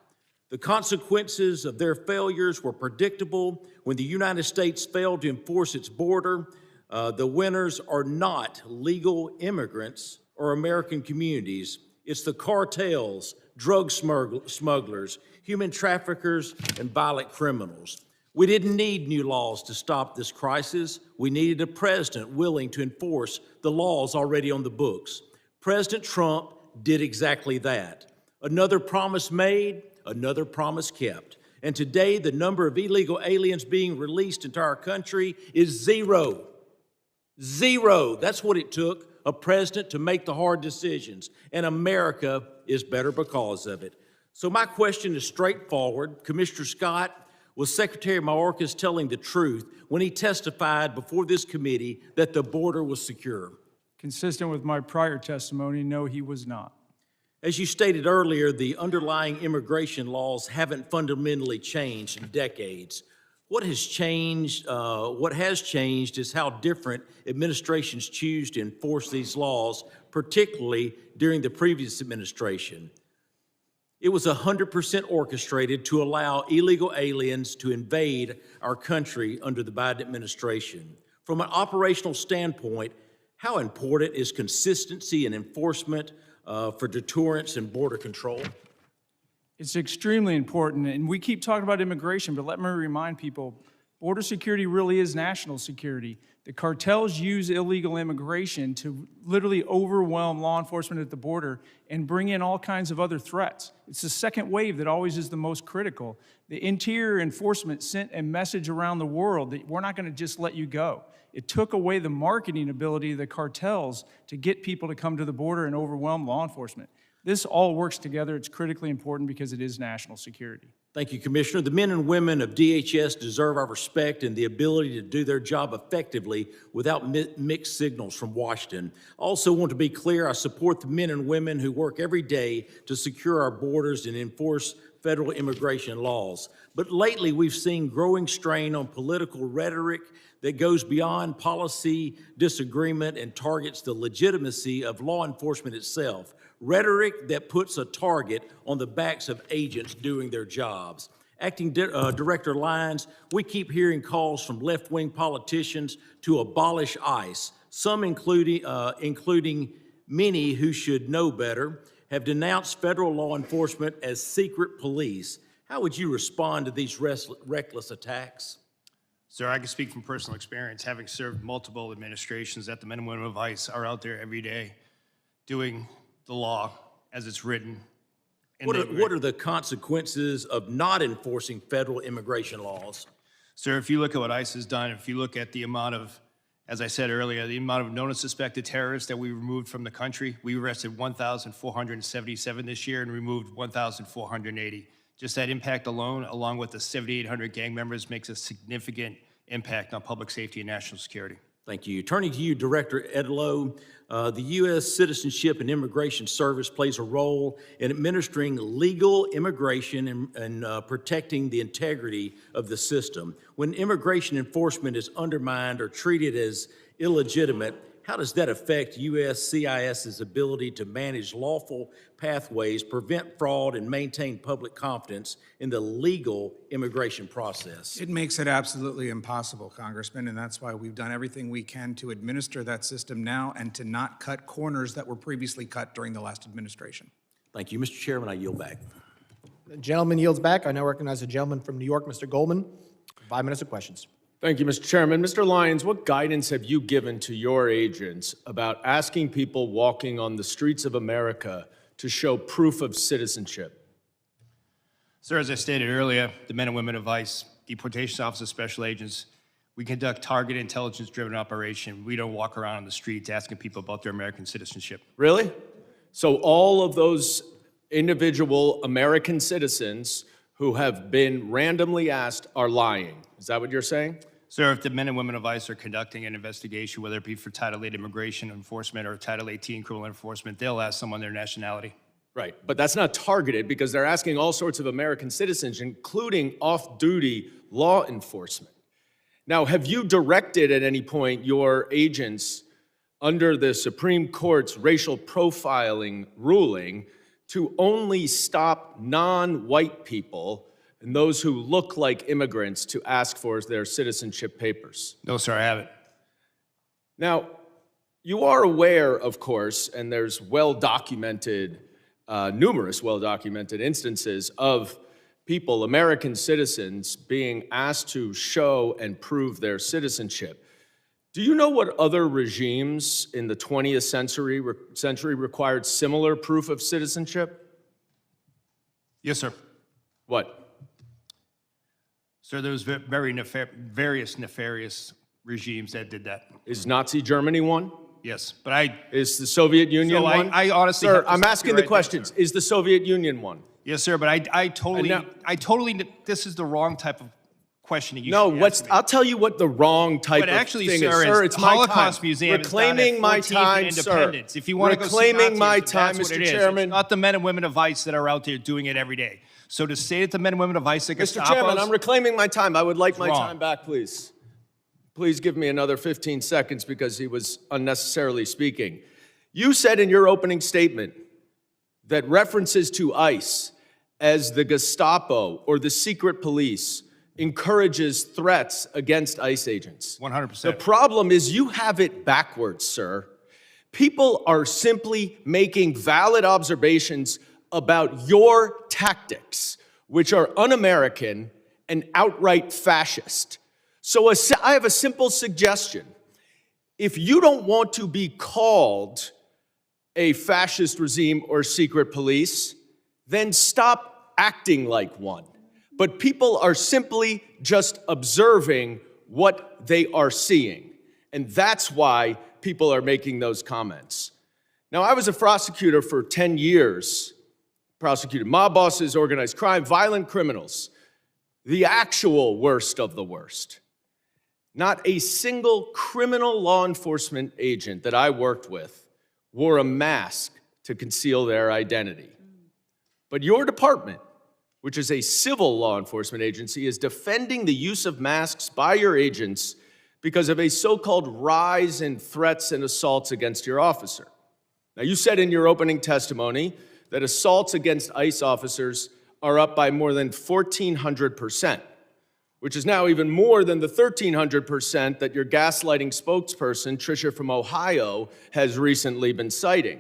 The consequences of their failures were predictable. When the United States failed to enforce its border, the winners are not legal immigrants or American communities. It's the cartels, drug smugglers, human traffickers, and violent criminals. We didn't need new laws to stop this crisis. We needed a president willing to enforce the laws already on the books. President Trump did exactly that. Another promise made, another promise kept. And today, the number of illegal aliens being released into our country is zero. Zero. That's what it took a president to make the hard decisions. And America is better because of it. So my question is straightforward. Commissioner Scott, was Secretary Mayorkas telling the truth when he testified before this committee that the border was secure? Consistent with my prior testimony, no, he was not. As you stated earlier, the underlying immigration laws haven't fundamentally changed in decades. What has changed is how different administrations choose to enforce these laws, particularly during the previous administration. It was 100% orchestrated to allow illegal aliens to invade our country under the Biden administration. From an operational standpoint, how important is consistency and enforcement for deterrence and border control? It's extremely important, and we keep talking about immigration, but let me remind people, border security really is national security. The cartels use illegal immigration to literally overwhelm law enforcement at the border and bring in all kinds of other threats. It's the second wave that always is the most critical. The Interior Enforcement sent a message around the world that we're not going to just let you go. It took away the marketing ability of the cartels to get people to come to the border and overwhelm law enforcement. This all works together. It's critically important because it is national security. Thank you, Commissioner. The men and women of DHS deserve our respect and the ability to do their job effectively without mixed signals from Washington. I also want to be clear, I support the men and women who work every day to secure our borders and enforce federal immigration laws. But lately, we've seen growing strain on political rhetoric that goes beyond policy disagreement and targets the legitimacy of law enforcement itself. Rhetoric that puts a target on the backs of agents doing their jobs. Acting Director Lyons, we keep hearing calls from left-wing politicians to abolish ICE. Some, including many who should know better, have denounced federal law enforcement as secret police. How would you respond to these reckless attacks? Sir, I can speak from personal experience, having served multiple administrations, that the men and women of ICE are out there every day doing the law as it's written. What are the consequences of not enforcing federal immigration laws? Sir, if you look at what ICE has done, if you look at the amount of, as I said earlier, the amount of known and suspected terrorists that we removed from the country, we arrested 1,477 this year and removed 1,480. Just that impact alone, along with the 7,800 gang members, makes a significant impact on public safety and national security. Thank you. Turning to you, Director Edlow, the U.S. Citizenship and Immigration Service plays a role in administering legal immigration and protecting the integrity of the system. When immigration enforcement is undermined or treated as illegitimate, how does that affect USCIS's ability to manage lawful pathways, prevent fraud, and maintain public confidence in the legal immigration process? It makes it absolutely impossible, Congressman, and that's why we've done everything we can to administer that system now and to not cut corners that were previously cut during the last administration. Thank you. Mr. Chairman, I yield back. The gentleman yields back. I now recognize the gentleman from New York, Mr. Goldman. 5 minutes of questions. Thank you, Mr. Chairman. Mr. Lyons, what guidance have you given to your agents about asking people walking on the streets of America to show proof of citizenship? Sir, as I stated earlier, the men and women of ICE, deportation officers, special agents, we conduct targeted intelligence-driven operation. We don't walk around on the streets asking people about their American citizenship. Really? So all of those individual American citizens who have been randomly asked are lying. Is that what you're saying? Sir, if the men and women of ICE are conducting an investigation, whether it be for Title 8 immigration enforcement or Title 18 criminal enforcement, they'll ask someone their nationality. Right, but that's not targeted because they're asking all sorts of American citizens, including off-duty law enforcement. Now, have you directed at any point your agents under the Supreme Court's racial profiling ruling to only stop non-white people and those who look like immigrants to ask for their citizenship papers? No, sir, I haven't. Now, you are aware, of course, and there's well-documented, numerous well-documented instances of people, American citizens, being asked to show and prove their citizenship. Do you know what other regimes in the 20th century required similar proof of citizenship? Yes, sir. What? Sir, there was various nefarious regimes that did that. Is Nazi Germany one? Yes, but Is the Soviet Union one? I honestly, Sir, I'm asking the questions. Is the Soviet Union one? Yes, sir, but I totally, this is the wrong type of questioning. I'll tell you what the wrong type but of actually, thing sir, is. Sir, it's my Holocaust time. Museum Reclaiming my time, sir. If you want to go see Reclaiming my Nazism, time, that's what Mr. it is. Chairman. It's not the men and women of ICE that are out there doing it every day. So to say that the men and women of ICE are Mr. Chairman, I'm reclaiming my time. I would like my wrong. time back, please. Please give me another 15 seconds because he was unnecessarily speaking. You said in your opening statement that references to ICE as the Gestapo or the secret police encourages threats against ICE agents. 100%. The problem is you have it backwards, sir. People are simply making valid observations about your tactics, which are un-American and outright fascist. So I have a simple suggestion. If you don't want to be called a fascist regime or secret police, then stop acting like one. But people are simply just observing what they are seeing. And that's why people are making those comments. Now, I was a prosecutor for 10 years, prosecuted mob bosses, organized crime, violent criminals, the actual worst of the worst. Not a single criminal law enforcement agent that I worked with wore a mask to conceal their identity. But your department, which is a civil law enforcement agency, is defending the use of masks by your agents because of a so-called rise in threats and assaults against your officer. Now, you said in your opening testimony that assaults against ICE officers are up by more than 1,400%, which is now even more than the 1,300% that your gaslighting spokesperson, Tricia from Ohio, has recently been citing.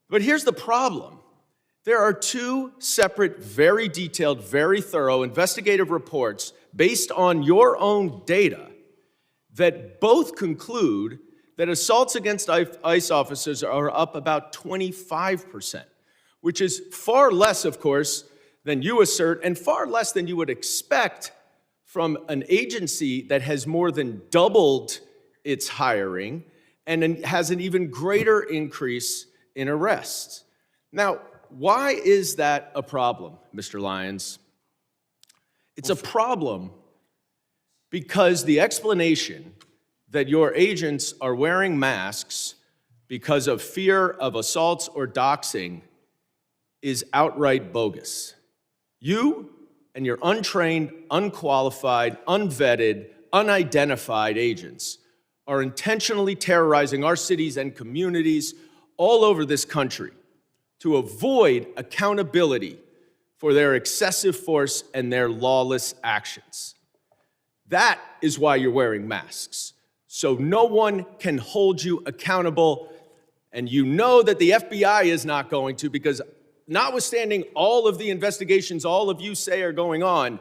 But here's the problem. There are two separate, very detailed, very thorough investigative reports based on your own data that both conclude that assaults against ICE officers are up about 25%, which is far less, of course, than you assert and far less than you would expect from an agency that has more than doubled its hiring and has an even greater increase in arrests. Now, why is that a problem, Mr. Lyons? It's a problem because the explanation that your agents are wearing masks because of fear of assaults or doxing is outright bogus. You and your untrained, unqualified, unvetted, unidentified agents are intentionally terrorizing our cities and communities all over this country to avoid accountability for their excessive force and their lawless actions. That is why you're wearing masks, so no one can hold you accountable, and you know that the FBI is not going to, because notwithstanding all of the investigations all of you say are going on,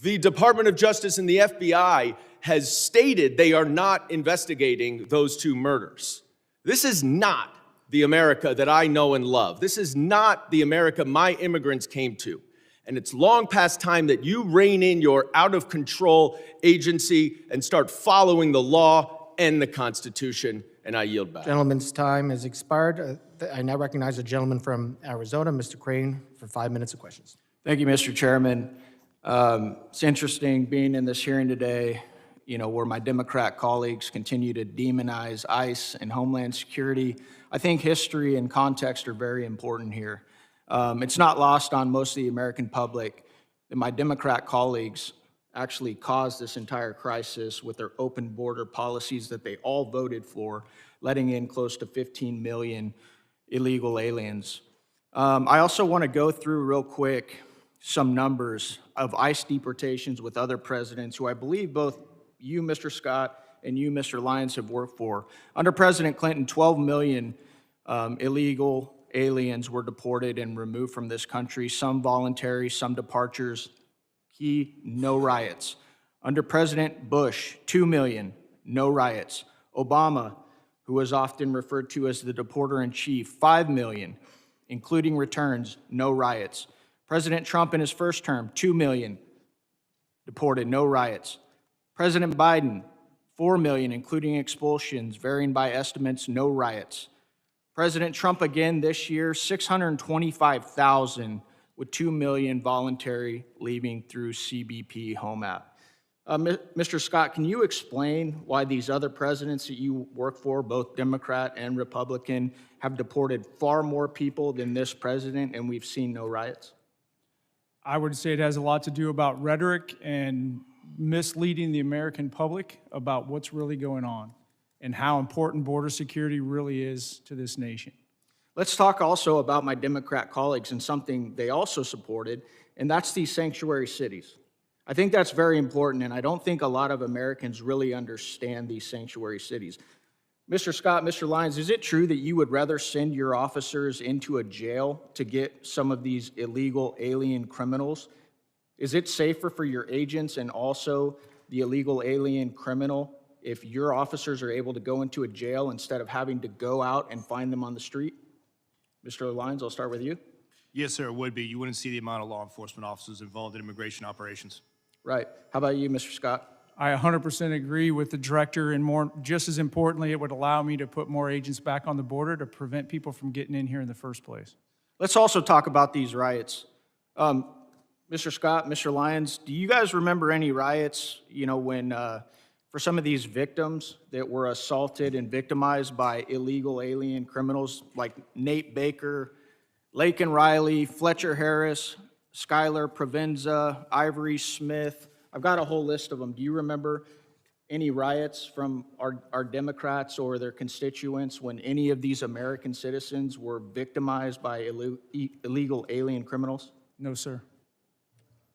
the Department of Justice and the FBI has stated they are not investigating those two murders. This is not the America that I know and love. This is not the America my immigrants came to. And it's long past time that you rein in your out-of-control agency and start following the law and the Constitution, and I yield back. Gentleman's time has expired. I now recognize the gentleman from Arizona, Mr. Crane, for 5 minutes of questions. Thank you, Mr. Chairman. It's interesting being in this hearing today, where my Democrat colleagues continue to demonize ICE and Homeland Security. I think history and context are very important here. It's not lost on most of the American public that my Democrat colleagues actually caused this entire crisis with their open border policies that they all voted for, letting in close to 15 million illegal aliens. I also want to go through real quick some numbers of ICE deportations with other presidents who I believe both you, Mr. Scott, and you, Mr. Lyons, have worked for. Under President Clinton, 12 million illegal aliens were deported and removed from this country, some voluntary, some departures. Key, no riots. Under President Bush, 2 million, no riots. Obama, who was often referred to as the deporter-in-chief, 5 million, including returns, no riots. President Trump in his first term, 2 million deported, no riots. President Biden, 4 million, including expulsions, varying by estimates, no riots. President Trump again this year, 625,000 with 2 million voluntary leaving through CBP Home App. Mr. Scott, can you explain why these other presidents that you work for, both Democrat and Republican, have deported far more people than this president and we've seen no riots? I would say it has a lot to do about rhetoric and misleading the American public about what's really going on and how important border security really is to this nation. Let's talk also about my Democrat colleagues and something they also supported, and that's these sanctuary cities. I think that's very important, and I don't think a lot of Americans really understand these sanctuary cities. Mr. Scott, Mr. Lyons, is it true that you would rather send your officers into a jail to get some of these illegal alien criminals? Is it safer for your agents and also the illegal alien criminal if your officers are able to go into a jail instead of having to go out and find them on the street? Mr. Lyons, I'll start with you. Yes, sir, it would be. You wouldn't see the amount of law enforcement officers involved in immigration operations. Right. How about you, Mr. Scott? I 100% agree with the director, and just as importantly, it would allow me to put more agents back on the border to prevent people from getting in here in the first place. Let's also talk about these riots. Mr. Scott, Mr. Lyons, do you guys remember any riots, when for some of these victims that were assaulted and victimized by illegal alien criminals like Nate Baker, Laken Riley, Fletcher Harris, Skylar Provenza, Ivory Smith? I've got a whole list of them. Do you remember any riots from our Democrats or their constituents when any of these American citizens were victimized by illegal alien criminals? No, sir.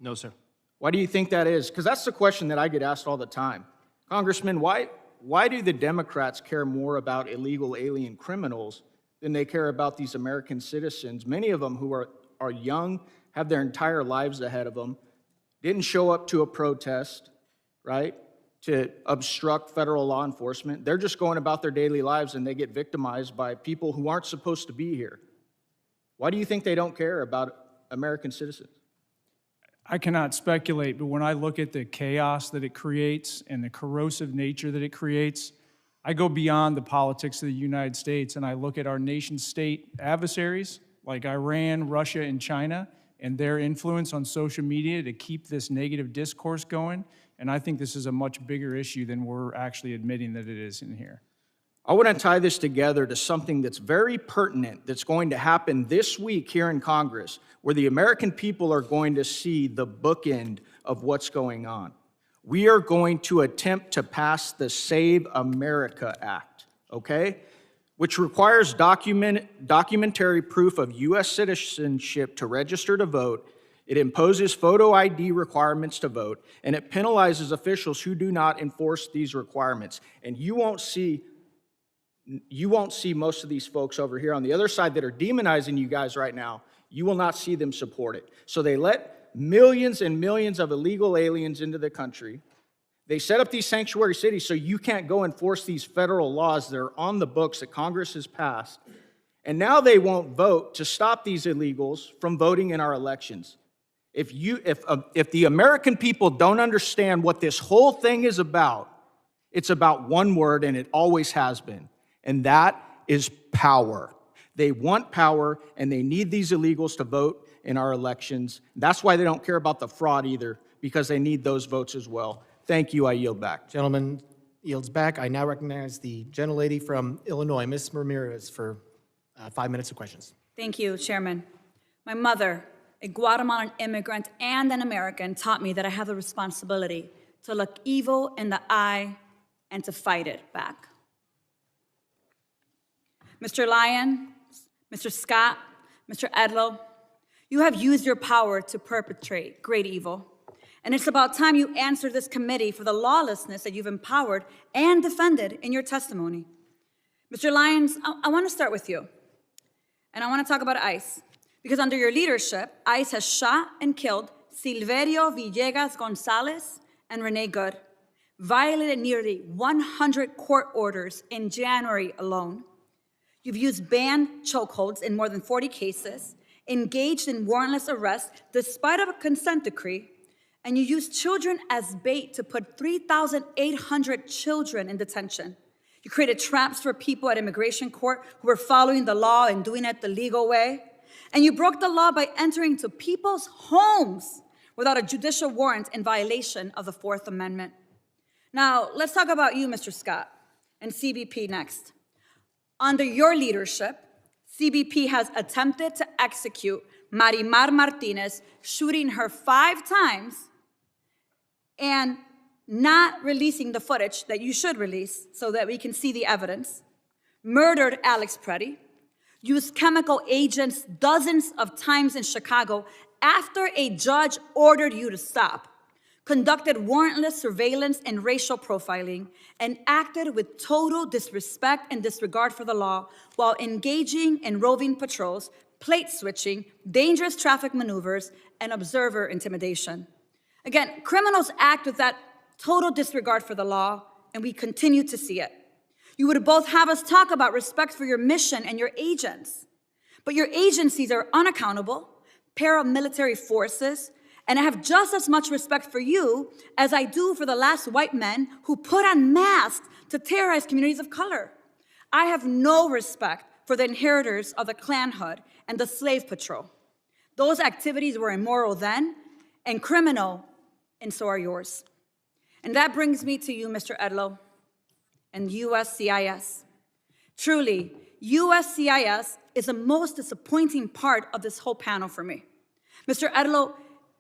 No, sir. Why do you think that is? Because that's the question that I get asked all the time. Congressman, why do the Democrats care more about illegal alien criminals than they care about these American citizens, many of them who are young, have their entire lives ahead of them, didn't show up to a protest, right, to obstruct federal law enforcement. They're just going about their daily lives and they get victimized by people who aren't supposed to be here. Why do you think they don't care about American citizens? I cannot speculate, but when I look at the chaos that it creates and the corrosive nature that it creates, I go beyond the politics of the United States and I look at our nation-state adversaries like Iran, Russia, and China, and their influence on social media to keep this negative discourse going. And I think this is a much bigger issue than we're actually admitting that it is in here. I want to tie this together to something that's very pertinent that's going to happen this week here in Congress, where the American people are going to see the bookend of what's going on. We are going to attempt to pass the Save America Act, okay? Which requires documentary proof of U.S. citizenship to register to vote. It imposes photo ID requirements to vote, and it penalizes officials who do not enforce these requirements. And you won't see most of these folks over here on the other side that are demonizing you guys right now. You will not see them support it. So they let millions and millions of illegal aliens into the country. They set up these sanctuary cities so you can't go enforce these federal laws that are on the books that Congress has passed. And now they won't vote to stop these illegals from voting in our elections. If the American people don't understand what this whole thing is about, it's about one word, and it always has been, and that is power. They want power, and they need these illegals to vote in our elections. That's why they don't care about the fraud either, because they need those votes as well. Thank you. I yield back. Gentleman yields back. I now recognize the gentlelady from Illinois, Ms. Ramirez, for 5 minutes of questions. Thank you, Chairman. My mother, a Guatemalan immigrant and an American, taught me that I have the responsibility to look evil in the eye and to fight it back. Mr. Lyons, Mr. Scott, Mr. Edlow, you have used your power to perpetrate great evil. And it's about time you answer this committee for the lawlessness that you've empowered and defended in your testimony. Mr. Lyons, I want to start with you. And I want to talk about ICE. Because under your leadership, ICE has shot and killed Silverio Villegas Gonzalez and Renee Good, violated nearly 100 court orders in January alone. You've used banned chokeholds in more than 40 cases, engaged in warrantless arrests despite of a consent decree, and you used children as bait to put 3,800 children in detention. You created traps for people at immigration court who were following the law and doing it the legal way. And you broke the law by entering into people's homes without a judicial warrant in violation of the Fourth Amendment. Now, let's talk about you, Mr. Scott, and CBP next. Under your leadership, CBP has attempted to execute Marimar Martinez, shooting her 5 times and not releasing the footage that you should release so that we can see the evidence, murdered Alex Preddy, used chemical agents dozens of times in Chicago after a judge ordered you to stop, conducted warrantless surveillance and racial profiling, and acted with total disrespect and disregard for the law while engaging in roving patrols, plate switching, dangerous traffic maneuvers, and observer intimidation. Again, criminals act with that total disregard for the law, and we continue to see it. You would both have us talk about respect for your mission and your agents, but your agencies are unaccountable, paramilitary forces, and I have just as much respect for you as I do for the last white men who put on masks to terrorize communities of color. I have no respect for the inheritors of the Klan Hood and the Slave Patrol. Those activities were immoral then and criminal, and so are yours. And that brings me to you, Mr. Edlow, and USCIS. Truly, USCIS is the most disappointing part of this whole panel for me. Mr. Edlow,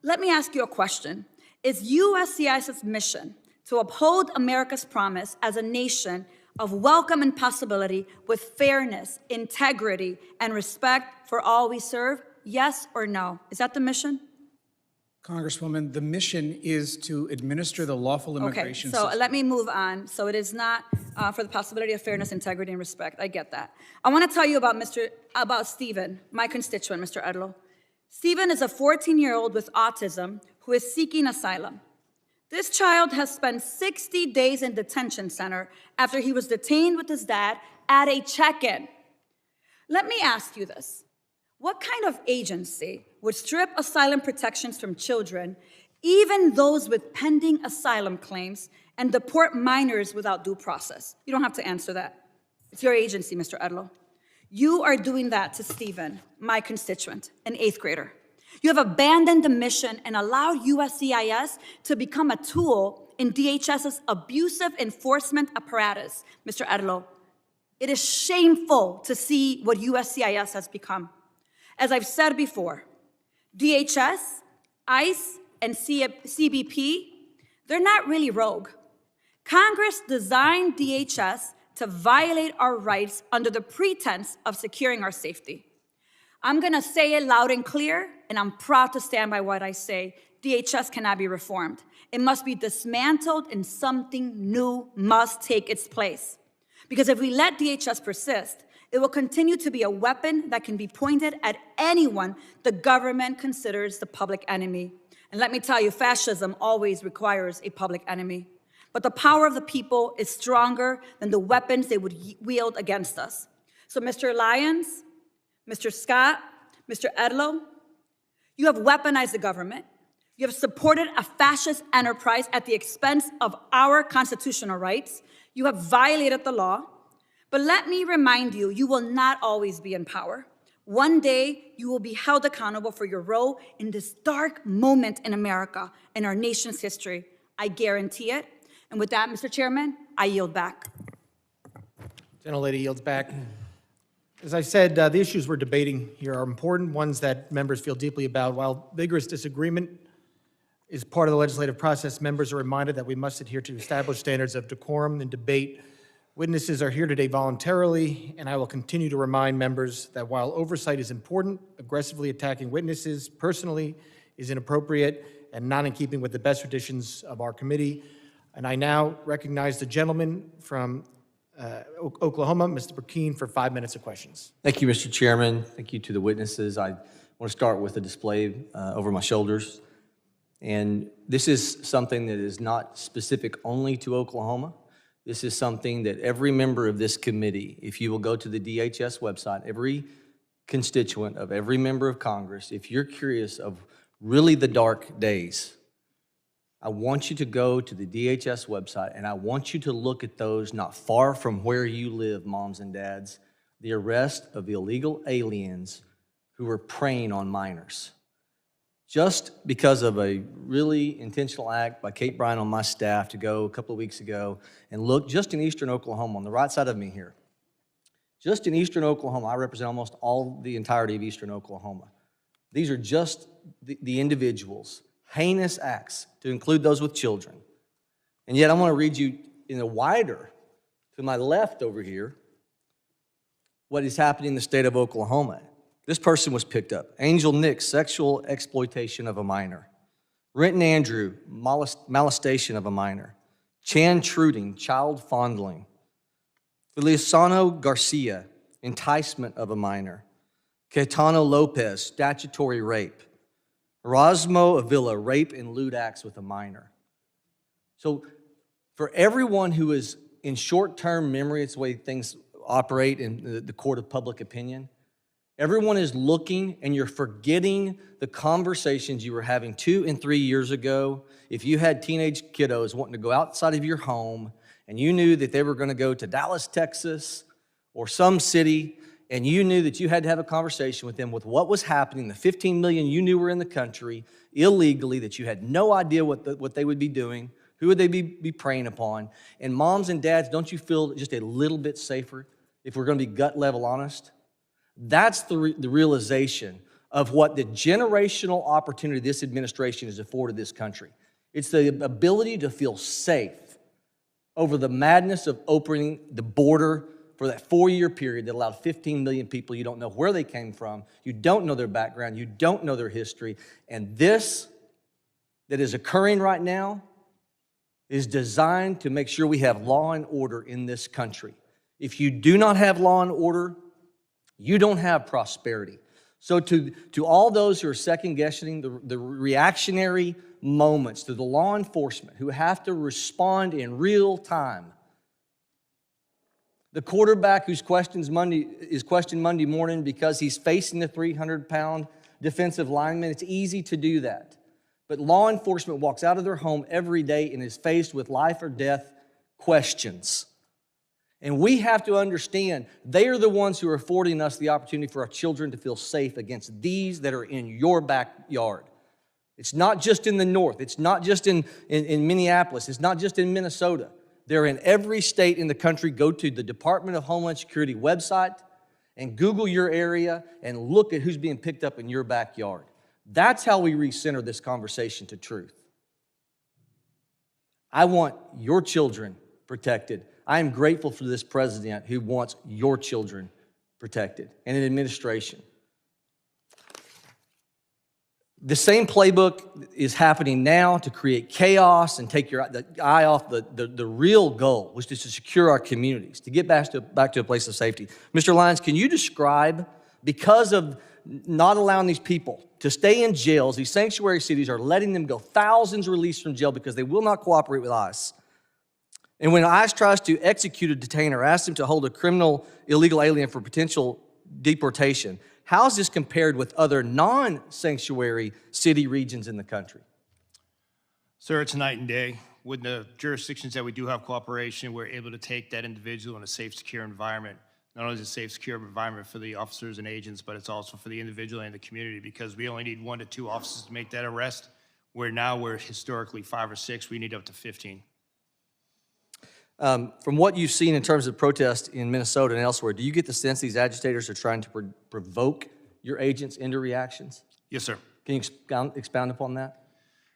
let me ask you a question. Is USCIS's mission to uphold America's promise as a nation of welcome and possibility with fairness, integrity, and respect for all we serve? Yes or no? Is that the mission? Congresswoman, the mission is to administer the lawful immigration system. Okay, so let me move on. So it is not for the possibility of fairness, integrity, and respect. I get that. I want to tell you about Stephen, my constituent, Mr. Edlow. Stephen is a 14-year-old with autism who is seeking asylum. This child has spent 60 days in detention center after he was detained with his dad at a check-in. Let me ask you this. What kind of agency would strip asylum protections from children, even those with pending asylum claims, and deport minors without due process? You don't have to answer that. It's your agency, Mr. Edlow. You are doing that to Stephen, my constituent, an 8th grader. You have abandoned the mission and allowed USCIS to become a tool in DHS's abusive enforcement apparatus, Mr. Edlow. It is shameful to see what USCIS has become. As I've said before, DHS, ICE, and CBP, they're not really rogue. Congress designed DHS to violate our rights under the pretense of securing our safety. I'm gonna say it loud and clear, and I'm proud to stand by what I say. DHS cannot be reformed. It must be dismantled and something new must take its place. Because if we let DHS persist, it will continue to be a weapon that can be pointed at anyone the government considers the public enemy. And let me tell you, fascism always requires a public enemy. But the power of the people is stronger than the weapons they would wield against us. So Mr. Lyons, Mr. Scott, Mr. Edlow, you have weaponized the government. You have supported a fascist enterprise at the expense of our constitutional rights. You have violated the law. But let me remind you, you will not always be in power. One day, you will be held accountable for your role in this dark moment in America and our nation's history. I guarantee it. And with that, Mr. Chairman, I yield back. Gentlelady yields back. As I said, the issues we're debating here are important, ones that members feel deeply about. While vigorous disagreement is part of the legislative process, members are reminded that we must adhere to established standards of decorum and debate. Witnesses are here today voluntarily, and I will continue to remind members that while oversight is important, aggressively attacking witnesses personally is inappropriate and not in keeping with the best traditions of our committee. And I now recognize the gentleman from Oklahoma, Mr. Burkeen, for 5 minutes of questions. Thank you, Mr. Chairman. Thank you to the witnesses. I want to start with a display over my shoulders. And this is something that is not specific only to Oklahoma. This is something that every member of this committee, if you will go to the DHS website, every constituent of every member of Congress, if you're curious of really the dark days, I want you to go to the DHS website and I want you to look at those not far from where you live, moms and dads, the arrest of illegal aliens who were preying on minors. Just because of a really intentional act by Kate Bryan on my staff to go a couple of weeks ago and look just in eastern Oklahoma, on the right side of me here, just in eastern Oklahoma, I represent almost all the entirety of eastern Oklahoma. These are just the individuals, heinous acts, to include those with children. And yet I want to read you in a wider, to my left over here, what is happening in the state of Oklahoma. This person was picked up. Angel Nick, sexual exploitation of a minor. Renton Andrew, molestation of a minor. Chan Truding, child fondling. Feliciano Garcia, enticement of a minor. Caetano Lopez, statutory rape. Erasmo Avila, rape and lewd acts with a minor. So for everyone who is in short-term memory, it's the way things operate in the court of public opinion, everyone is looking and you're forgetting the conversations you were having 2 and 3 years ago. If you had teenage kiddos wanting to go outside of your home and you knew that they were going to go to Dallas, Texas, or some city, and you knew that you had to have a conversation with them with what was happening, the 15 million you knew were in the country illegally, that you had no idea what they would be doing, who would they be preying upon. And moms and dads, don't you feel just a little bit safer if we're going to be gut level honest? That's the realization of what the generational opportunity this administration has afforded this country. It's the ability to feel safe over the madness of opening the border for that 4-year period that allowed 15 million people. You don't know where they came from. You don't know their background. You don't know their history. And this that is occurring right now is designed to make sure we have law and order in this country. If you do not have law and order, you don't have prosperity. So to all those who are second-guessing the reactionary moments, to the law enforcement who have to respond in real time, the quarterback who's questioned Monday morning because he's facing the 300-pound defensive lineman, it's easy to do that. But law enforcement walks out of their home every day and is faced with life or death questions. And we have to understand they are the ones who are affording us the opportunity for our children to feel safe against these that are in your backyard. It's not just in the north. It's not just in Minneapolis. It's not just in Minnesota. They're in every state in the country. Go to the Department of Homeland Security website and Google your area and look at who's being picked up in your backyard. That's how we recenter this conversation to truth. I want your children protected. I am grateful for this president who wants your children protected and an administration. The same playbook is happening now to create chaos and take your eye off the real goal, which is to secure our communities, to get back to a place of safety. Mr. Lyons, can you describe, because of not allowing these people to stay in jails, these sanctuary cities are letting them go, thousands released from jail because they will not cooperate with ICE. And when ICE tries to execute a detainer, ask him to hold a criminal illegal alien for potential deportation, how is this compared with other non-sanctuary city regions in the country? Sir, it's night and day. With the jurisdictions that we do have cooperation, we're able to take that individual in a safe, secure environment. Not only is it a safe, secure environment for the officers and agents, but it's also for the individual and the community, because we only need 1 to 2 officers to make that arrest, where now we're historically 5 or 6. We need up to 15. From what you've seen in terms of protests in Minnesota and elsewhere, do you get the sense these agitators are trying to provoke your agents into reactions? Yes, sir. Can you expound upon that?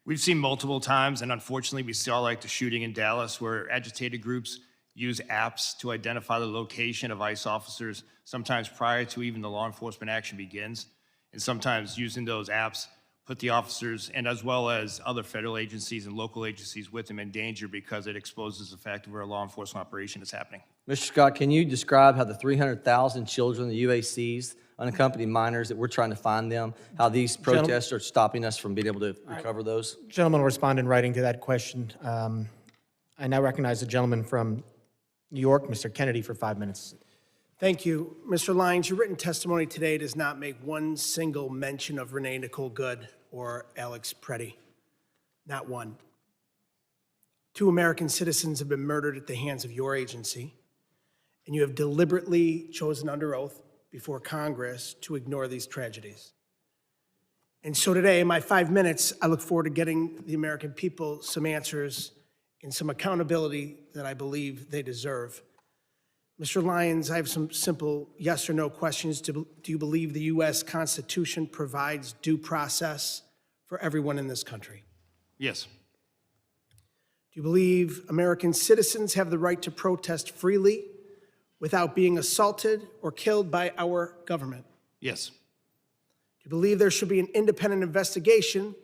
We've seen multiple times, and unfortunately, we saw like the shooting in Dallas, where agitated groups use apps to identify the location of ICE officers, sometimes prior to even the law enforcement action begins, and sometimes using those apps put the officers and as well as other federal agencies and local agencies with them in danger because it exposes the fact of where a law enforcement operation is happening. Mr. Scott, can you describe how the 300,000 children, the UACs, unaccompanied minors, that we're trying to find them, how these protests are stopping us from being able to recover those? Gentleman will respond in writing to that question. I now recognize the gentleman from New York, Mr. Kennedy, for 5 minutes. Thank you. Mr. Lyons, your written testimony today does not make one single mention of Renee Nicole Good or Alex Preddy. Not one. 2 American citizens have been murdered at the hands of your agency, and you have deliberately chosen under oath before Congress to ignore these tragedies. And so today, in my 5 minutes, I look forward to getting the American people some answers and some accountability that I believe they deserve. Mr. Lyons, I have some simple yes or no questions. Do you believe the U.S. Constitution provides due process for everyone in this country? Yes. Do you believe American citizens have the right to protest freely without being assaulted or killed by our government? Yes. Do you believe there should be an independent investigation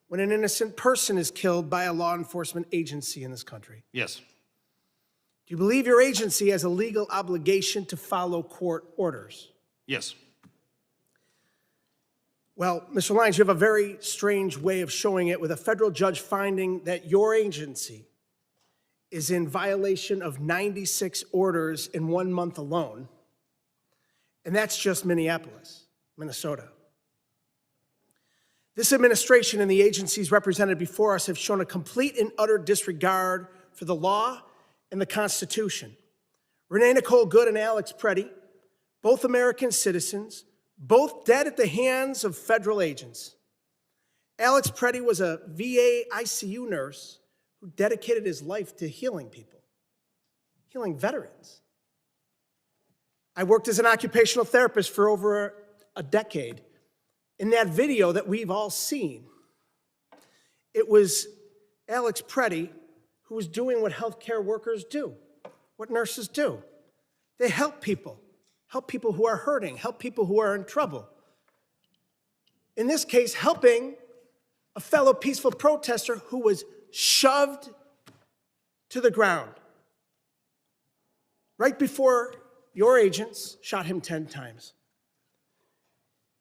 when an innocent person is killed by a law enforcement agency in this country? Yes. Do you believe your agency has a legal obligation to follow court orders? Yes. Well, Mr. Lyons, you have a very strange way of showing it, with a federal judge finding that your agency is in violation of 96 orders in 1 month alone. And that's just Minneapolis, Minnesota. This administration and the agencies represented before us have shown a complete and utter disregard for the law and the Constitution. Renee Nicole Good and Alex Preddy, both American citizens, both dead at the hands of federal agents. Alex Preddy was a VA ICU nurse who dedicated his life to healing people, healing veterans. I worked as an occupational therapist for over a decade. In that video that we've all seen, it was Alex Preddy who was doing what healthcare workers do, what nurses do. They help people who are hurting, help people who are in trouble. In this case, helping a fellow peaceful protester who was shoved to the ground right before your agents shot him 10 times.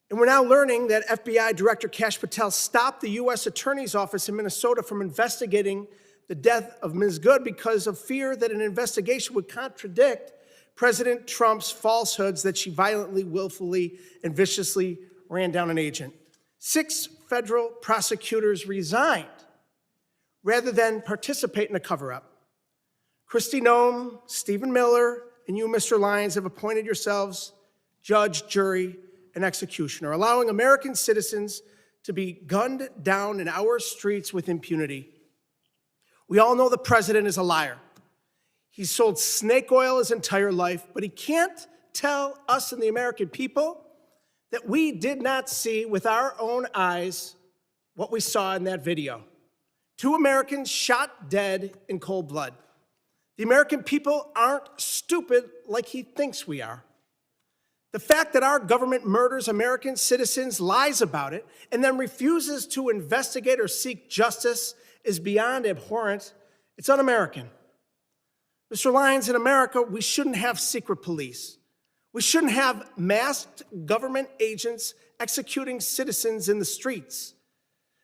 And we're now learning that FBI Director Kash Patel stopped the U.S. Attorney's Office in Minnesota from investigating the death of Ms. Good because of fear that an investigation would contradict President Trump's falsehoods that she violently, willfully, and viciously ran down an agent. 6 federal prosecutors resigned rather than participate in a cover-up. Kristi Noem, Stephen Miller, and you, Mr. Lyons, have appointed yourselves judge, jury, and executioner, allowing American citizens to be gunned down in our streets with impunity. We all know the president is a liar. He's sold snake oil his entire life, but he can't tell us and the American people that we did not see with our own eyes what we saw in that video. 2 Americans shot dead in cold blood. The American people aren't stupid like he thinks we are. The fact that our government murders American citizens, lies about it, and then refuses to investigate or seek justice is beyond abhorrent. It's un-American. Mr. Lyons, in America, we shouldn't have secret police. We shouldn't have masked government agents executing citizens in the streets.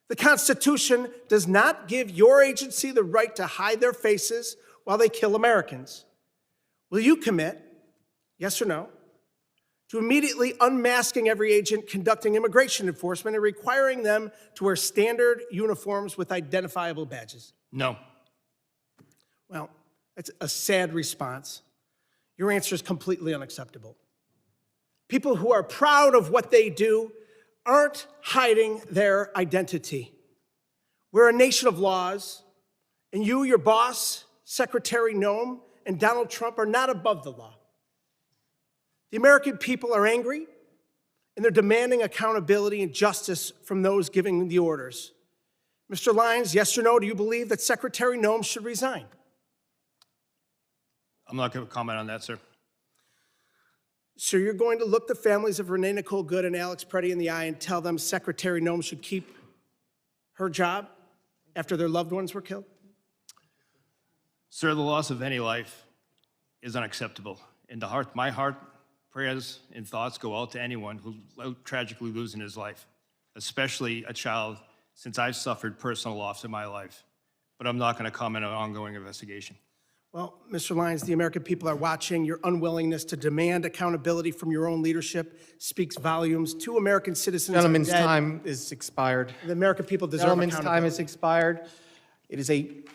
The Constitution does not give your agency the right to hide their faces while they kill Americans. Will you commit, yes or no, to immediately unmasking every agent conducting immigration enforcement and requiring them to wear standard uniforms with identifiable badges? No. Well, that's a sad response. Your answer is completely unacceptable. People who are proud of what they do aren't hiding their identity. We're a nation of laws, and you, your boss, Secretary Noem, and Donald Trump are not above the law. The American people are angry, and they're demanding accountability and justice from those giving the orders. Mr. Lyons, yes or no, do you believe that Secretary Noem should resign? I'm not going to comment on that, sir. So you're going to look the families of Renee Nicole Good and Alex Preddy in the eye and tell them Secretary Noem should keep her job after their loved ones were killed? Sir, the loss of any life is unacceptable. In the heart, my heart, prayers and thoughts go out to anyone who tragically losing his life, especially a child, since I've suffered personal loss in my life. But I'm not going to comment on an ongoing investigation. Well, Mr. Lyons, the American people are watching. Your unwillingness to demand accountability from your own leadership speaks volumes. 2 American citizens Gentleman's are dead. time is expired. The American people deserve Gentleman's accountability. time is expired.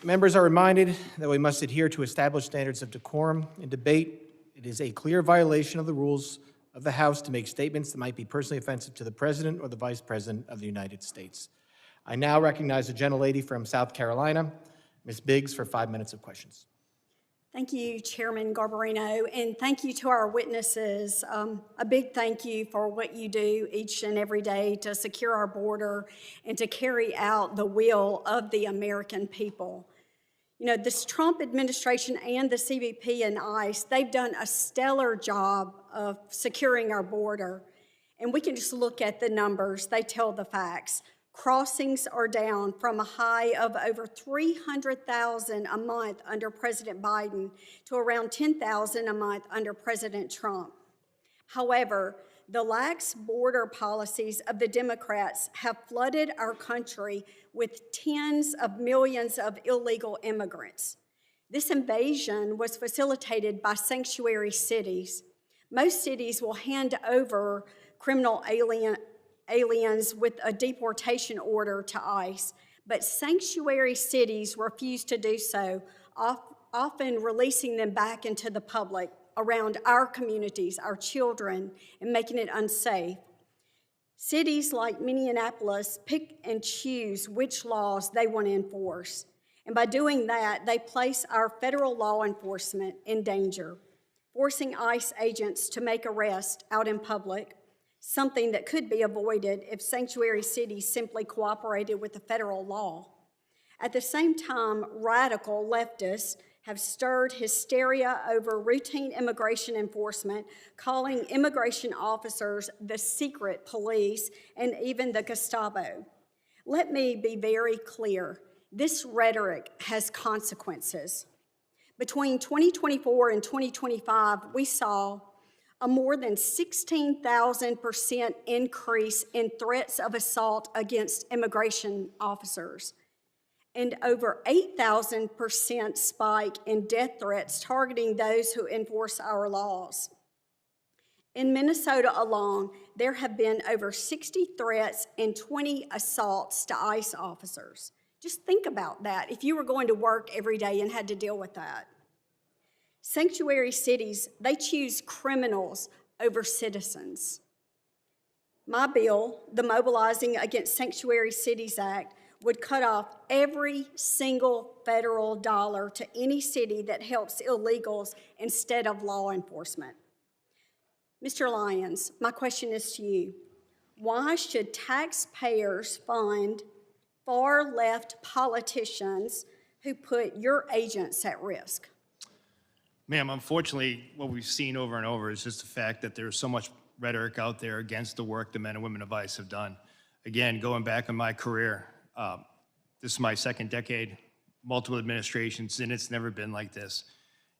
Members are reminded that we must adhere to established standards of decorum in debate. It is a clear violation of the rules of the House to make statements that might be personally offensive to the President or the Vice President of the United States. I now recognize the gentlelady from South Carolina, Ms. Biggs, for 5 minutes of questions. Thank you, Chairman Garbarino, and thank you to our witnesses. A big thank you for what you do each and every day to secure our border and to carry out the will of the American people. You know, this Trump administration and the CBP and ICE, they've done a stellar job of securing our border. And we can just look at the numbers. They tell the facts. Crossings are down from a high of over 300,000 a month under President Biden to around 10,000 a month under President Trump. However, the lax border policies of the Democrats have flooded our country with tens of millions of illegal immigrants. This invasion was facilitated by sanctuary cities. Most cities will hand over criminal aliens with a deportation order to ICE, but sanctuary cities refuse to do so, often releasing them back into the public around our communities, our children, and making it unsafe. Cities like Minneapolis pick and choose which laws they want to enforce, and by doing that, they place our federal law enforcement in danger, forcing ICE agents to make arrests out in public, something that could be avoided if sanctuary cities simply cooperated with the federal law. At the same time, radical leftists have stirred hysteria over routine immigration enforcement, calling immigration officers the secret police and even the Gestapo. Let me be very clear. This rhetoric has consequences. Between 2024 and 2025, we saw a more than 16,000% increase in threats of assault against immigration officers, and over 8,000% spike in death threats targeting those who enforce our laws. In Minnesota alone, there have been over 60 threats and 20 assaults to ICE officers. Just think about that if you were going to work every day and had to deal with that. Sanctuary cities, they choose criminals over citizens. My bill, the Mobilizing Against Sanctuary Cities Act, would cut off every single federal dollar to any city that helps illegals instead of law enforcement. Mr. Lyons, my question is to you. Why should taxpayers fund far-left politicians who put your agents at risk? Ma'am, unfortunately, what we've seen over and over is just the fact that there's so much rhetoric out there against the work the men and women of ICE have done. Again, going back in my career, this is my second decade, multiple administrations, and it's never been like this.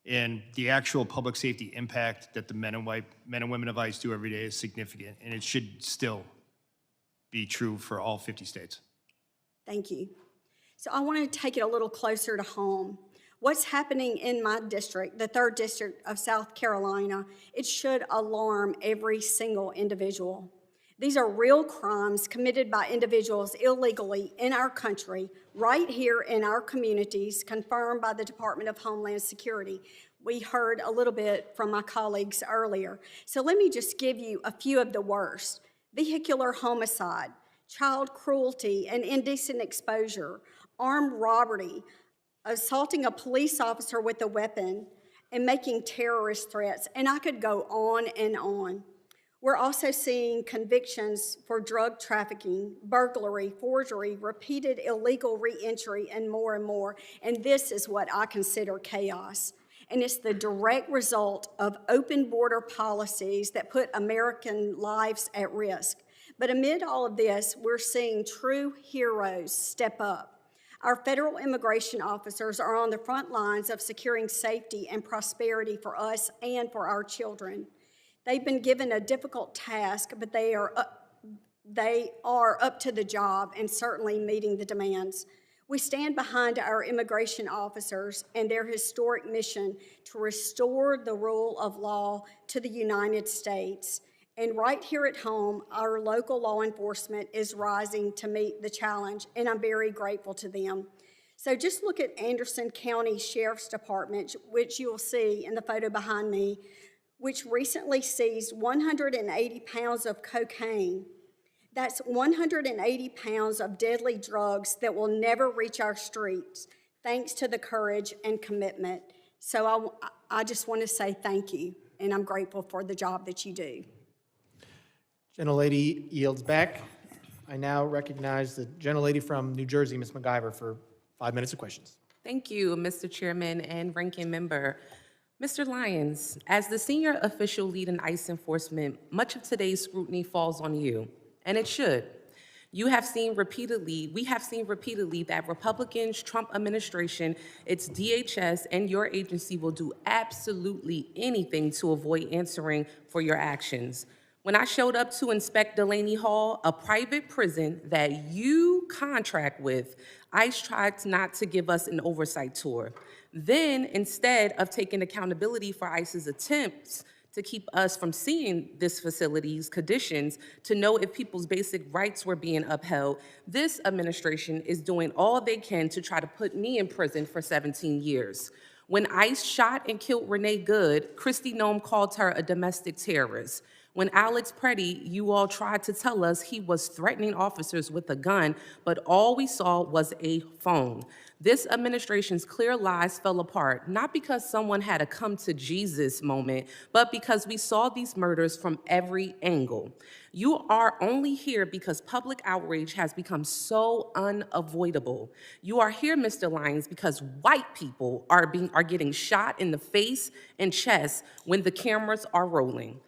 And the actual public safety impact that the men and women of ICE do every day is significant, and it should still be true for all 50 states. Thank you. So I want to take it a little closer to home. What's happening in my district, the 3rd District of South Carolina, it should alarm every single individual. These are real crimes committed by individuals illegally in our country, right here in our communities, confirmed by the Department of Homeland Security. We heard a little bit from my colleagues earlier. So let me just give you a few of the worst. Vehicular homicide, child cruelty and indecent exposure, armed robbery, assaulting a police officer with a weapon, and making terrorist threats. And I could go on and on. We're also seeing convictions for drug trafficking, burglary, forgery, repeated illegal re-entry, and more. And this is what I consider chaos. And it's the direct result of open border policies that put American lives at risk. But amid all of this, we're seeing true heroes step up. Our federal immigration officers are on the front lines of securing safety and prosperity for us and for our children. They've been given a difficult task, but they are up to the job and certainly meeting the demands. We stand behind our immigration officers and their historic mission to restore the rule of law to the United States. And right here at home, our local law enforcement is rising to meet the challenge, and I'm very grateful to them. So just look at Anderson County Sheriff's Department, which you'll see in the photo behind me, which recently seized 180 pounds of cocaine. That's 180 pounds of deadly drugs that will never reach our streets, thanks to the courage and commitment. So I just want to say thank you, and I'm grateful for the job that you do. Gentlelady yields back. I now recognize the gentlelady from New Jersey, Ms. McIver, for 5 minutes of questions. Thank you, Mr. Chairman and Ranking Member. Mr. Lyons, as the senior official lead in ICE enforcement, much of today's scrutiny falls on you, and it should. We have seen repeatedly that Republicans, Trump administration, its DHS, and your agency will do absolutely anything to avoid answering for your actions. When I showed up to inspect Delaney Hall, a private prison that you contract with, ICE tried not to give us an oversight tour. Then, instead of taking accountability for ICE's attempts to keep us from seeing this facility's conditions to know if people's basic rights were being upheld, this administration is doing all they can to try to put me in prison for 17 years. When ICE shot and killed Renee Good, Kristi Noem called her a domestic terrorist. When Alex Preddy, you all tried to tell us he was threatening officers with a gun, but all we saw was a phone. This administration's clear lies fell apart, not because someone had a come to Jesus moment, but because we saw these murders from every angle. You are only here because public outrage has become so unavoidable. You are here, Mr. Lyons, because white people are getting shot in the face and chest when the cameras are rolling.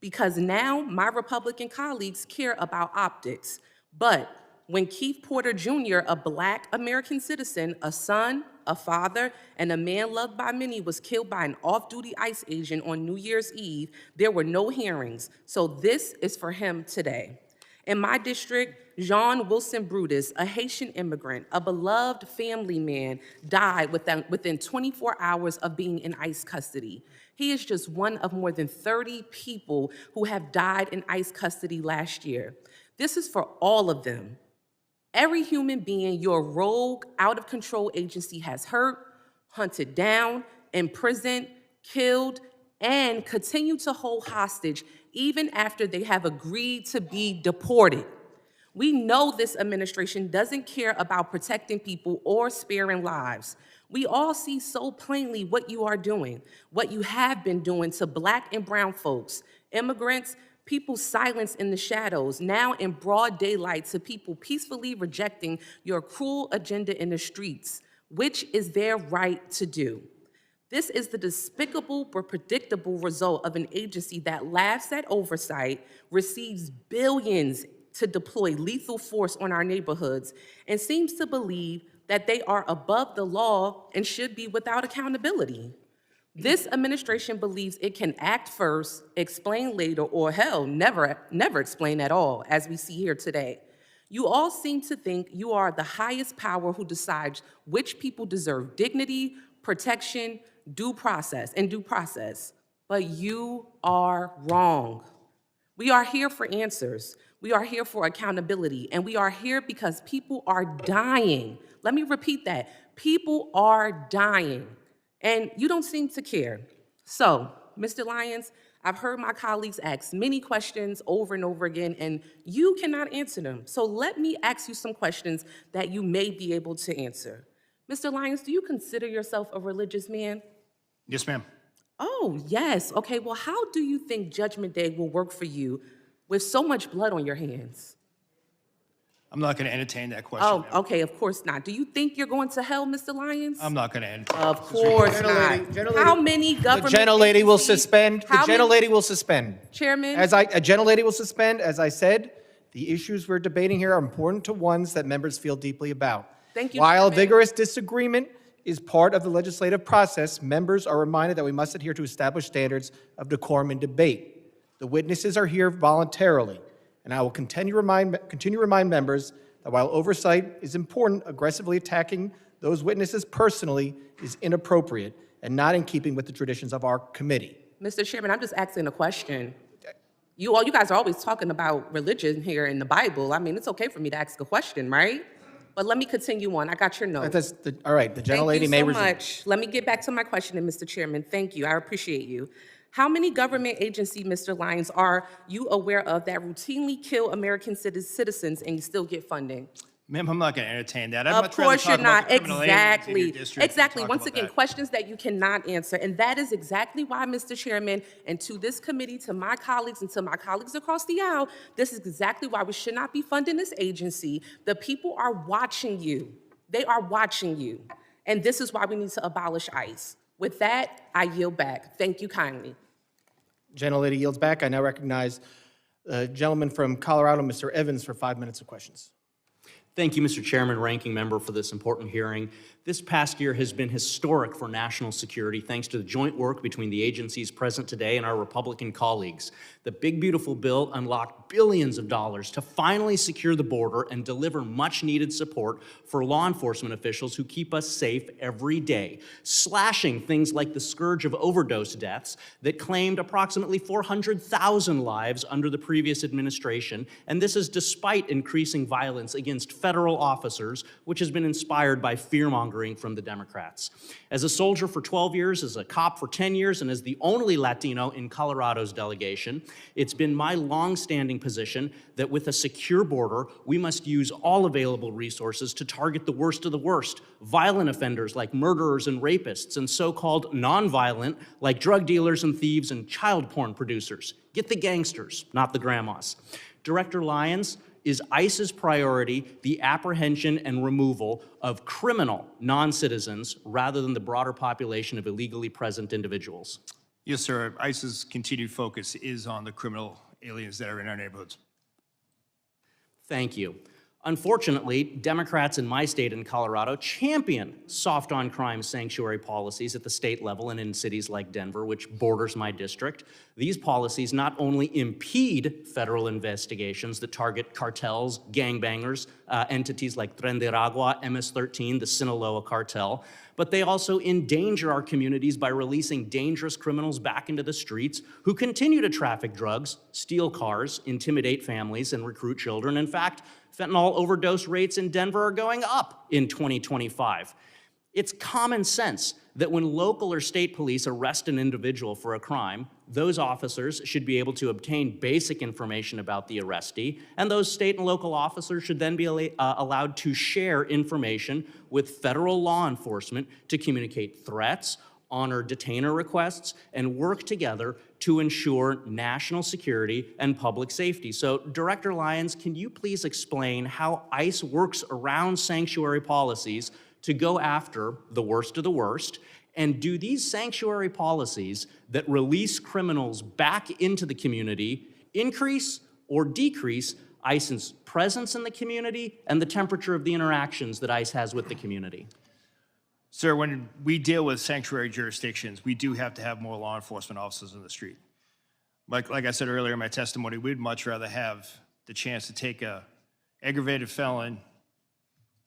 Because now my Republican colleagues care about optics. But when Keith Porter Jr., a Black American citizen, a son, a father, and a man loved by many was killed by an off-duty ICE agent on New Year's Eve, there were no hearings. So this is for him today. In my district, Jean Wilson Brutus, a Haitian immigrant, a beloved family man, died within 24 hours of being in ICE custody. He is just one of more than 30 people who have died in ICE custody last year. This is for all of them. Every human being your rogue, out-of-control agency has hurt, hunted down, imprisoned, killed, and continue to hold hostage even after they have agreed to be deported. We know this administration doesn't care about protecting people or sparing lives. We all see so plainly what you are doing, what you have been doing to Black and brown folks, immigrants, people silenced in the shadows, now in broad daylight, to people peacefully rejecting your cruel agenda in the streets, which is their right to do. This is the despicable but predictable result of an agency that laughs at oversight, receives billions to deploy lethal force on our neighborhoods, and seems to believe that they are above the law and should be without accountability. This administration believes it can act first, explain later, or hell, never explain at all, as we see here today. You all seem to think you are the highest power who decides which people deserve dignity, protection, due process, but you are wrong. We are here for answers. We are here for accountability, and we are here because people are dying. Let me repeat that. People are dying, and you don't seem to care. So, Mr. Lyons, I've heard my colleagues ask many questions over and over again, and you cannot answer them. So let me ask you some questions that you may be able to answer. Mr. Lyons, do you consider yourself a religious man? Yes, ma'am. Oh, yes. Okay, well, how do you think Judgment Day will work for you with so much blood on your hands? I'm not going to entertain that question. Oh, okay, of course not. Do you think you're going to hell, Mr. Lyons? I'm not going to entertain. Of course not. How many government The gentlelady will agencies- suspend. The How many- gentlelady will suspend. Chairman? A gentlelady will suspend. As I said, the issues we're debating here are important to ones that members feel deeply about. Thank you, While Chairman. vigorous disagreement is part of the legislative process, members are reminded that we must adhere to established standards of decorum in debate. The witnesses are here voluntarily, and I will continue to remind members that while oversight is important, aggressively attacking those witnesses personally is inappropriate and not in keeping with the traditions of our committee. Mr. Chairman, I'm just asking a question. You guys are always talking about religion here in the Bible. I mean, it's okay for me to ask a question, right? But let me continue on. I got your note. All right, the gentlelady may resume. Thank you so much. Let me get back to my question, Mr. Chairman. Thank you. I appreciate you. How many government agencies, Mr. Lyons, are you aware of that routinely kill American citizens and you still get funding? Ma'am, I'm not going to entertain that. Of course you're not. Exactly. Exactly. Once again, questions that you cannot answer. And that is exactly why, Mr. Chairman, and to this committee, to my colleagues, and to my colleagues across the aisle, this is exactly why we should not be funding this agency. The people are watching you. They are watching you. And this is why we need to abolish ICE. With that, I yield back. Thank you kindly. Gentlelady yields back. I now recognize the gentleman from Colorado, Mr. Evans, for 5 minutes of questions. Thank you, Mr. Chairman, Ranking Member, for this important hearing. This past year has been historic for national security thanks to the joint work between the agencies present today and our Republican colleagues. The Big Beautiful Bill unlocked billions of dollars to finally secure the border and deliver much-needed support for law enforcement officials who keep us safe every day, slashing things like the scourge of overdose deaths that claimed approximately 400,000 lives under the previous administration, and this is despite increasing violence against federal officers, which has been inspired by fear-mongering from the Democrats. As a soldier for 12 years, as a cop for 10 years, and as the only Latino in Colorado's delegation, it's been my long-standing position that with a secure border, we must use all available resources to target the worst of the worst, violent offenders like murderers and rapists, and so-called non-violent like drug dealers and thieves and child porn producers. Get the gangsters, not the grandmas. Director Lyons, is ICE's priority the apprehension and removal of criminal non-citizens rather than the broader population of illegally present individuals? Yes, sir. ICE's continued focus is on the criminal aliens that are in our neighborhoods. Thank you. Unfortunately, Democrats in my state in Colorado champion soft on crime sanctuary policies at the state level and in cities like Denver, which borders my district. These policies not only impede federal investigations that target cartels, gangbangers, entities like Tren de Aragua, MS-13, the Sinaloa cartel, but they also endanger our communities by releasing dangerous criminals back into the streets who continue to traffic drugs, steal cars, intimidate families, and recruit children. In fact, fentanyl overdose rates in Denver are going up in 2025. It's common sense that when local or state police arrest an individual for a crime, those officers should be able to obtain basic information about the arrestee, and those state and local officers should then be allowed to share information with federal law enforcement to communicate threats, honor detainer requests, and work together to ensure national security and public safety. So, Director Lyons, can you please explain how ICE works around sanctuary policies to go after the worst of the worst? And do these sanctuary policies that release criminals back into the community increase or decrease ICE's presence in the community and the temperature of the interactions that ICE has with the community? Sir, when we deal with sanctuary jurisdictions, we do have to have more law enforcement officers in the street. Like I said earlier in my testimony, we'd much rather have the chance to take a aggravated felon,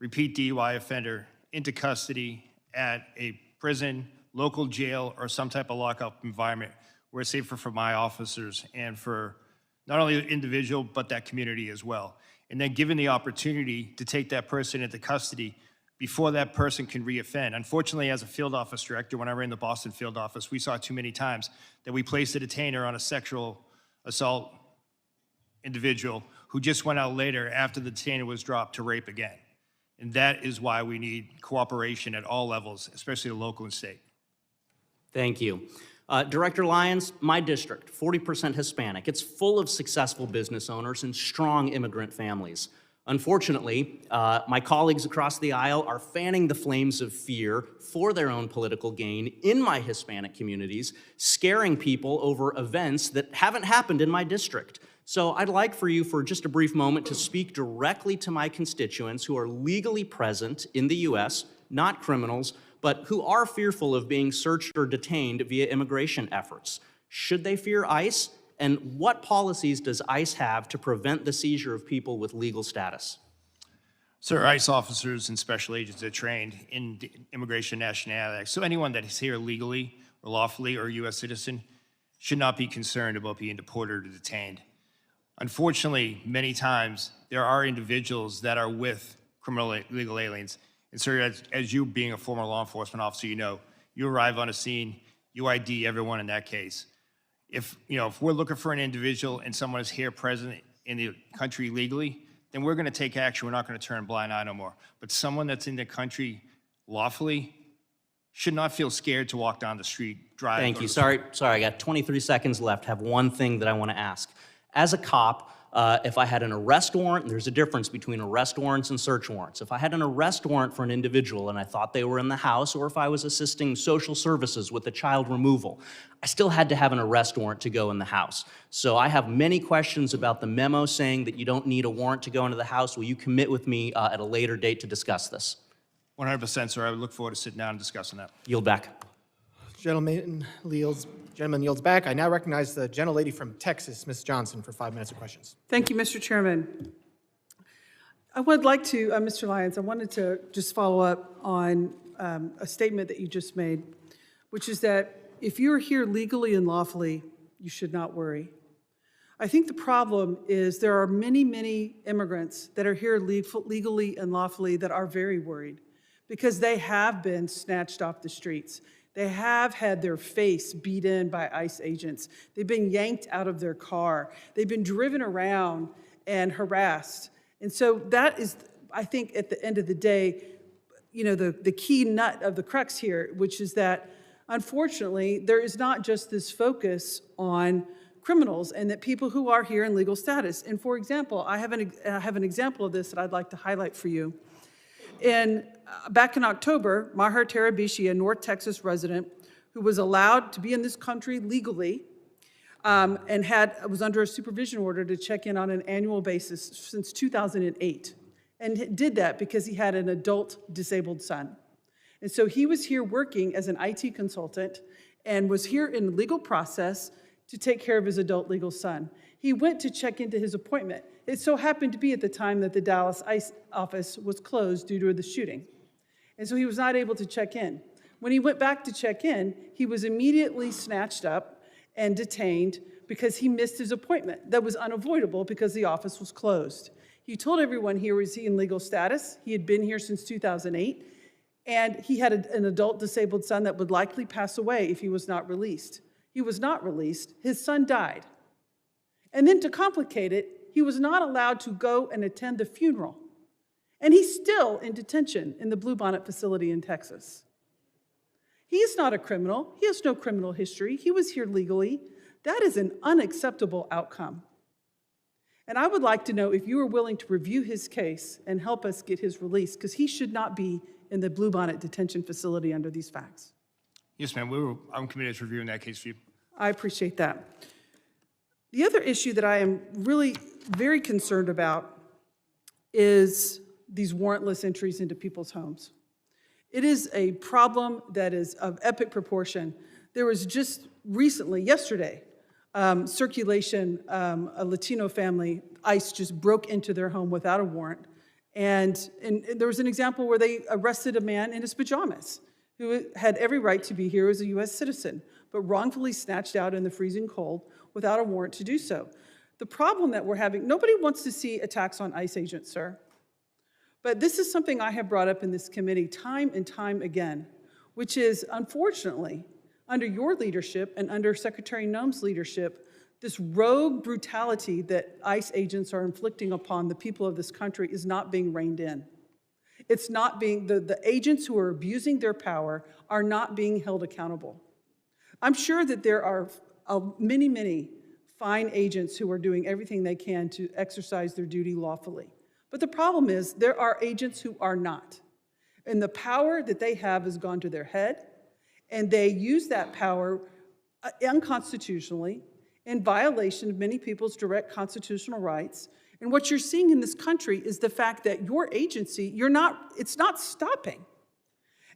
repeat DUI offender into custody at a prison, local jail, or some type of lockup environment where it's safer for my officers and for not only the individual, but that community as well. And then given the opportunity to take that person into custody before that person can reoffend. Unfortunately, as a field office director, when I ran the Boston field office, we saw too many times that we placed a detainer on a sexual assault individual who just went out later after the detainer was dropped to rape again. And that is why we need cooperation at all levels, especially the local and state. Thank you. Director Lyons, my district, 40% Hispanic. It's full of successful business owners and strong immigrant families. Unfortunately, my colleagues across the aisle are fanning the flames of fear for their own political gain in my Hispanic communities, scaring people over events that haven't happened in my district. So I'd like for you for just a brief moment to speak directly to my constituents who are legally present in the U.S., not criminals, but who are fearful of being searched or detained via immigration efforts. Should they fear ICE? And what policies does ICE have to prevent the seizure of people with legal status? Sir, ICE officers and special agents are trained in immigration nationality. So anyone that is here legally or lawfully or a U.S. citizen should not be concerned about being deported or detained. Unfortunately, many times there are individuals that are with criminal illegal aliens. And sir, as you being a former law enforcement officer, you know, you arrive on a scene, you ID everyone in that case. If we're looking for an individual and someone is here present in the country legally, then we're going to take action. We're not going to turn a blind eye no more. But someone that's in the country lawfully should not feel scared to walk down the street, drive. Thank you. Sorry, I got 23 seconds left. Have one thing that I want to ask. As a cop, if I had an arrest warrant, and there's a difference between arrest warrants and search warrants. If I had an arrest warrant for an individual and I thought they were in the house, or if I was assisting social services with a child removal, I still had to have an arrest warrant to go in the house. So I have many questions about the memo saying that you don't need a warrant to go into the house. Will you commit with me at a later date to discuss this? 100%, sir. I would look forward to sitting down and discussing that. Yield back. Gentleman yields back. I now recognize the gentlelady from Texas, Ms. Johnson, for 5 minutes of questions. Thank you, Mr. Chairman. I would like to, Mr. Lyons, I wanted to just follow up on a statement that you just made, which is that if you're here legally and lawfully, you should not worry. I think the problem is there are many, many immigrants that are here legally and lawfully that are very worried because they have been snatched off the streets. They have had their face beat in by ICE agents. They've been yanked out of their car. They've been driven around and harassed. And so that is, I think, at the end of the day, the key nut of the crux here, which is that, unfortunately, there is not just this focus on criminals and that people who are here in legal status. And for example, I have an example of this that I'd like to highlight for you. Back in October, Maher Tarabishi, a North Texas resident who was allowed to be in this country legally and was under a supervision order to check in on an annual basis since 2008, and did that because he had an adult disabled son. And so he was here working as an IT consultant and was here in legal process to take care of his adult legal son. He went to check into his appointment. It so happened to be at the time that the Dallas ICE office was closed due to the shooting. And so he was not able to check in. When he went back to check in, he was immediately snatched up and detained because he missed his appointment. That was unavoidable because the office was closed. He told everyone here was he in legal status. He had been here since 2008. And he had an adult disabled son that would likely pass away if he was not released. He was not released. His son died. And then to complicate it, he was not allowed to go and attend the funeral. And he's still in detention in the Bluebonnet facility in Texas. He is not a criminal. He has no criminal history. He was here legally. That is an unacceptable outcome. And I would like to know if you are willing to review his case and help us get his release, because he should not be in the Bluebonnet detention facility under these facts. Yes, ma'am. I'm committed to reviewing that case for you. I appreciate that. The other issue that I am really very concerned about is these warrantless entries into people's homes. It is a problem that is of epic proportion. There was just recently, yesterday, circulation, a Latino family, ICE just broke into their home without a warrant. And there was an example where they arrested a man in his pajamas who had every right to be here as a U.S. citizen, but wrongfully snatched out in the freezing cold without a warrant to do so. The problem that we're having, nobody wants to see attacks on ICE agents, sir. But this is something I have brought up in this committee time and time again, which is, unfortunately, under your leadership and under Secretary Noem's leadership, this rogue brutality that ICE agents are inflicting upon the people of this country is not being reined in. It's not being, the agents who are abusing their power are not being held accountable. I'm sure that there are many, many fine agents who are doing everything they can to exercise their duty lawfully. But the problem is there are agents who are not. And the power that they have has gone to their head, and they use that power unconstitutionally in violation of many people's direct constitutional rights. And what you're seeing in this country is the fact that your agency, it's not stopping.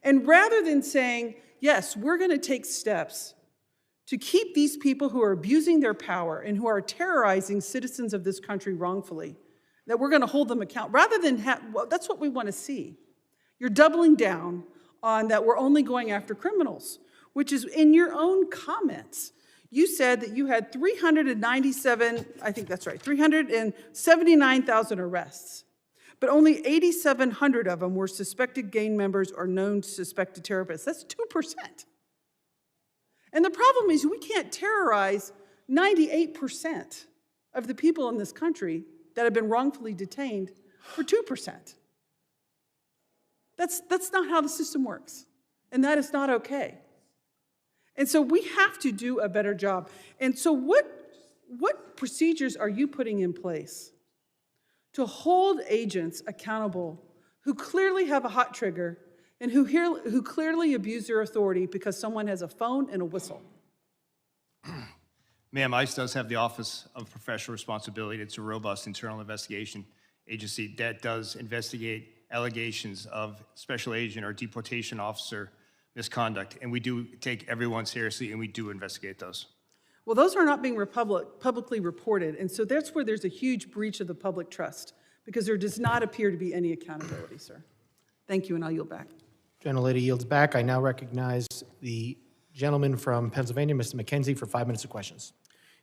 And rather than saying, yes, we're going to take steps to keep these people who are abusing their power and who are terrorizing citizens of this country wrongfully, that we're going to hold them accountable, rather than that's what we want to see. You're doubling down on that we're only going after criminals, which is in your own comments. You said that you had 379,000 arrests, but only 8,700 of them were suspected gang members or known suspected terrorists. That's 2%. And the problem is we can't terrorize 98% of the people in this country that have been wrongfully detained for 2%. That's not how the system works, and that is not okay. And so we have to do a better job. And so what procedures are you putting in place to hold agents accountable who clearly have a hot trigger and who clearly abuse their authority because someone has a phone and a whistle? Ma'am, ICE does have the Office of Professional Responsibility. It's a robust internal investigation agency that does investigate allegations of special agent or deportation officer misconduct, and we do take everyone seriously, and we do investigate those. Well, those are not being publicly reported, and so that's where there's a huge breach of the public trust, because there does not appear to be any accountability, sir. Thank you, and I'll yield back. Gentlelady yields back. I now recognize the gentleman from Pennsylvania, Mr. McKenzie, for 5 minutes of questions.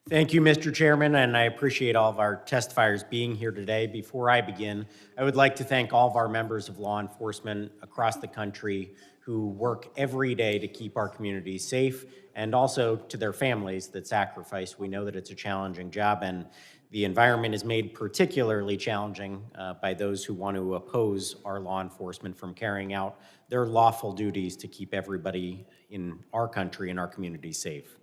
Thank you, Mr. Chairman, and I appreciate all of our testifiers being here today. Before I begin, I would like to thank all of our members of law enforcement across the country who work every day to keep our communities safe, and also to their families that sacrifice. We know that it's a challenging job, and the environment is made particularly challenging by those who want to oppose our law enforcement from carrying out their lawful duties to keep everybody in our country and our communities safe.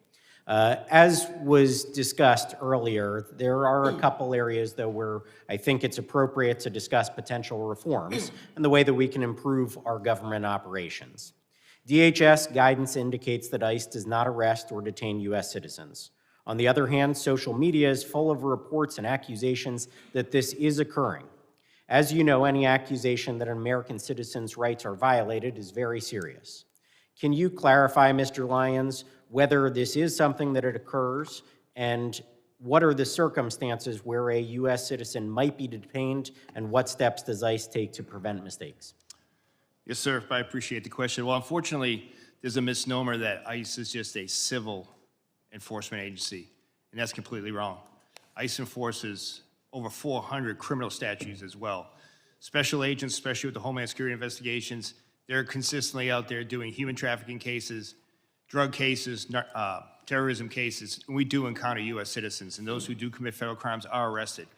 As was discussed earlier, there are a couple areas, though, where I think it's appropriate to discuss potential reforms and the way that we can improve our government operations. DHS guidance indicates that ICE does not arrest or detain U.S. citizens. On the other hand, social media is full of reports and accusations that this is occurring. As you know, any accusation that an American citizen's rights are violated is very serious. Can you clarify, Mr. Lyons, whether this is something that it occurs, and what are the circumstances where a U.S. citizen might be detained, and what steps does ICE take to prevent mistakes? Yes, sir. I appreciate the question. Well, unfortunately, there's a misnomer that ICE is just a civil enforcement agency, and that's completely wrong. ICE enforces over 400 criminal statutes as well. Special agents, especially with the Homeland Security investigations, They're consistently out there doing human trafficking cases, drug cases, terrorism cases. And we do encounter U.S. citizens, and those who do commit federal crimes are arrested.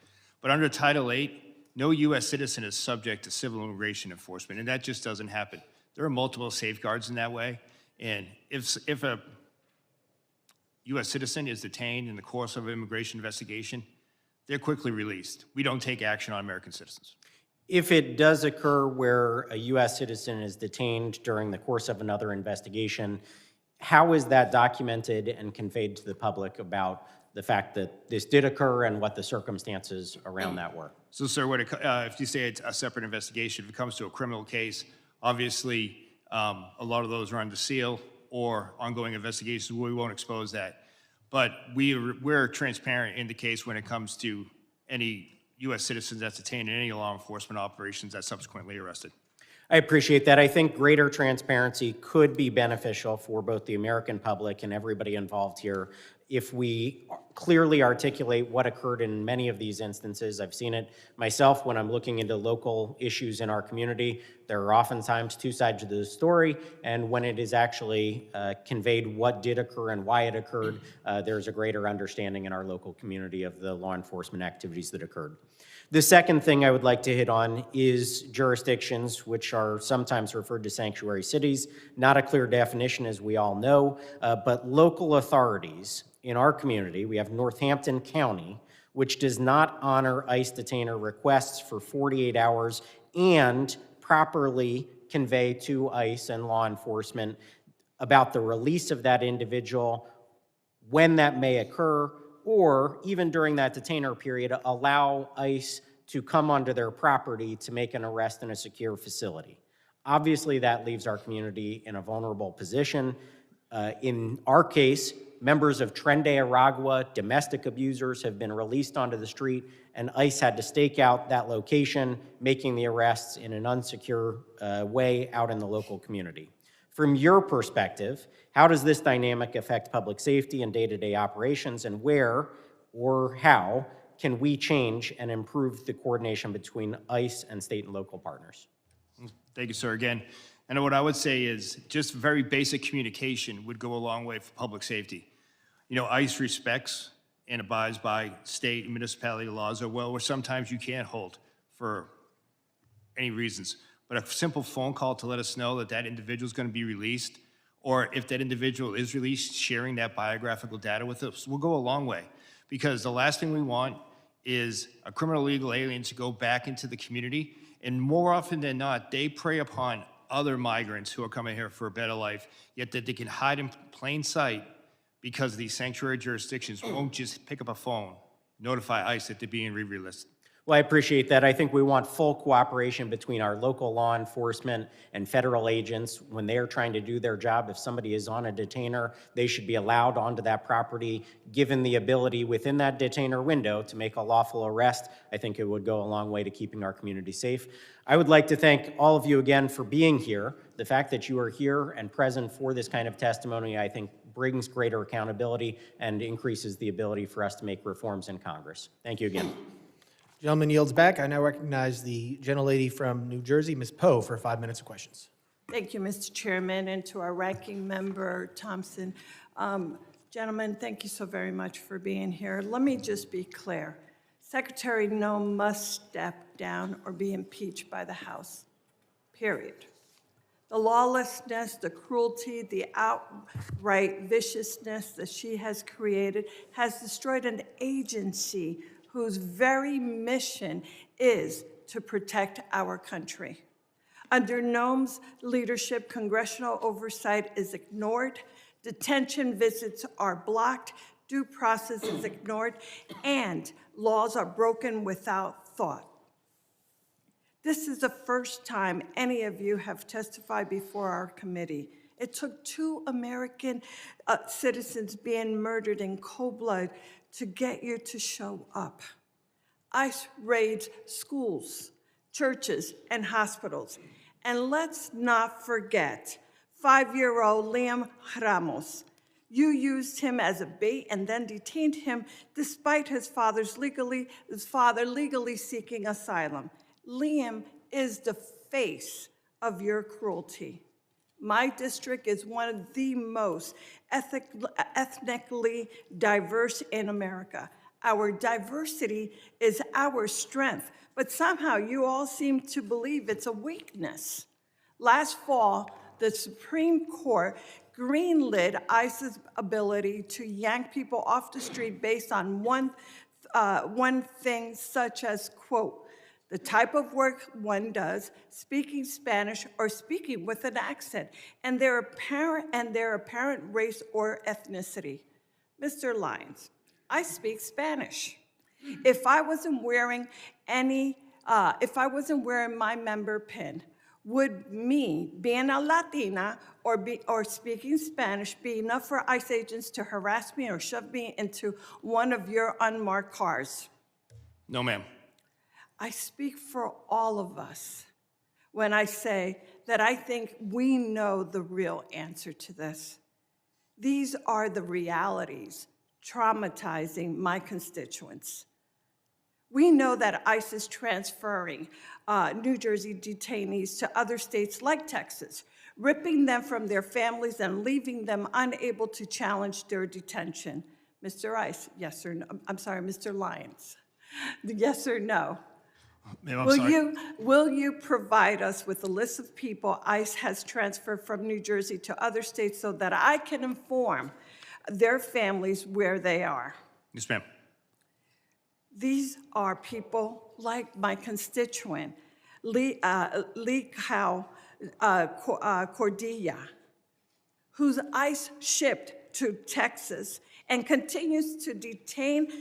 But under Title VIII, no U.S. citizen is subject to civil immigration enforcement, and that just doesn't happen. There are multiple safeguards in that way, and if a U.S. citizen is detained in the course of an immigration investigation, they're quickly released. We don't take action on American citizens. If it does occur where a U.S. citizen is detained during the course of another investigation, how is that documented and conveyed to the public about the fact that this did occur and what the circumstances around that were? So, sir, if you say it's a separate investigation, if it comes to a criminal case, obviously a lot of those are under seal or ongoing investigations. We won't expose that. But we're transparent in the case when it comes to any U.S. citizens that's detained in any law enforcement operations that's subsequently arrested. I appreciate that. I think greater transparency could be beneficial for both the American public and everybody involved here if we clearly articulate what occurred in many of these instances. I've seen it myself when I'm looking into local issues in our community. There are oftentimes two sides to the story, and when it is actually conveyed what did occur and why it occurred, there's a greater understanding in our local community of the law enforcement activities that occurred. The second thing I would like to hit on is jurisdictions, which are sometimes referred to sanctuary cities. Not a clear definition, as we all know, but local authorities in our community. We have Northampton County, which does not honor ICE detainer requests for 48 hours and properly convey to ICE and law enforcement about the release of that individual, when that may occur, or even during that detainer period, allow ICE to come onto their property to make an arrest in a secure facility. Obviously, that leaves our community in a vulnerable position. In our case, members of Tren de Aragua, domestic abusers, have been released onto the street, and ICE had to stake out that location, making the arrests in an unsecure way out in the local community. From your perspective, how does this dynamic affect public safety and day-to-day operations, and where or how can we change and improve the coordination between ICE and state and local partners? Thank you, sir, again. And what I would say is just very basic communication would go a long way for public safety. You know, ICE respects and abides by state and municipality laws as well, where sometimes you can't hold for any reasons. But a simple phone call to let us know that that individual is going to be released, or if that individual is released, sharing that biographical data with us will go a long way. Because the last thing we want is a criminal illegal alien to go back into the community, and more often than not, they prey upon other migrants who are coming here for a better life, yet that they can hide in plain sight because these sanctuary jurisdictions won't just pick up a phone, notify ICE that they're being re-released. Well, I appreciate that. I think we want full cooperation between our local law enforcement and federal agents when they are trying to do their job. If somebody is on a detainer, they should be allowed onto that property, given the ability within that detainer window to make a lawful arrest. I think it would go a long way to keeping our community safe. I would like to thank all of you again for being here. The fact that you are here and present for this kind of testimony, I think, brings greater accountability and increases the ability for us to make reforms in Congress. Thank you again. Gentleman yields back. I now recognize the gentlelady from New Jersey, Ms. Poe, for 5 minutes of questions. Thank you, Mr. Chairman, and to our ranking member, Thompson. Gentlemen, thank you so very much for being here. Let me just be clear. Secretary Noem must step down or be impeached by the House, period. The lawlessness, the cruelty, the outright viciousness that she has created has destroyed an agency whose very mission is to protect our country. Under Noem's leadership, congressional oversight is ignored, detention visits are blocked, due process is ignored, and laws are broken without thought. This is the first time any of you have testified before our committee. It took 2 American citizens being murdered in cold blood to get you to show up. ICE raids schools, churches, and hospitals. And let's not forget 5-year-old Liam Ramos. You used him as a bait and then detained him despite his father legally seeking asylum. Liam is the face of your cruelty. My district is one of the most ethnically diverse in America. Our diversity is our strength, but somehow you all seem to believe it's a weakness. Last fall, the Supreme Court greenlit ICE's ability to yank people off the street based on one thing such as, quote, the type of work one does, speaking Spanish or speaking with an accent, and their apparent race or ethnicity. Mr. Lyons, I speak Spanish. If I wasn't wearing my member pin, would me being a Latina or speaking Spanish be enough for ICE agents to harass me or shove me into one of your unmarked cars? No, ma'am. I speak for all of us when I say that I think we know the real answer to this. These are the realities traumatizing my constituents. We know that ICE is transferring New Jersey detainees to other states like Texas, ripping them from their families and leaving them unable to challenge their detention. Mr. ICE, yes or no? I'm sorry, Mr. Lyons. Yes or no? Ma'am, I'm sorry. Will you provide us with a list of people ICE has transferred from New Jersey to other states so that I can inform their families where they are? Yes, ma'am. These are people like my constituent, Lee Cordilla, whose ICE shipped to Texas and continues to detain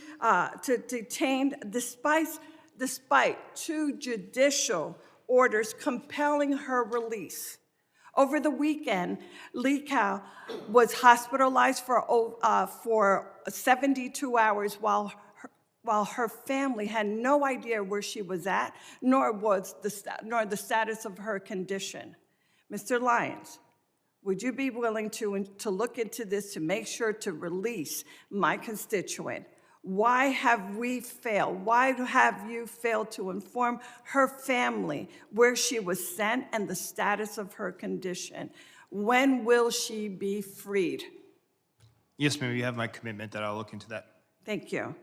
despite two judicial orders compelling her release. Over the weekend, Lee Cow was hospitalized for 72 hours while her family had no idea where she was at, nor the status of her condition. Mr. Lyons, would you be willing to look into this to make sure to release my constituent? Why have we failed? Why have you failed to inform her family where she was sent and the status of her condition? When will she be freed? Yes, ma'am, you have my commitment that I'll look into that. Thank you.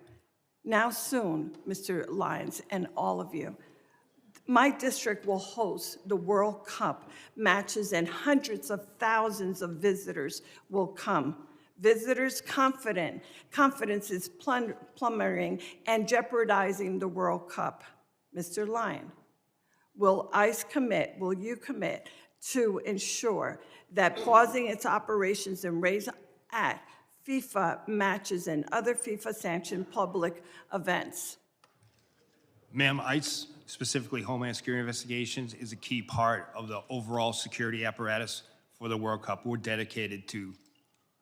Now soon, Mr. Lyons and all of you, my district will host the World Cup matches and hundreds of thousands of visitors will come. Visitors' confidence is plummeting and jeopardizing the World Cup. Mr. Lyon, will you commit to ensure that pausing its operations and raise at FIFA matches and other FIFA-sanctioned public events? Ma'am, ICE, specifically Homeland Security Investigations, is a key part of the overall security apparatus for the World Cup. We're dedicated to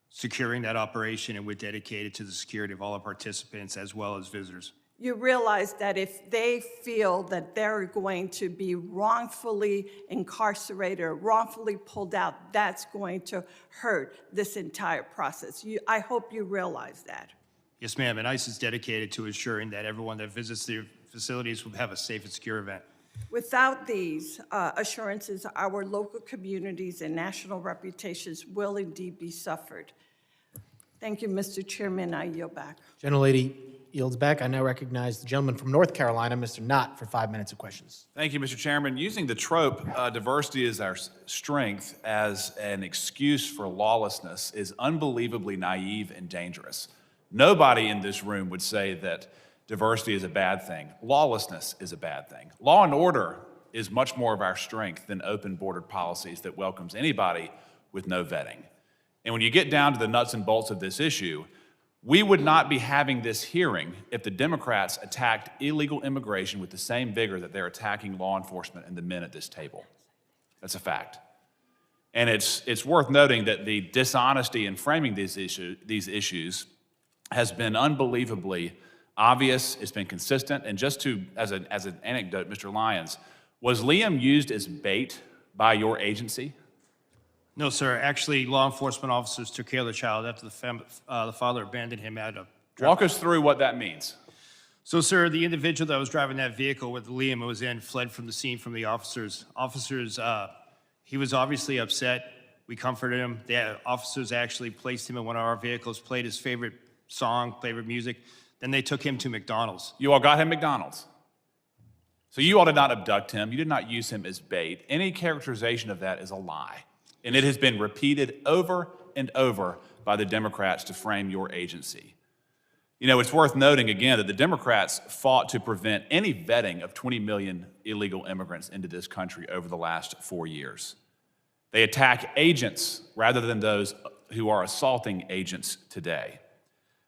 securing that operation, and we're dedicated to the security of all our participants as well as visitors. You realize that if they feel that they're going to be wrongfully incarcerated or wrongfully pulled out, that's going to hurt this entire process. I hope you realize that. Yes, ma'am, and ICE is dedicated to ensuring that everyone that visits their facilities will have a safe and secure event. Without these assurances, our local communities and national reputations will indeed be suffered. Thank you, Mr. Chairman. I yield back. Gentlelady yields back. I now recognize the gentleman from North Carolina, Mr. Knott, for 5 minutes of questions. Thank you, Mr. Chairman. Using the trope, diversity is our strength as an excuse for lawlessness is unbelievably naive and dangerous. Nobody in this room would say that diversity is a bad thing. Lawlessness is a bad thing. Law and order is much more of our strength than open-bordered policies that welcomes anybody with no vetting. And when you get down to the nuts and bolts of this issue, we would not be having this hearing if the Democrats attacked illegal immigration with the same vigor that they're attacking law enforcement and the men at this table. That's a fact. And it's worth noting that the dishonesty in framing these issues has been unbelievably obvious, it's been consistent, and just as an anecdote, Mr. Lyons, was Liam used as bait by your agency? No, sir. Actually, law enforcement officers took care of the child after the father abandoned him at a... Walk us through what that means. So, sir, the individual that was driving that vehicle with Liam was in fled from the scene from the officers. Officers He was obviously upset. We comforted him. The officers actually placed him in one of our vehicles, played his favorite song, favorite music. Then they took him to McDonald's. You all got him McDonald's. So you all did not abduct him. You did not use him as bait. Any characterization of that is a lie. And it has been repeated over and over by the Democrats to frame your agency. You know, it's worth noting again that the Democrats fought to prevent any vetting of 20 million illegal immigrants into this country over the last 4 years. They attack agents rather than those who are assaulting agents today.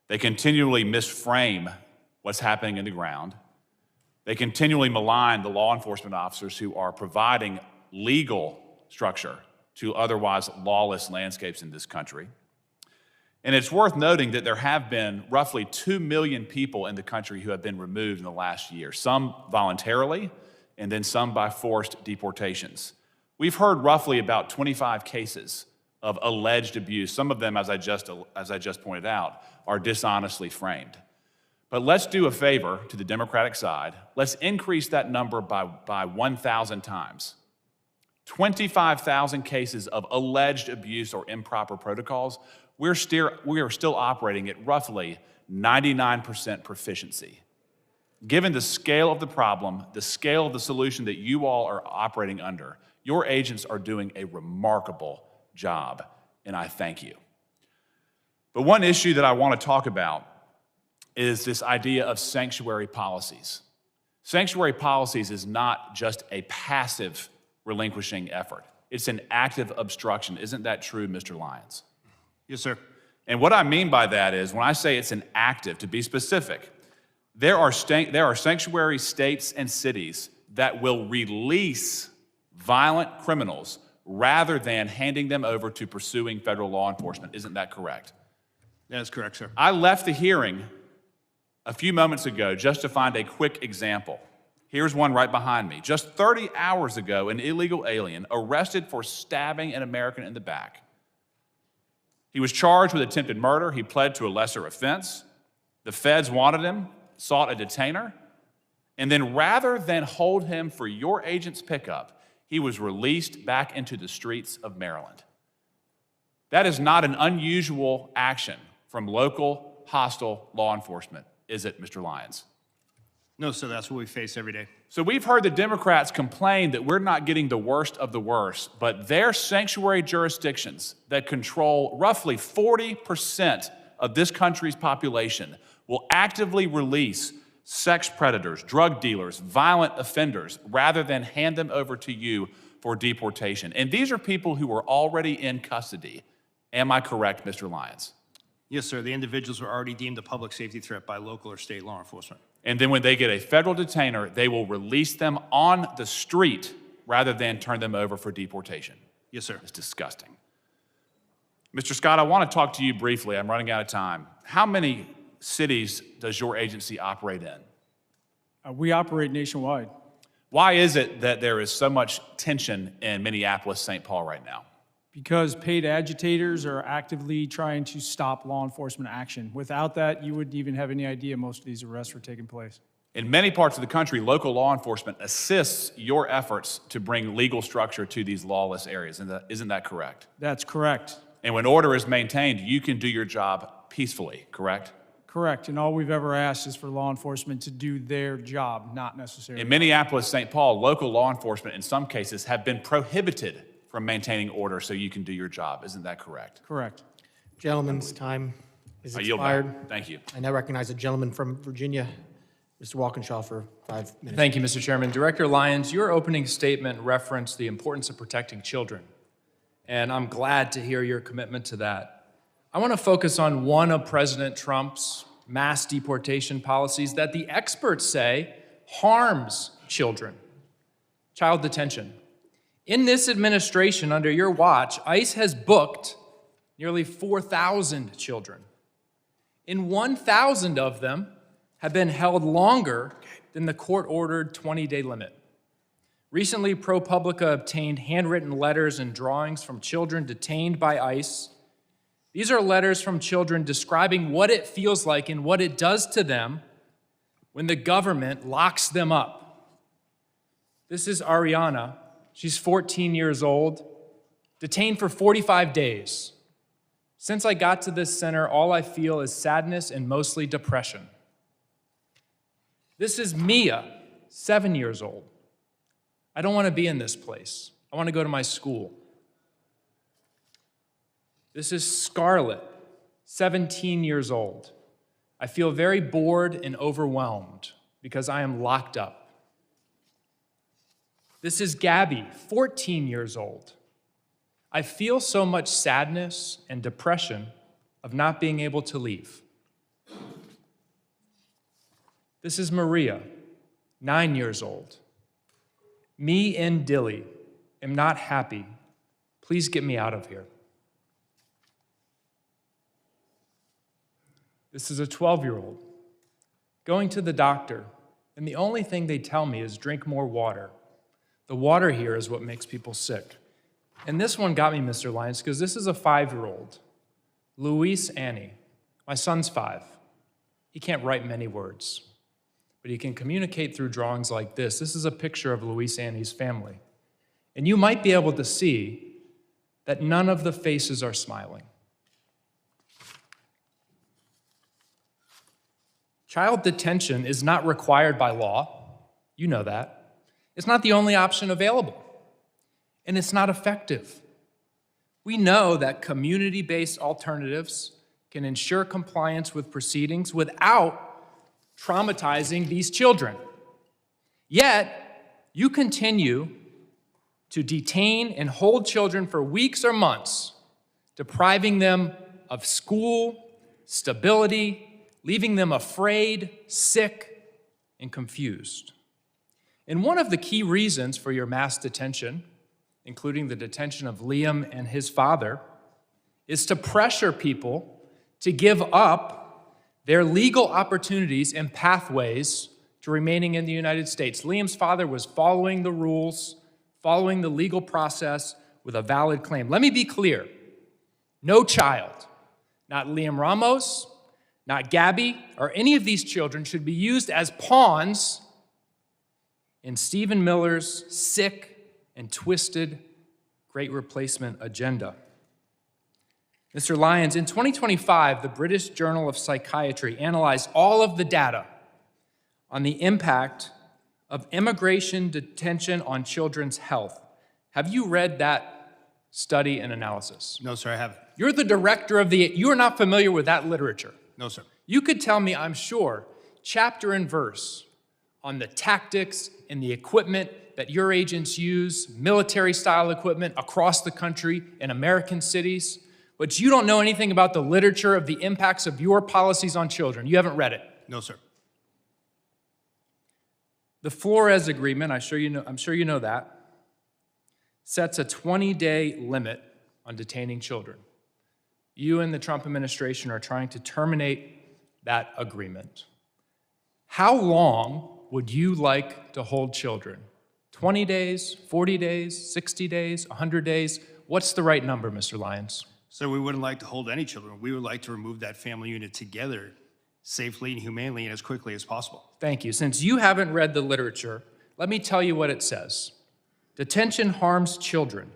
They continually misframe what's happening in the ground. They continually malign the law enforcement officers who are providing legal structure to otherwise lawless landscapes in this country. And it's worth noting that there have been roughly 2 million people in the country who have been removed in the last year, some voluntarily, and then some by forced deportations. We've heard roughly about 25 cases of alleged abuse. Some of them, as I just pointed out, are dishonestly framed. But let's do a favor to the Democratic side. Let's increase that number by 1,000 times. 25,000 cases of alleged abuse or improper protocols. We are still operating at roughly 99% proficiency. Given the scale of the problem, the scale of the solution that you all are operating under, your agents are doing a remarkable job, and I thank you. But one issue that I want to talk about is this idea of sanctuary policies. Sanctuary policies is not just a passive relinquishing effort. It's an active obstruction. Isn't that true, Mr. Lyons? Yes, sir. And what I mean by that is, when I say it's an active, to be specific, there are sanctuary states and cities that will release violent criminals rather than handing them over to pursuing federal law enforcement. Isn't that correct? That is correct, sir. I left the hearing a few moments ago just to find a quick example. Here's one right behind me. Just 30 hours ago, an illegal alien arrested for stabbing an American in the back. He was charged with attempted murder. He pled to a lesser offense. The feds wanted him, sought a detainer, and then rather than hold him for your agent's pickup, he was released back into the streets of Maryland. That is not an unusual action from local hostile law enforcement, is it, Mr. Lyons? No, sir, that's what we face every day. So we've heard the Democrats complain that we're not getting the worst of the worst, but their sanctuary jurisdictions that control roughly 40% of this country's population will actively release sex predators, drug dealers, violent offenders, rather than hand them over to you for deportation. And these are people who are already in custody. Am I correct, Mr. Lyons? Yes, sir. The individuals were already deemed a public safety threat by local or state law enforcement. And then when they get a federal detainer, they will release them on the street rather than turn them over for deportation. Yes, sir. It's disgusting. Mr. Scott, I want to talk to you briefly. I'm running out of time. How many cities does your agency operate in? We operate nationwide. Why is it that there is so much tension in Minneapolis, St. Paul right now? Because paid agitators are actively trying to stop law enforcement action. Without that, you wouldn't even have any idea most of these arrests were taking place. In many parts of the country, local law enforcement assists your efforts to bring legal structure to these lawless areas. Isn't that correct? That's correct. And when order is maintained, you can do your job peacefully, correct? Correct. And all we've ever asked is for law enforcement to do their job, not necessarily. In Minneapolis, St. Paul, local law enforcement in some cases have been prohibited from maintaining order so you can do your job. Isn't that correct? Correct. Gentleman's time is I yield back. expired. Thank you. I now recognize a gentleman from Virginia, Mr. Walkinshaw, for 5 minutes. Thank you, Mr. Chairman. Director Lyons, your opening statement referenced the importance of protecting children, and I'm glad to hear your commitment to that. I want to focus on one of President Trump's mass deportation policies that the experts say harms children: child detention. In this administration, under your watch, ICE has booked nearly 4,000 children. And 1,000 of them have been held longer than the court-ordered 20-day limit. Recently, ProPublica obtained handwritten letters and drawings from children detained by ICE. These are letters from children describing what it feels like and what it does to them when the government locks them up. This is Ariana. She's 14 years old. detained for 45 days. Since I got to this center, all I feel is sadness and mostly depression. This is Mia, 7 years old. I don't want to be in this place. I want to go to my school. This is Scarlett, 17 years old. I feel very bored and overwhelmed because I am locked up. This is Gabby, 14 years old. I feel so much sadness and depression of not being able to leave. This is Maria, 9 years old. Me and Dilly am not happy. Please get me out of here. This is a 12-year-old going to the doctor, and the only thing they tell me is drink more water. The water here is what makes people sick. And this one got me, Mr. Lyons, because this is a 5-year-old, Luis Annie. My son's 5. He can't write many words, but he can communicate through drawings like this. This is a picture of Luis Annie's family. And you might be able to see that none of the faces are smiling. Child detention is not required by law. You know that. It's not the only option available. And it's not effective. We know that community-based alternatives can ensure compliance with proceedings without traumatizing these children. Yet, you continue to detain and hold children for weeks or months, depriving them of school, stability, leaving them afraid, sick, and confused. And one of the key reasons for your mass detention, including the detention of Liam and his father, is to pressure people to give up their legal opportunities and pathways to remaining in the United States. Liam's father was following the rules, following the legal process with a valid claim. Let me be clear. No child, not Liam Ramos, not Gabby, or any of these children should be used as pawns in Stephen Miller's sick and twisted Great Replacement agenda. Mr. Lyons, in 2025, the British Journal of Psychiatry analyzed all of the data on the impact of immigration detention on children's health. Have you read that study and analysis? No, sir, I haven't. You're the director of you are not familiar with that literature. No, sir. You could tell me, I'm sure, chapter and verse on the tactics and the equipment that your agents use, military-style equipment across the country in American cities, but you don't know anything about the literature of the impacts of your policies on children. You haven't read it. No, sir. The Flores Agreement, I'm sure you know that, sets a 20-day limit on detaining children. You and the Trump administration are trying to terminate that agreement. How long would you like to hold children? 20 days, 40 days, 60 days, 100 days? What's the right number, Mr. Lyons? So we wouldn't like to hold any children. We would like to remove that family unit together safely and humanely and as quickly as possible. Thank you. Since you haven't read the literature, let me tell you what it says. Detention harms children.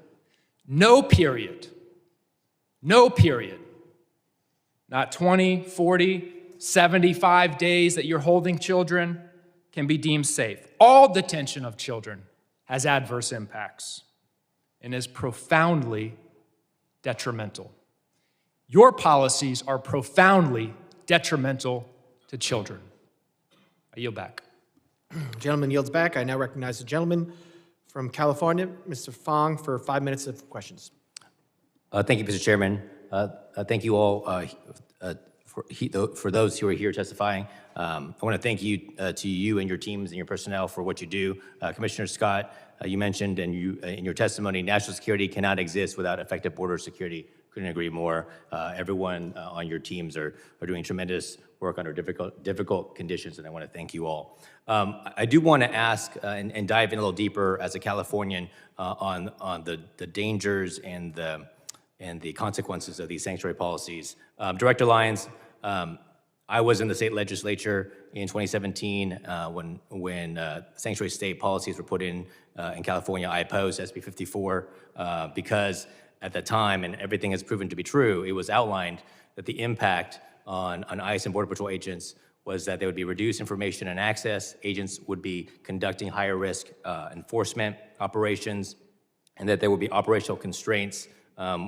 No period. No period. Not 20, 40, 75 days that you're holding children can be deemed safe. All detention of children has adverse impacts and is profoundly detrimental. Your policies are profoundly detrimental to children. I yield back. Gentleman yields back. I now recognize the gentleman from California, Mr. Fong, for 5 minutes of questions. Thank you, Mr. Chairman. Thank you all for those who are here testifying. I want to thank you to you and your teams and your personnel for what you do. Commissioner Scott, you mentioned in your testimony, national security cannot exist without effective border security. Couldn't agree more. Everyone on your teams are doing tremendous work under difficult conditions, and I want to thank you all. I do want to ask and dive in a little deeper as a Californian on the dangers and the consequences of these sanctuary policies. Director Lyons, I was in the state legislature in 2017 when sanctuary state policies were put in California. I opposed SB 54 because at that time, and everything has proven to be true, it was outlined that the impact on ICE and Border Patrol agents was that there would be reduced information and access, agents would be conducting higher risk enforcement operations, and that there would be operational constraints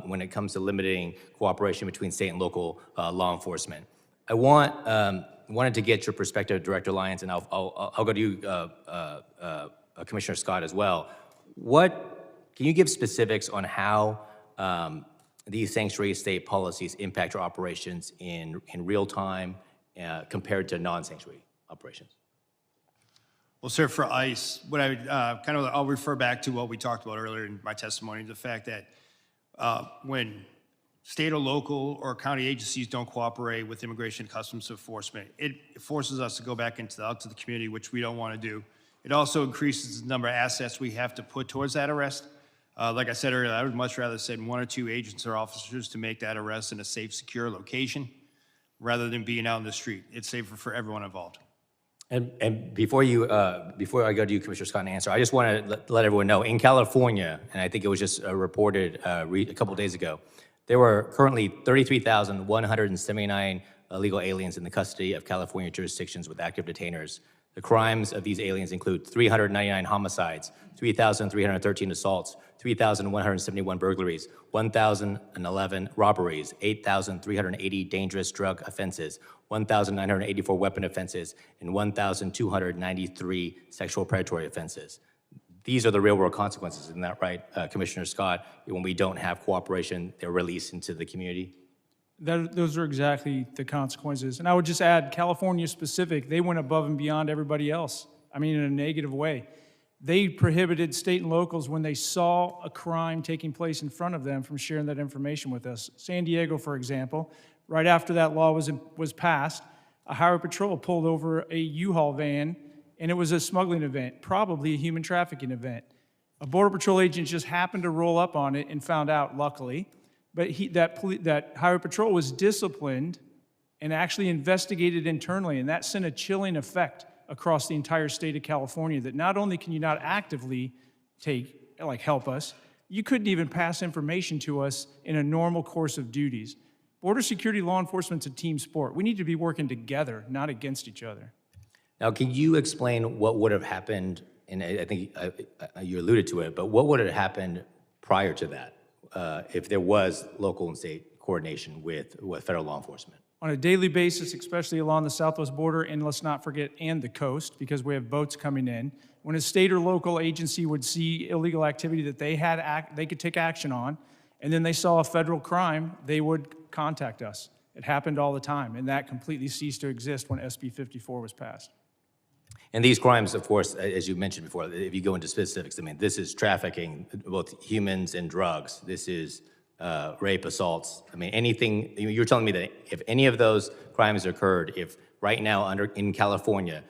when it comes to limiting cooperation between state and local law enforcement. I wanted to get your perspective, Director Lyons, and I'll go to you, Commissioner Scott, as well. Can you give specifics on how these sanctuary state policies impact your operations in real time compared to non-sanctuary operations? Well, sir, for ICE, what I would I'll refer back to what we talked about earlier in my testimony, the fact that when state or local or county agencies don't cooperate with Immigration and Customs Enforcement, it forces us to go back out to the community, which we don't want to do. It also increases the number of assets we have to put towards that arrest. Like I said earlier, I would much rather send 1 or 2 agents or officers to make that arrest in a safe, secure location rather than being out in the street. It's safer for everyone involved. And before I go to you, Commissioner Scott, and answer, I just want to let everyone know, in California, and I think it was just reported a couple of days ago, there were currently 33,179 illegal aliens in the custody of California jurisdictions with active detainers. The crimes of these aliens include 399 homicides, 3,313 assaults, 3,171 burglaries, 1,011 robberies, 8,380 dangerous drug offenses, 1,984 weapon offenses, and 1,293 sexual predatory offenses. These are the real-world consequences, isn't that right, Commissioner Scott? When we don't have cooperation, they're released into the community? Those are exactly the consequences. And I would just add, California specific, they went above and beyond everybody else. I mean, in a negative way. They prohibited state and locals when they saw a crime taking place in front of them from sharing that information with us. San Diego, for example, right after that law was passed, a highway patrol pulled over a U-Haul van, and it was a smuggling event, probably a human trafficking event. A Border Patrol agent just happened to roll up on it and found out, luckily, but that highway patrol was disciplined and actually investigated internally, and that sent a chilling effect across the entire state of California, that not only can you not actively help us, you couldn't even pass information to us in a normal course of duties. Border security law enforcement's a team sport. We need to be working together, not against each other. Now, can you explain what would have happened, and I think you alluded to it, but what would have happened prior to that if there was local and state coordination with federal law enforcement? On a daily basis, especially along the southwest border, and let's not forget, and the coast, because we have boats coming in, when a state or local agency would see illegal activity that they could take action on, and then they saw a federal crime, they would contact us. It happened all the time, and that completely ceased to exist when SB 54 was passed. And these crimes, of course, as you mentioned before, if you go into specifics, I mean, this is trafficking, both humans and drugs. This is rape, assaults. I mean, anything. You're telling me that if any of those crimes occurred, if right now in California,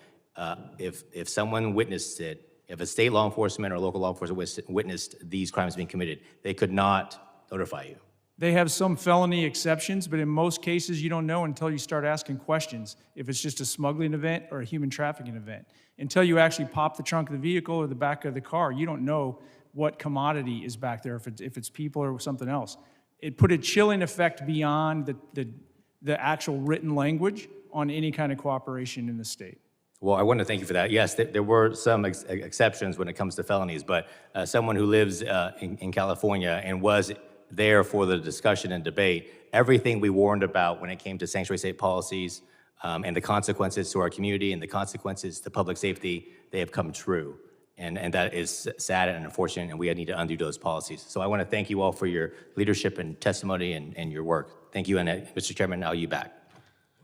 if someone witnessed it, if a state law enforcement or local law enforcement witnessed these crimes being committed, they could not notify you. They have some felony exceptions, but in most cases, you don't know until you start asking questions if it's just a smuggling event or a human trafficking event. Until you actually pop the trunk of the vehicle or the back of the car, you don't know what commodity is back there, if it's people or something else. It put a chilling effect beyond the actual written language on any kind of cooperation in the state. Well, I want to thank you for that. Yes, there were some exceptions when it comes to felonies, but someone who lives in California and was there for the discussion and debate, everything we warned about when it came to sanctuary state policies and the consequences to our community and the consequences to public safety, they have come true. And that is sad and unfortunate, and we need to undo those policies. So I want to thank you all for your leadership and testimony and your work. Thank you, and Mr. Chairman, now you back.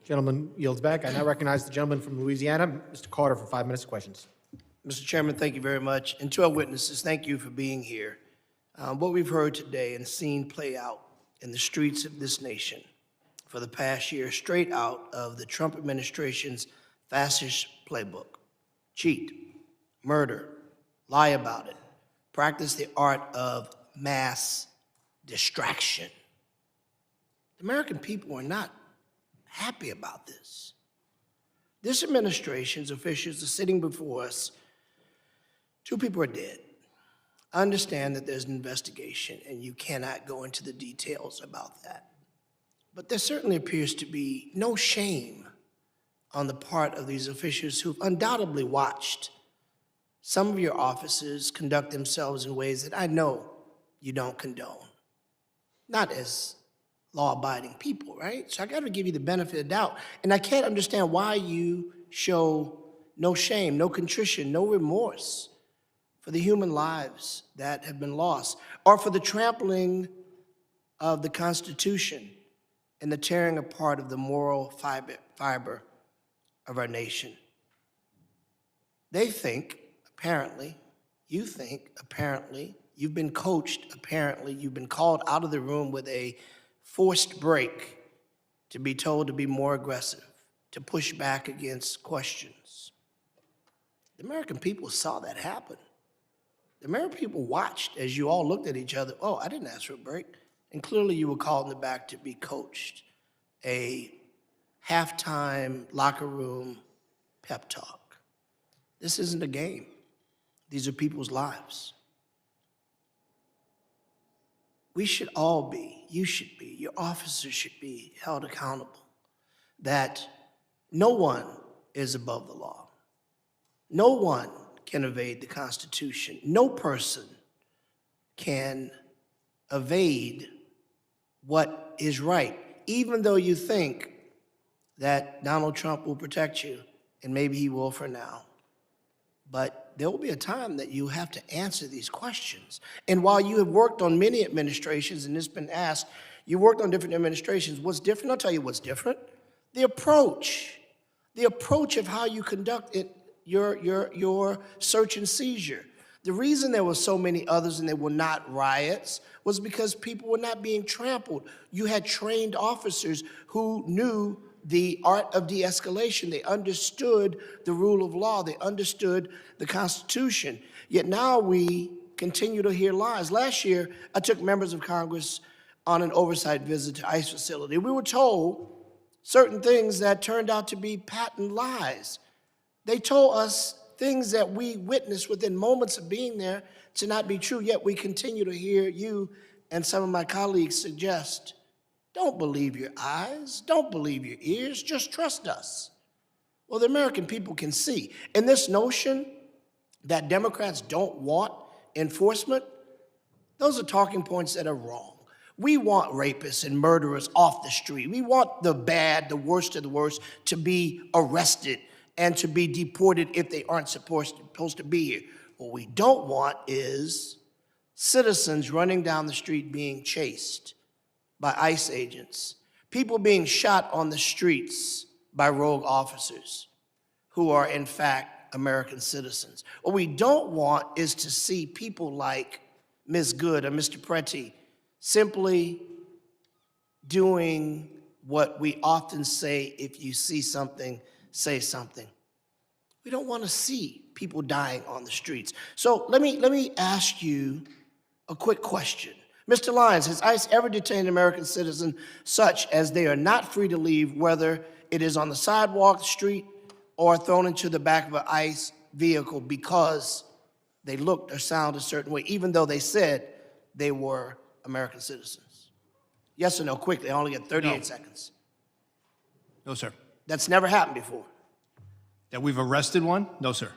Gentleman yields back. I now recognize the gentleman from Louisiana, Mr. Carter, for 5 minutes of questions. Mr. Chairman, thank you very much. And to our witnesses, thank you for being here. What we've heard today and seen play out in the streets of this nation for the past year, straight out of the Trump administration's fascist playbook. Cheat, murder, lie about it, practice the art of mass distraction. The American people are not happy about this. This administration's officials are sitting before us. 2 people are dead. I understand that there's an investigation and you cannot go into the details about that. But there certainly appears to be no shame on the part of these officials who've undoubtedly watched some of your officers conduct themselves in ways that I know you don't condone. Not as law-abiding people, right? So I got to give you the benefit of the doubt. And I can't understand why you show no shame, no contrition, no remorse for the human lives that have been lost, or for the trampling of the Constitution and the tearing apart of the moral fiber of our nation. They think, apparently, you think, apparently, you've been coached, apparently, you've been called out of the room with a forced break to be told to be more aggressive, to push back against questions. The American people saw that happen. The American people watched as you all looked at each other. Oh, I didn't ask for a break. And clearly you were called in the back to be coached. A halftime locker room pep talk. This isn't a game. These are people's lives. We should all be, you should be, your officers should be held accountable that no one is above the law. No one can evade the Constitution. No person can evade what is right, even though you think that Donald Trump will protect you, and maybe he will for now. But there will be a time that you have to answer these questions. And while you have worked on many administrations, and it's been asked, you worked on different administrations, what's different? I'll tell you what's different. The approach of how you conduct it, your search and seizure. The reason there were so many others and they were not riots was because people were not being trampled. You had trained officers who knew the art of de-escalation. They understood the rule of law. They understood the Constitution. Yet now we continue to hear lies. Last year, I took members of Congress on an oversight visit to ICE facility. We were told certain things that turned out to be patent lies. They told us things that we witnessed within moments of being there to not be true, yet we continue to hear you and some of my colleagues suggest, don't believe your eyes, don't believe your ears, just trust us. Well, the American people can see. And this notion that Democrats don't want enforcement, those are talking points that are wrong. We want rapists and murderers off the street. We want the bad, the worst of the worst, to be arrested and to be deported if they aren't supposed to be here. What we don't want is citizens running down the street being chased by ICE agents, people being shot on the streets by rogue officers who are in fact American citizens. What we don't want is to see people like Ms. Good or Mr. Pretty simply doing what we often say, if you see something, say something. We don't want to see people dying on the streets. So let me ask you a quick question. Mr. Lyons, has ICE ever detained an American citizen such as they are not free to leave, whether it is on the sidewalk, the street, or thrown into the back of an ICE vehicle because they looked or sounded a certain way, even though they said they were American citizens? Yes or no, quickly, I only got 38 seconds. No, sir. That's never happened before. That we've arrested one? No, sir.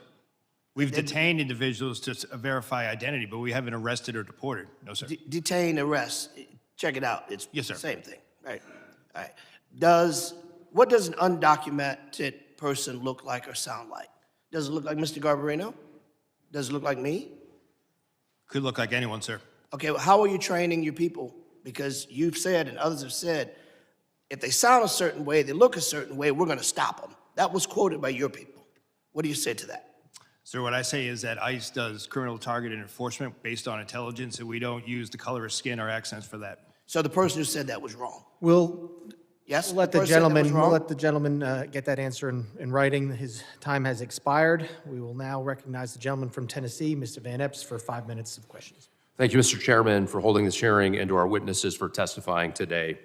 We've detained individuals to verify identity, but we haven't arrested or deported. No, sir. Detain, arrest, check it out. It's Yes, sir. the same thing, right? All right. What does an undocumented person look like or sound like? Does it look like Mr. Garbarino? Does it look like me? Could look like anyone, sir. Okay, well, how are you training your people? Because you've said and others have said, if they sound a certain way, they look a certain way, we're going to stop them. That was quoted by your people. What do you say to that? Sir, what I say is that ICE does criminal targeted enforcement based on intelligence, and we don't use the color of skin or accents for that. So the person who said that was wrong? Yes? We'll let the gentleman get that answer in writing. His time has expired. We will now recognize the gentleman from Tennessee, Mr. Van Epps, for 5 minutes of questions. Thank you, Mr. Chairman, for holding this hearing and to our witnesses for testifying today.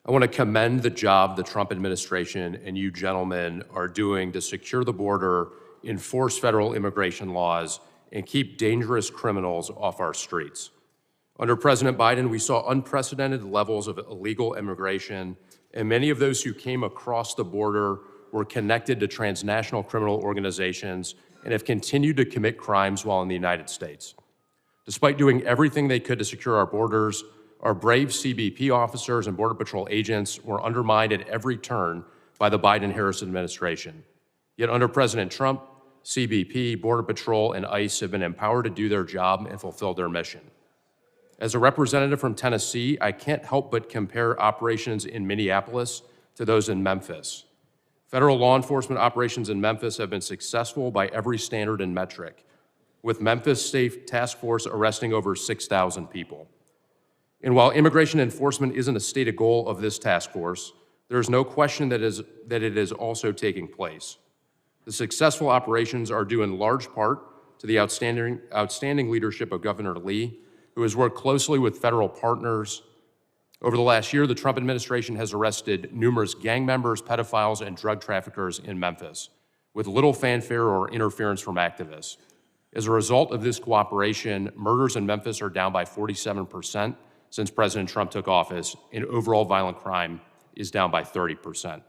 I want to commend the job the Trump administration and you gentlemen are doing to secure the border, enforce federal immigration laws, and keep dangerous criminals off our streets. Under President Biden, we saw unprecedented levels of illegal immigration, and many of those who came across the border were connected to transnational criminal organizations and have continued to commit crimes while in the United States. Despite doing everything they could to secure our borders, our brave CBP officers and Border Patrol agents were undermined at every turn by the Biden-Harris administration. Yet under President Trump, CBP, Border Patrol, and ICE have been empowered to do their job and fulfill their mission. As a representative from Tennessee, I can't help but compare operations in Minneapolis to those in Memphis. Federal law enforcement operations in Memphis have been successful by every standard and metric, with Memphis State Task Force arresting over 6,000 people. And while immigration enforcement isn't a stated goal of this task force, there is no question that it is also taking place. The successful operations are due in large part to the outstanding leadership of Governor Lee, who has worked closely with federal partners. Over the last year, the Trump administration has arrested numerous gang members, pedophiles, and drug traffickers in Memphis, with little fanfare or interference from activists. As a result of this cooperation, murders in Memphis are down by 47% since President Trump took office, and overall violent crime is down by 30%.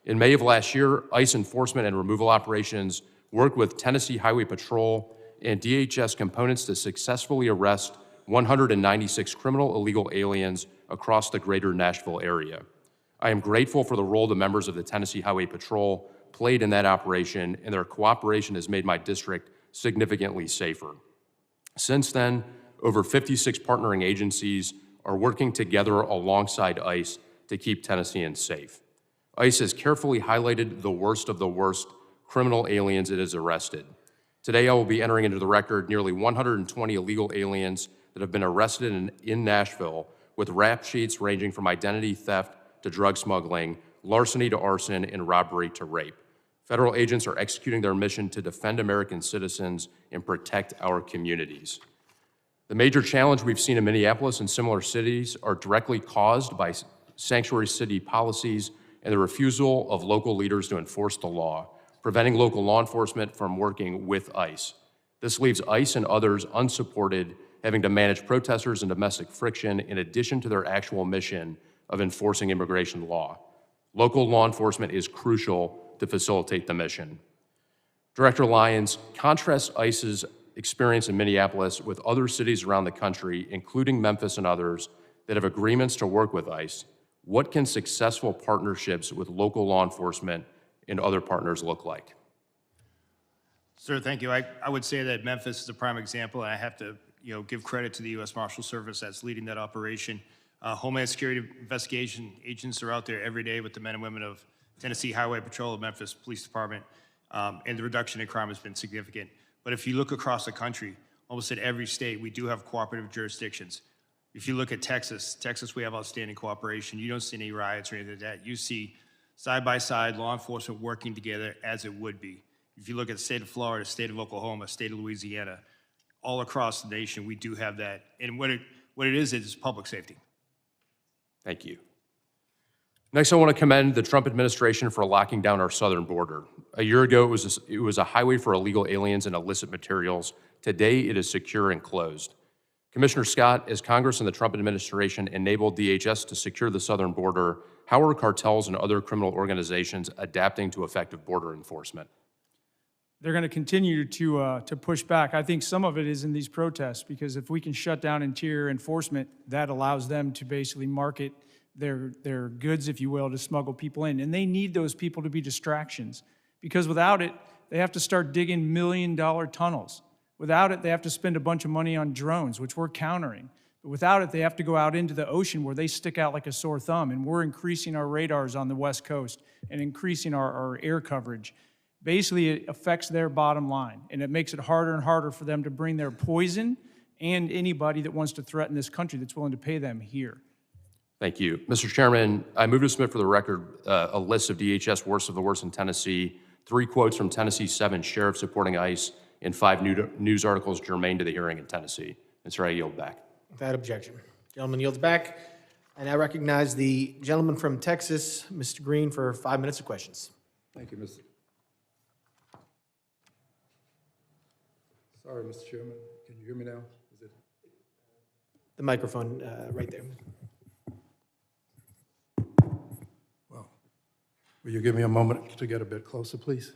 In May of last year, ICE enforcement and removal operations worked with Tennessee Highway Patrol and DHS components to successfully arrest 196 criminal illegal aliens across the greater Nashville area. I am grateful for the role the members of the Tennessee Highway Patrol played in that operation, and their cooperation has made my district significantly safer. Since then, over 56 partnering agencies are working together alongside ICE to keep Tennesseans safe. ICE has carefully highlighted the worst of the worst criminal aliens it has arrested. Today, I will be entering into the record nearly 120 illegal aliens that have been arrested in Nashville, with rap sheets ranging from identity theft to drug smuggling, larceny to arson, and robbery to rape. Federal agents are executing their mission to defend American citizens and protect our communities. The major challenge we've seen in Minneapolis and similar cities are directly caused by sanctuary city policies and the refusal of local leaders to enforce the law, preventing local law enforcement from working with ICE. This leaves ICE and others unsupported, having to manage protesters and domestic friction in addition to their actual mission of enforcing immigration law. Local law enforcement is crucial to facilitate the mission. Director Lyons, contrast ICE's experience in Minneapolis with other cities around the country, including Memphis and others, that have agreements to work with ICE. What can successful partnerships with local law enforcement and other partners look like? Sir, thank you. I would say that Memphis is a prime example, and I have to give credit to the U.S. Marshal Service that's leading that operation. Homeland Security investigation agents are out there every day with the men and women of Tennessee Highway Patrol, Memphis Police Department, and the reduction in crime has been significant. But if you look across the country, almost in every state, we do have cooperative jurisdictions. If you look at Texas, we have outstanding cooperation. You don't see any riots or anything like that. You see side-by-side law enforcement working together as it would be. If you look at the state of Florida, state of Oklahoma, state of Louisiana, all across the nation, we do have that. And what it is public safety. Thank you. Next, I want to commend the Trump administration for locking down our southern border. A year ago, it was a highway for illegal aliens and illicit materials. Today, it is secure and closed. Commissioner Scott, as Congress and the Trump administration enabled DHS to secure the southern border, how are cartels and other criminal organizations adapting to effective border enforcement? They're going to continue to push back. I think some of it is in these protests, because if we can shut down interior enforcement, that allows them to basically market their goods, if you will, to smuggle people in. And they need those people to be distractions, because without it, they have to start digging million-dollar tunnels. Without it, they have to spend a bunch of money on drones, which we're countering. But without it, they have to go out into the ocean where they stick out like a sore thumb, and we're increasing our radars on the West Coast and increasing our air coverage. Basically, it affects their bottom line, and it makes it harder and harder for them to bring their poison and anybody that wants to threaten this country that's willing to pay them here. Thank you. Mr. Chairman, I move to submit for the record a list of DHS worst of the worst in Tennessee, 3 quotes from Tennessee's 7 sheriffs supporting ICE, and 5 news articles germane to the hearing in Tennessee. Mr. I yield back. Without objection. Gentleman yields back. And I recognize the gentleman from Texas, Mr. Green, for 5 minutes of questions. Thank you, Mr. Sorry, Mr. Chairman. Can you hear me now? Is it? The microphone right there. Well, will you give me a moment to get a bit closer, please?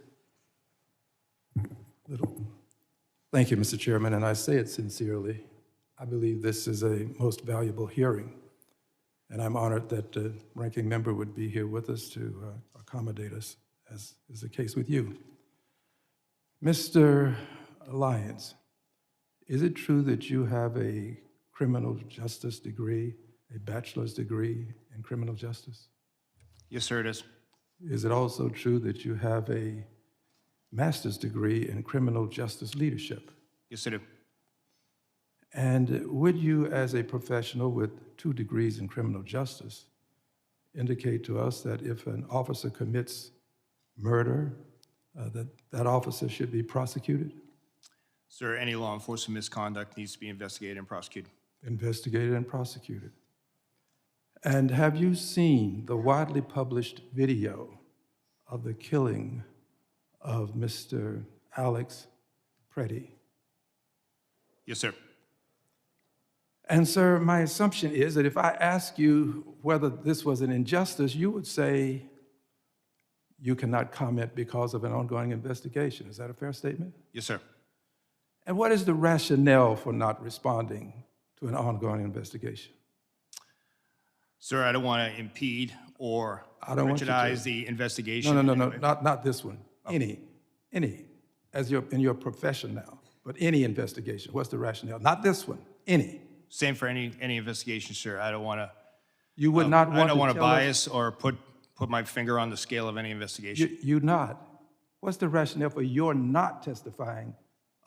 Thank you, Mr. Chairman, and I say it sincerely. I believe this is a most valuable hearing, and I'm honored that the ranking member would be here with us to accommodate us, as is the case with you. Mr. Lyons, is it true that you have a criminal justice degree, a bachelor's degree in criminal justice? Yes, sir, it is. Is it also true that you have a master's degree in criminal justice leadership? Yes, I do. And would you, as a professional with 2 degrees in criminal justice, indicate to us that if an officer commits murder, that officer should be prosecuted? Sir, any law enforcement misconduct needs to be investigated and prosecuted. Investigated and prosecuted. And have you seen the widely published video of the killing of Mr. Alex Preddy? Yes, sir. And sir, my assumption is that if I ask you whether this was an injustice, you would say you cannot comment because of an ongoing investigation. Is that a fair statement? Yes, sir. And what is the rationale for not responding to an ongoing investigation? Sir, I don't want to impede or prejudice the investigation. No, not this one. Any, in your profession now, but any investigation. What's the rationale? Not this one, any. Same for any investigation, sir. I don't want to. You would not want to I don't want to tell us- bias or put my finger on the scale of any investigation. You not. What's the rationale for your not testifying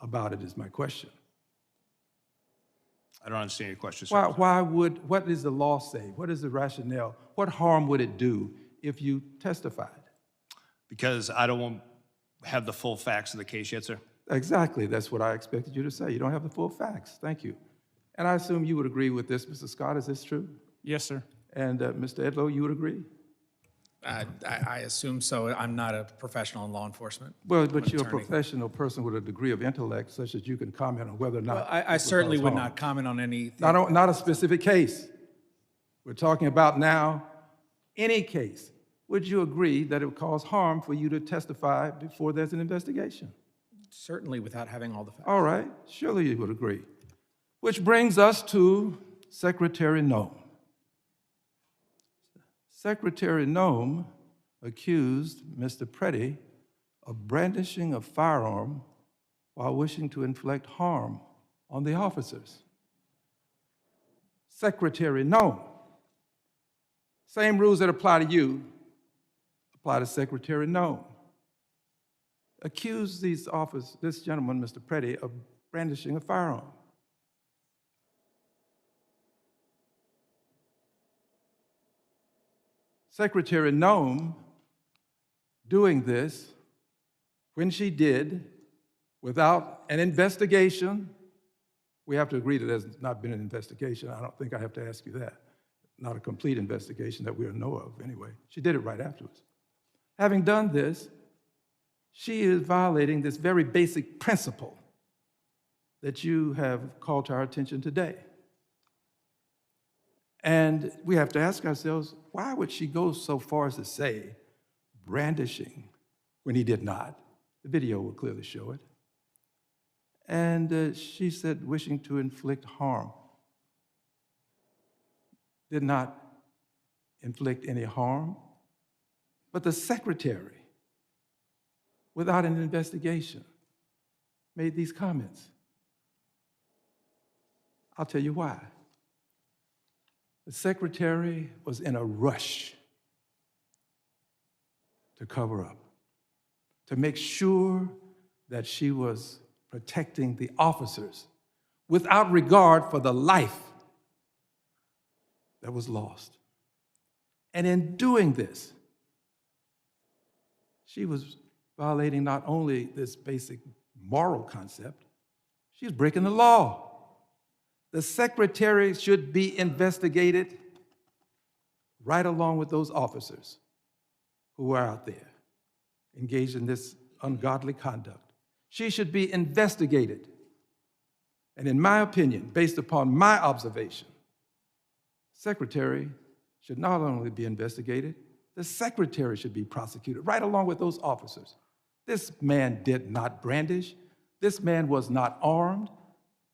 about it is my question. I don't understand your question, sir. What does the law say? What is the rationale? What harm would it do if you testified? Because I don't have the full facts of the case yet, sir. Exactly, that's what I expected you to say. You don't have the full facts. Thank you. And I assume you would agree with this, Mr. Scott, is this true? Yes, sir. And Mr. Edlow, you would agree? I assume so. I'm not a professional in law enforcement. Well, I'm but an you're a attorney. professional person with a degree of intellect such that you can comment on whether or not. Well, I this certainly cause would harm. not comment on anything. Not a specific case. We're talking about now any case. Would you agree that it would cause harm for you to testify before there's an investigation? Certainly without having all the facts. All right, surely you would agree. Which brings us to Secretary Noem. Secretary Noem accused Mr. Preddy of brandishing a firearm while wishing to inflict harm on the officers. Secretary Noem. Same rules that apply to you apply to Secretary Noem. Accused this gentleman, Mr. Preddy, of brandishing a firearm. Secretary Noem doing this when she did without an investigation. We have to agree that there's not been an investigation. I don't think I have to ask you that. Not a complete investigation that we know of anyway. She did it right afterwards. Having done this, she is violating this very basic principle that you have called to our attention today. And we have to ask ourselves, why would she go so far as to say brandishing when he did not? The video will clearly show it. And she said wishing to inflict harm. Did not inflict any harm. But the secretary, without an investigation, made these comments. I'll tell you why. The secretary was in a rush to cover up, to make sure that she was protecting the officers without regard for the life that was lost. And in doing this, she was violating not only this basic moral concept, she was breaking the law. The secretary should be investigated right along with those officers who were out there engaged in this ungodly conduct. She should be investigated And in my opinion, based upon my observation, secretary should not only be investigated, the secretary should be prosecuted, right along with those officers. This man did not brandish. This man was not armed.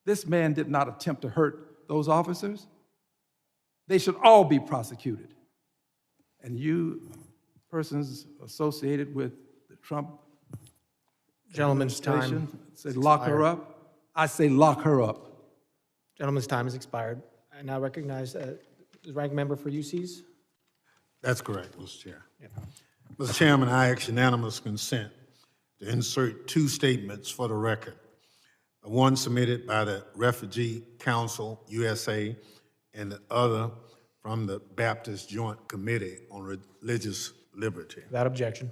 This man did not attempt to hurt those officers. They should all be prosecuted. And you, persons associated with the Trump Gentleman's time administration, say has lock her expired. up. I say lock her up. Gentleman's time has expired. I now recognize the ranking member for UCs. That's correct, Mr. Chair. Mr. Chairman, I ask unanimous consent to insert two statements for the record. One submitted by the Refugee Council USA and the other from the Baptist Joint Committee on Religious Liberty. Without objection.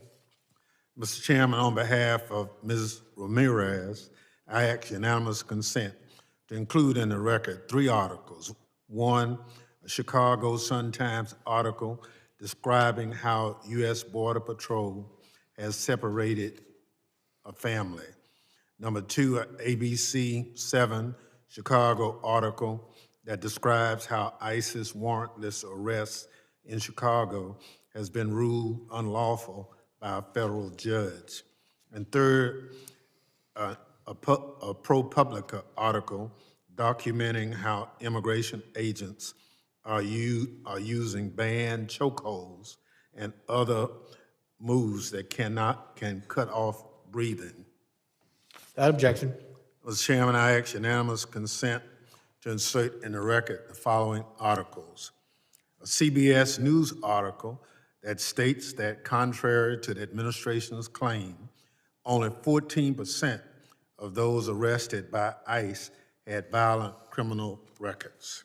Mr. Chairman, on behalf of Ms. Ramirez, I ask unanimous consent to include in the record three articles. One, a Chicago Sun-Times article describing how U.S. Border Patrol has separated a family. Number two, an ABC 7 Chicago article that describes how ISIS warrantless arrest in Chicago has been ruled unlawful by a federal judge. And third, a ProPublica article documenting how immigration agents are using banned chokeholds and other moves that can cut off breathing. Without objection. Mr. Chairman, I ask unanimous consent to insert in the record the following articles. A CBS News article that states that contrary to the administration's claim, only 14% of those arrested by ICE had violent criminal records.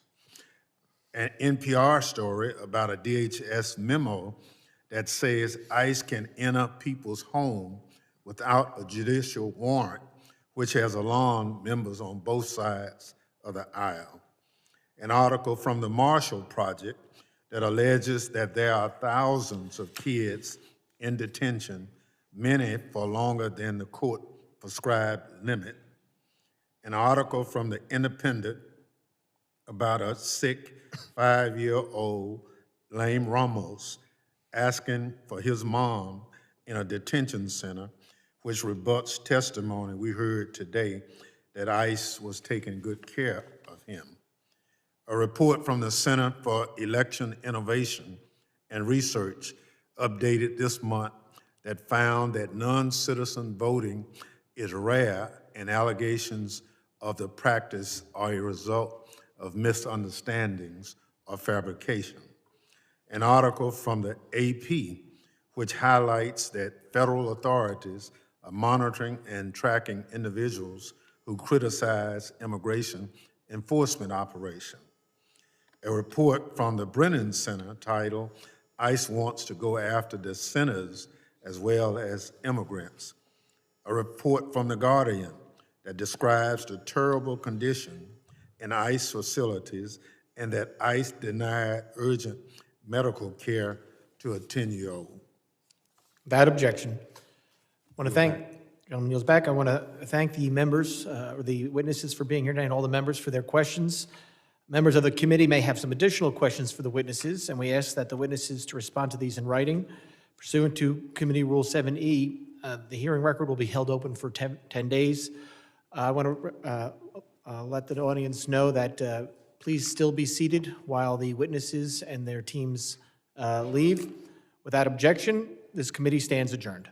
An NPR story about a DHS memo that says ICE can enter people's home without a judicial warrant, which has alarmed members on both sides of the aisle. An article from the Marshall Project that alleges that there are thousands of kids in detention, many for longer than the court prescribed limit. An article from the Independent about a sick 5-year-old, Lame Ramos, asking for his mom in a detention center, which rebuts testimony we heard today that ICE was taking good care of him. A report from the Center for Election Innovation and Research updated this month that found that non-citizen voting is rare and allegations of the practice are a result of misunderstandings or fabrication. An article from the AP, which highlights that federal authorities are monitoring and tracking individuals who criticize immigration enforcement operation. A report from the Brennan Center titled, ICE Wants to Go After the Sinners as Well as Immigrants. A report from The Guardian that describes the terrible condition in ICE facilities and that ICE denied urgent medical care to a 10-year-old. Without objection. I want to thank, gentleman kneels back. I want to thank the members, or the witnesses for being here tonight, and all the members for their questions. Members of the committee may have some additional questions for the witnesses, and we ask that the witnesses to respond to these in writing. Pursuant to Committee Rule 7E, the hearing record will be held open for 10 days. I want to let the audience know that please still be seated while the witnesses and their teams leave. Without objection, this committee stands adjourned.